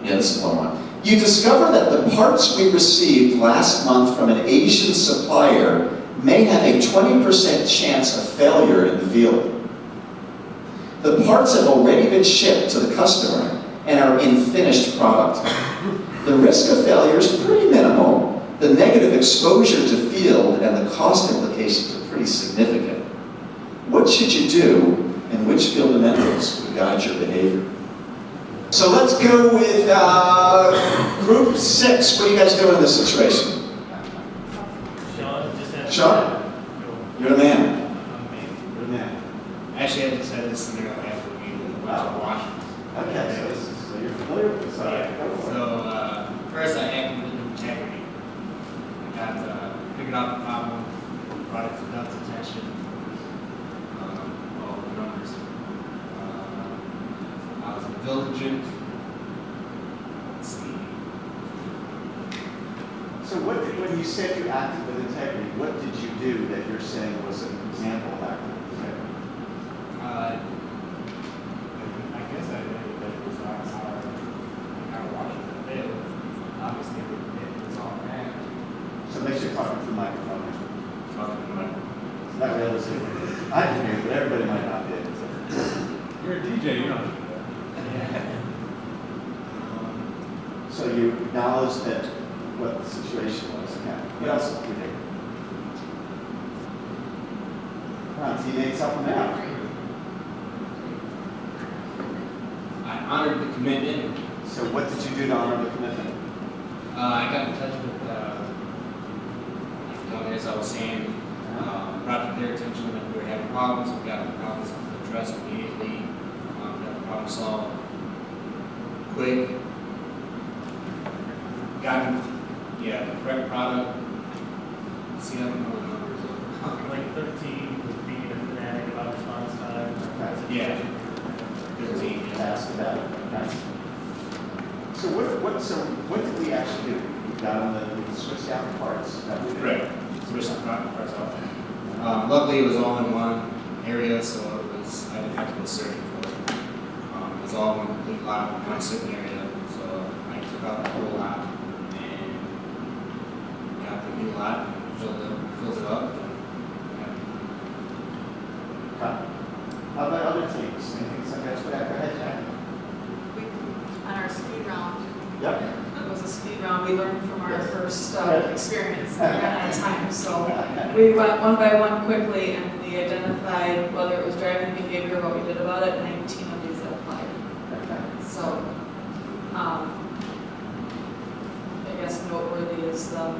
yeah, this is one. You discover that the parts we received last month from an Asian supplier may have a 20% chance of failure in the field. The parts have already been shipped to the customer and are in finished product. The risk of failure is pretty minimal. The negative exposure to field and the cost implications are pretty significant. What should you do, and which Fieldamentals would guide your behavior? So let's go with group 6. What do you guys do in this situation? Sean? You're the man. You're the man. Actually, I just had this scenario after we went to Washington. Okay, so you're familiar with this. So first I acted with integrity. I got figured out the problem, brought it to Doug's attention, all the numbers. I was diligent. Let's see. So when you said you acted with integrity, what did you do that you're saying was an example of acting with integrity? I guess I did, but it was not hard. I watched it fail. Obviously, it was all bad. So make sure you're talking to the microphone. Talking to the microphone. It's not realistic. I can hear you, but everybody might not be able to. You're a DJ, you know. So you acknowledge that what the situation was. Okay. What else did you do? Come on, teammates, help them out. I honored the commitment. So what did you do to honor the commitment? I got in touch with, as I was saying, brought to their attention that we were having problems. We got the problems addressed immediately. Got the problem solved quick. Got, the correct product. See, I don't know the numbers. Like 13 with being a fanatic about response time. Yeah. 13. Ask about it. Okay. So what did we actually do? We got on we switched out the parts. Correct. Switched the parts off. Luckily, it was all in one area, so I didn't have to go searching for it. It was all one complete lot, one sitting area, so I took out the whole lot and got the new lot, filled it up. How about other things? Anything somebody else would have? Go ahead, Jack. On our speed round. Yep. It was a speed round. We learned from our first experience. We ran out of time, so we went one by one quickly, and we identified whether it was driving behavior, what we did about it, 19 of these that applied. Okay. So, I guess noteworthy is the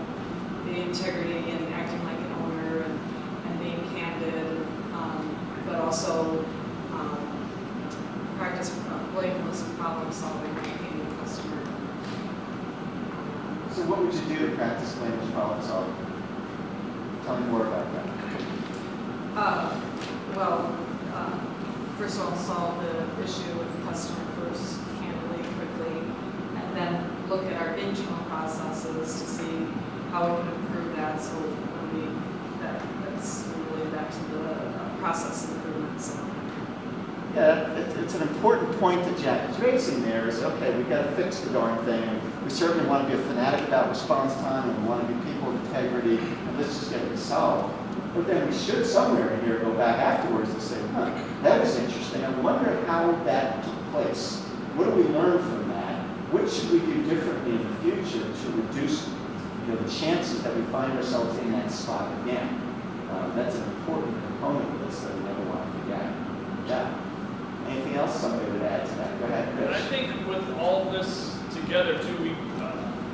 integrity and acting like an owner and being candid, but also practice blameless problem solving when you're meeting the customer. So what would you do to practice blameless problem solving? Tell me more about that. First of all, solve the issue with the customer first, candidly, quickly, and then look at our internal processes to see how we can improve that. So that's really back to the process improvements. Yeah, it's an important point that Jack is raising there is, okay, we've got to fix the darn thing. We certainly want to be a fanatic about response time and we want to be people of integrity and let's just get it solved. But then we should somewhere in here go back afterwards and say, that was interesting. I wonder how that took place. What do we learn from that? What should we do differently in the future to reduce the chances that we find ourselves in that spot again? That's an important component of this that we never want to forget. Yeah. Anything else somebody would add to that? Go ahead, Chris. And I think with all this together too, we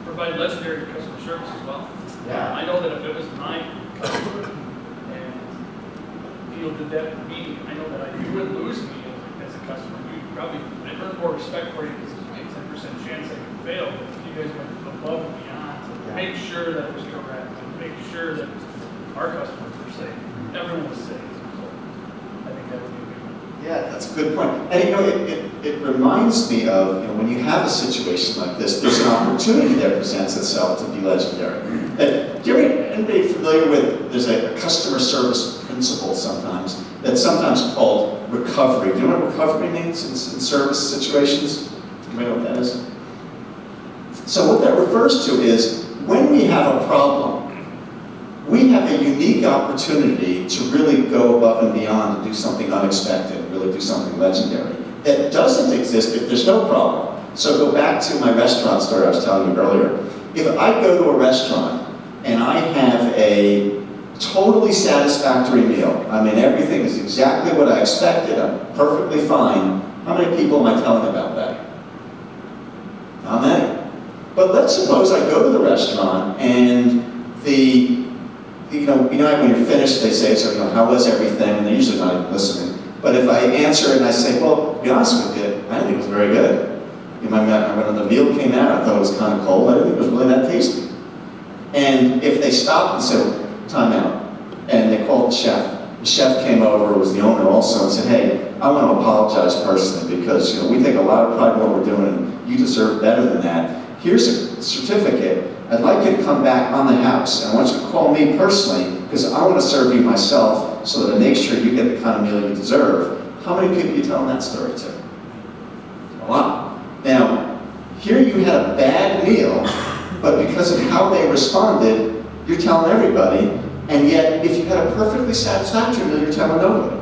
provide legendary customer service as well. Yeah. I know that if it was my customer and Field did that for me, I know that you wouldn't lose me as a customer. I'd earn more respect for you because there's a 10% chance I could fail. But you guys went above and beyond to make sure that it was correct and make sure that our customers were safe. Everyone was safe. So I think that would be a good one. Yeah, that's a good point. And it reminds me of, when you have a situation like this, there's an opportunity that presents itself to be legendary. Anybody familiar with, there's a customer service principle sometimes, that's sometimes called recovery. Do you know what recovery means in service situations? Anybody know what that is? So what that refers to is, when we have a problem, we have a unique opportunity to really go above and beyond and do something unexpected, really do something legendary. That doesn't exist if there's no problem. So go back to my restaurant story I was telling you earlier. If I go to a restaurant and I have a totally satisfactory meal, I mean everything is exactly what I expected, I'm perfectly fine, how many people am I telling about that? Not many. But let's suppose I go to the restaurant and when you're finished, they say, so, how was everything? And they're usually not even listening. But if I answer and I say, well, to be honest with you, I think it was very good. When the meal came out, I thought it was kind of cold. I didn't think it was really that tasty. And if they stopped and said, time out, and they called the chef came over, was the owner also, and said, hey, I want to apologize personally because we take a lot of pride in what we're doing and you deserve better than that. Here's a certificate. I'd like you to come back on the house, and I want you to call me personally because I want to serve you myself so that I make sure you get the kind of meal you deserve. How many people are you telling that story to? A lot. Now, here you had a bad meal, but because of how they responded, you're telling everybody, and yet if you had a perfectly satisfactory meal, you're telling nobody.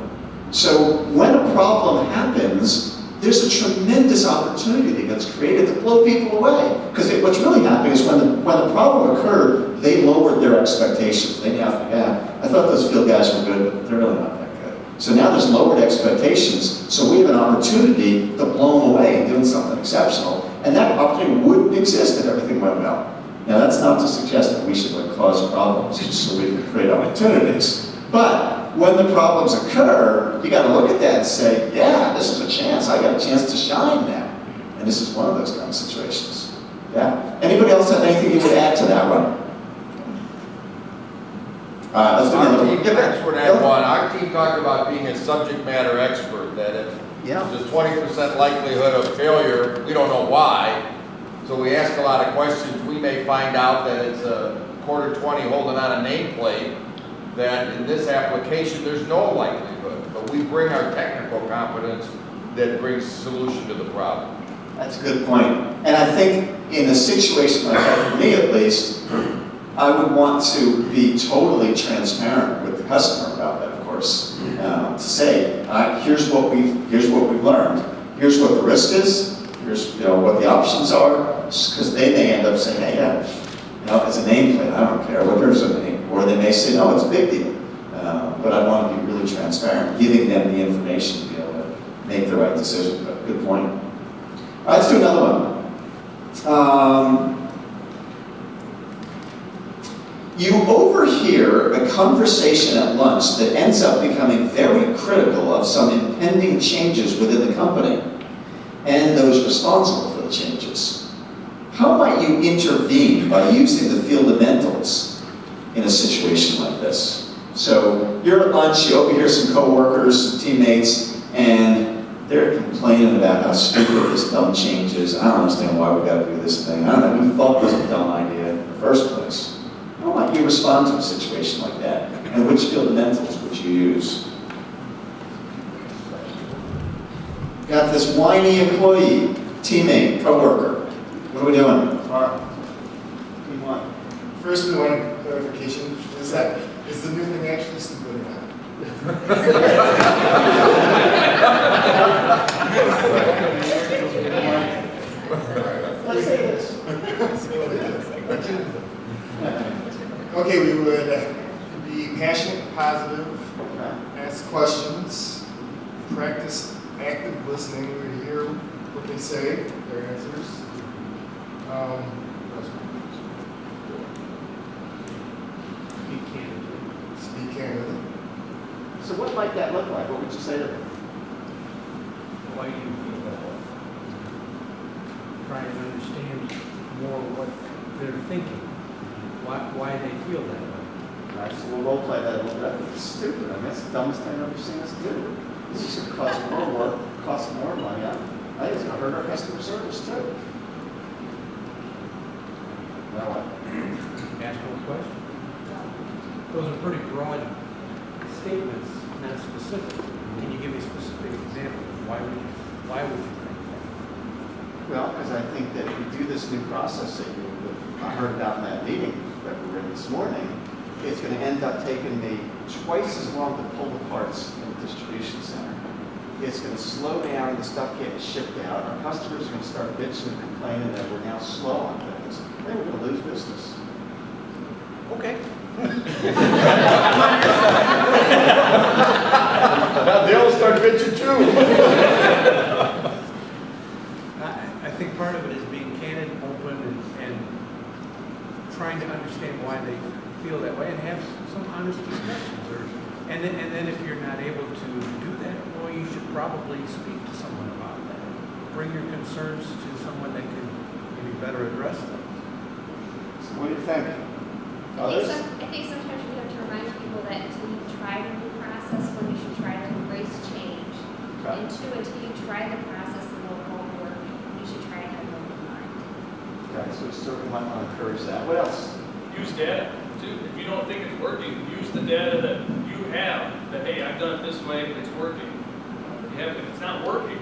So when a problem happens, there's a tremendous opportunity that gets created to blow people away. Because what's really happening is when the problem occurred, they lowered their expectations. They now think, I thought those field guys were good, but they're really not that good. So now there's lowered expectations, so we have an opportunity to blow them away and doing something exceptional. And that opportunity wouldn't exist if everything went well. Now that's not to suggest that we should cause problems just so we can create opportunities. But when the problems occur, you got to look at that and say, yeah, this is a chance. I got a chance to shine now. And this is one of those kind of situations. Yeah? Anybody else have anything you would add to that one? Let's do another one. Thanks for that one. Our team talked about being a subject matter expert, that if there's a 20% likelihood of failure, we don't know why. So we ask a lot of questions. We may find out that it's a quarter 20 holding on a nameplate, that in this application there's no likelihood. But we bring our technical competence that brings solution to the problem. That's a good point. And I think in a situation like that, for me at least, I would want to be totally transparent with the customer about that, of course. To say, here's what we've learned. Here's what the risk is. Here's what the options are. Because they may end up saying, hey, yeah, it's a nameplate. I don't care. Whatever's a name. Or they may say, no, it's a big deal. But I want to be really transparent, giving them the information to be able to make the right decision. But good point. All right, let's do another one. You overhear a conversation at lunch that ends up becoming very critical of some impending changes within the company and those responsible for the changes. How might you intervene by using the Fieldamentals in a situation like this? So you're at lunch, you overhear some coworkers, some teammates, and they're complaining about how stupid this dumb change is. I don't understand why we got to do this thing. I don't know who thought this was a dumb idea in the first place. How might you respond to a situation like that? And which Fieldamentals would you use? Got this whiny employee, teammate, coworker. What are we doing? Team one. First, we want clarification. Is the new thing actually still good or not? Let's say this. Okay, we would be passionate, positive, ask questions, practice active listening. We would hear what they say, their answers. Speak candidly. So what might that look like? What would you say to them? Why do you feel that way? Try and understand more what they're thinking, why they feel that way. All right, so we'll role play that a little bit. I think it's stupid. I mean, that's the dumbest thing I've ever seen us do. This is going to cost more work, cost more money. I think it's going to hurt our customer service too. Now what? Ask them a question. Those are pretty broad statements, not specific. Can you give me a specific example? Why would you think that? Well, because I think that if we do this new process that I heard about in that meeting that we were in this morning, it's going to end up taking me twice as long to pull the parts in the distribution center. It's going to slow down the stuff getting shipped out. Our customers are going to start bitching and complaining that we're now slow on things. Then we're going to lose business. Okay. Now they'll start bitching too. I think part of it is being candid, open, and trying to understand why they feel that way, and have some honest discussions. And then if you're not able to do that, well, you should probably speak to someone about that. Bring your concerns to someone that can maybe better address them. So what do you think? I think sometimes we have to remind people that until you try the new process, when you should try to embrace change. Okay. And two, until you try the process and know it won't work, you should try to have an open mind. Okay, so we certainly might want to encourage that. What else? Use data too. If you don't think it's working, use the data that you have, that, hey, I've done it this way, it's working. If it's not working,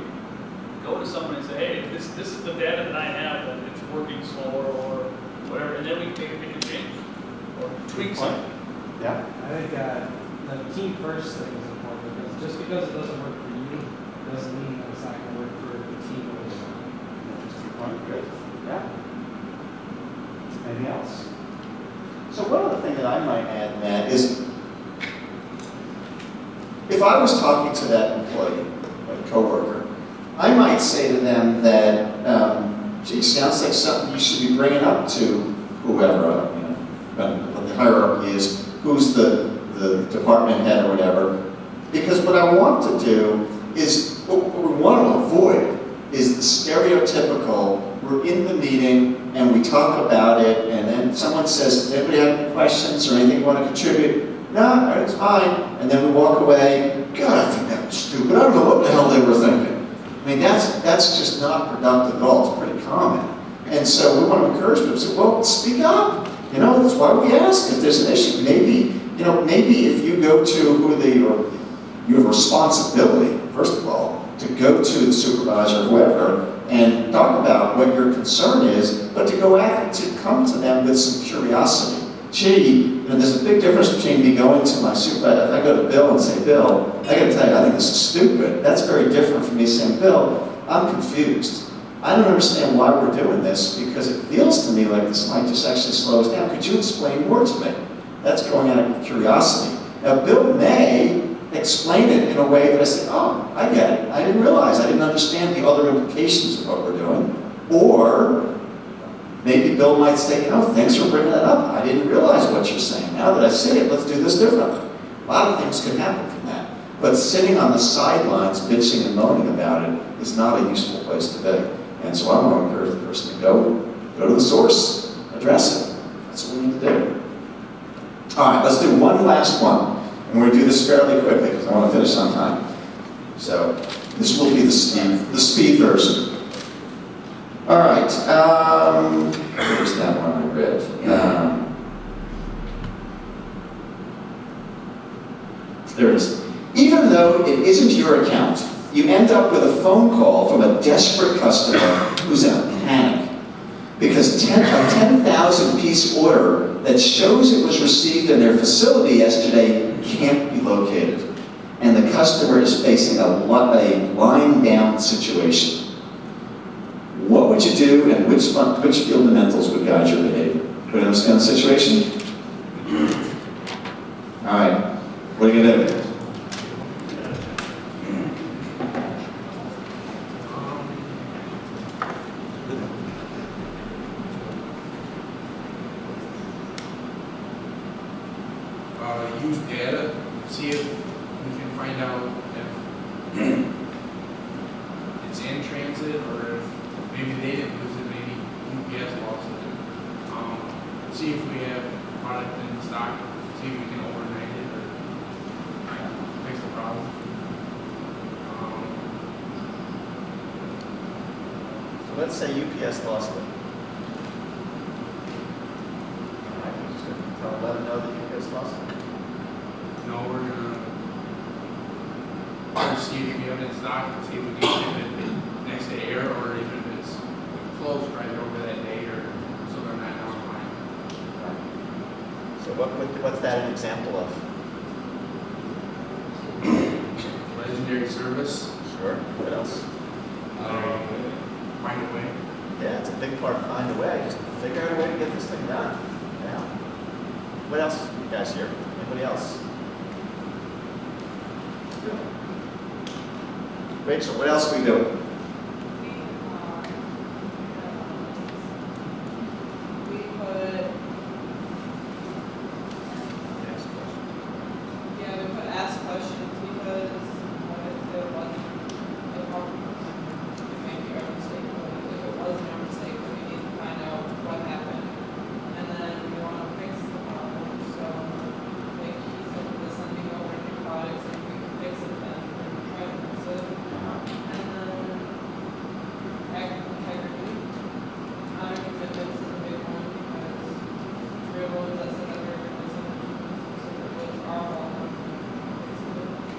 go to someone and say, hey, this is the data that I have, that it's working slower or whatever, and then we can make a change or tweak something. Yeah. I think the team first thing is important, because just because it doesn't work for you doesn't mean that it's not going to work for the team overall. Interesting point. Good. Yeah. Anything else? So one other thing that I might add, Matt, is if I was talking to that employee, my coworker, I might say to them that, gee, sounds like something you should be bringing up to whoever, you know, what the hierarchy is, who's the department head or whatever. Because what I want to do is, what we want to avoid is the stereotypical, we're in the meeting and we talk about it and then someone says, does anybody have any questions or anything you want to contribute? No, it's fine. And then we walk away, God, I think that was stupid. I don't know what the hell they were thinking. I mean, that's just not productive at all. It's pretty common. And so we want to encourage people to say, well, speak up. You know, that's why we ask if there's an issue. Maybe, you know, maybe if you go to you have a responsibility, first of all, to go to the supervisor or whoever and talk about what your concern is, but to come to them with some curiosity. Gee, you know, there's a big difference between me going to my supervisor. If I go to Bill and say, Bill, I got to tell you, I think this is stupid. That's very different from me saying, Bill, I'm confused. I don't understand why we're doing this because it feels to me like this might just actually slow us down. Could you explain more to me? That's going out of curiosity. Now, Bill may explain it in a way that I say, oh, I get it. I didn't realize. I didn't understand the other implications of what we're doing. Or maybe Bill might say, you know, thanks for bringing that up. I didn't realize what you're saying. Now that I see it, let's do this differently. A lot of things can happen from that. But sitting on the sidelines, bitching and moaning about it is not a useful place to be. And so I want to encourage the person to go to the source, address it. That's what we need to do. All right, let's do one last one. And we're going to do this fairly quickly because I want to finish on time. So this will be the speed version. All right. Where's that one I read? There it is. Even though it isn't your account, you end up with a phone call from a desperate customer who's in a panic because a 10,000 piece order that shows it was received in their facility yesterday can't be located. And the customer is facing a line down situation. What would you do and which Fieldamentals would guide your behavior? Put in this kind of situation? All right, what are you going to do? Use data, see if we can find out if it's in transit or if maybe they didn't lose it, maybe UPS lost it. See if we have product in stock, see if we can overnight it or fix the problem. So let's say UPS lost it. All right, we're just going to let them know that UPS lost it. No, we're gonna see if we have it in stock and see if we can ship it next day air or even if it's closed right over that day or so they're not online. So what's that an example of? Legendary service. Sure. What else? Find a way. Yeah, it's a big part of find a way. Just figure out a way to get this thing done. Yeah. What else, you guys here? Anybody else? Rachel, what else are we doing? Ask questions because what if there wasn't a problem? It might be our mistake, but if it wasn't our mistake, then we need to find out what happened. And then we want to fix the problem. So like he said, with sending over new products, if we can fix it, then we try to fix it. And then act with integrity. Honor commitments is a big one because we're the ones that said that we were going to do something. So it was our fault.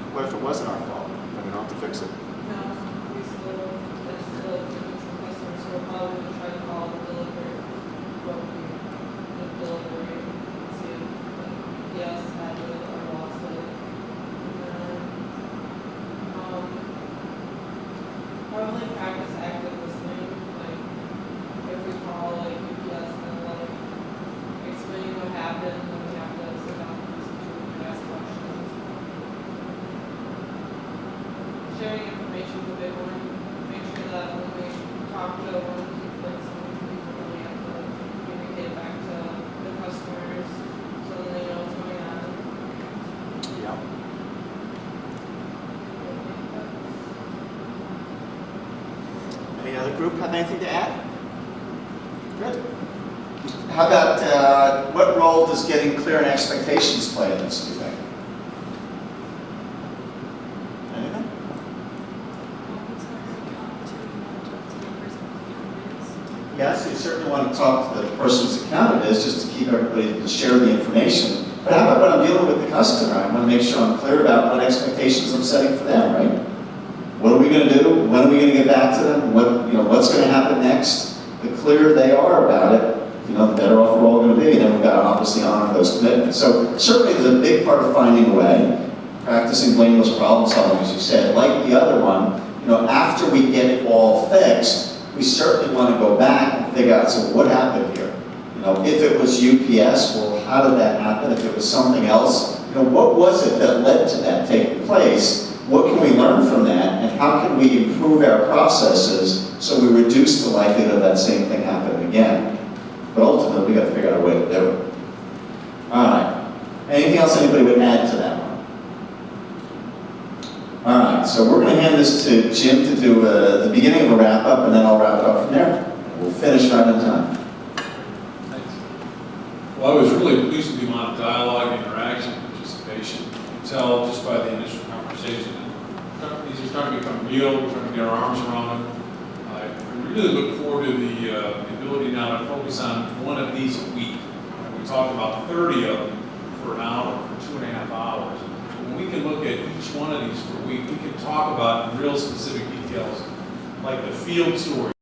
What if it wasn't our fault? Then we don't have to fix it. No, we still, there's still some customers who are probably going to try to call the delivery, the delivery, and see if, yes, had it or lost it. And then, probably practice active listening, like, if we call, like, UPS, then like, explain what happened, then we have to sit down and listen to and ask questions. group have anything to add? Good. How about, what role does getting clear on expectations play in this, do you think? Anything? Yes, you certainly want to talk to the person whose account it is, just to keep everybody to share the information. But how about when I'm dealing with the customer? I want to make sure I'm clear about what expectations I'm setting for them, right? What are we going to do? When are we going to get back to them? What's going to happen next? The clearer they are about it, the better off we're all going to be. And then we've got to obviously honor those commitments. So certainly there's a big part of finding a way, practicing blameless problem solving, as you said. Like the other one, after we get it all fixed, we certainly want to go back and figure out, so what happened here? If it was UPS, well, how did that happen? If it was something else, what was it that led to that taking place? What can we learn from that? And how can we improve our processes so we reduce the likelihood of that same thing happening again? But ultimately, we got to figure out a way to do it. All right. Anything else anybody would add to that one? All right, so we're going to hand this to Jim to do the beginning of a wrap-up, and then I'll wrap it up from there. We'll finish right on time. Thanks. Well, I was really pleased with the amount of dialogue, interaction, participation. You can tell just by the initial conversation that these are starting to become real. We're trying to get our arms around them. I really look forward to the ability now to focus on one of these a week. We talked about 30 of them for an hour, for 2.5 hours. When we can look at each one of these for a week, we can talk about in real specific details, like the field story.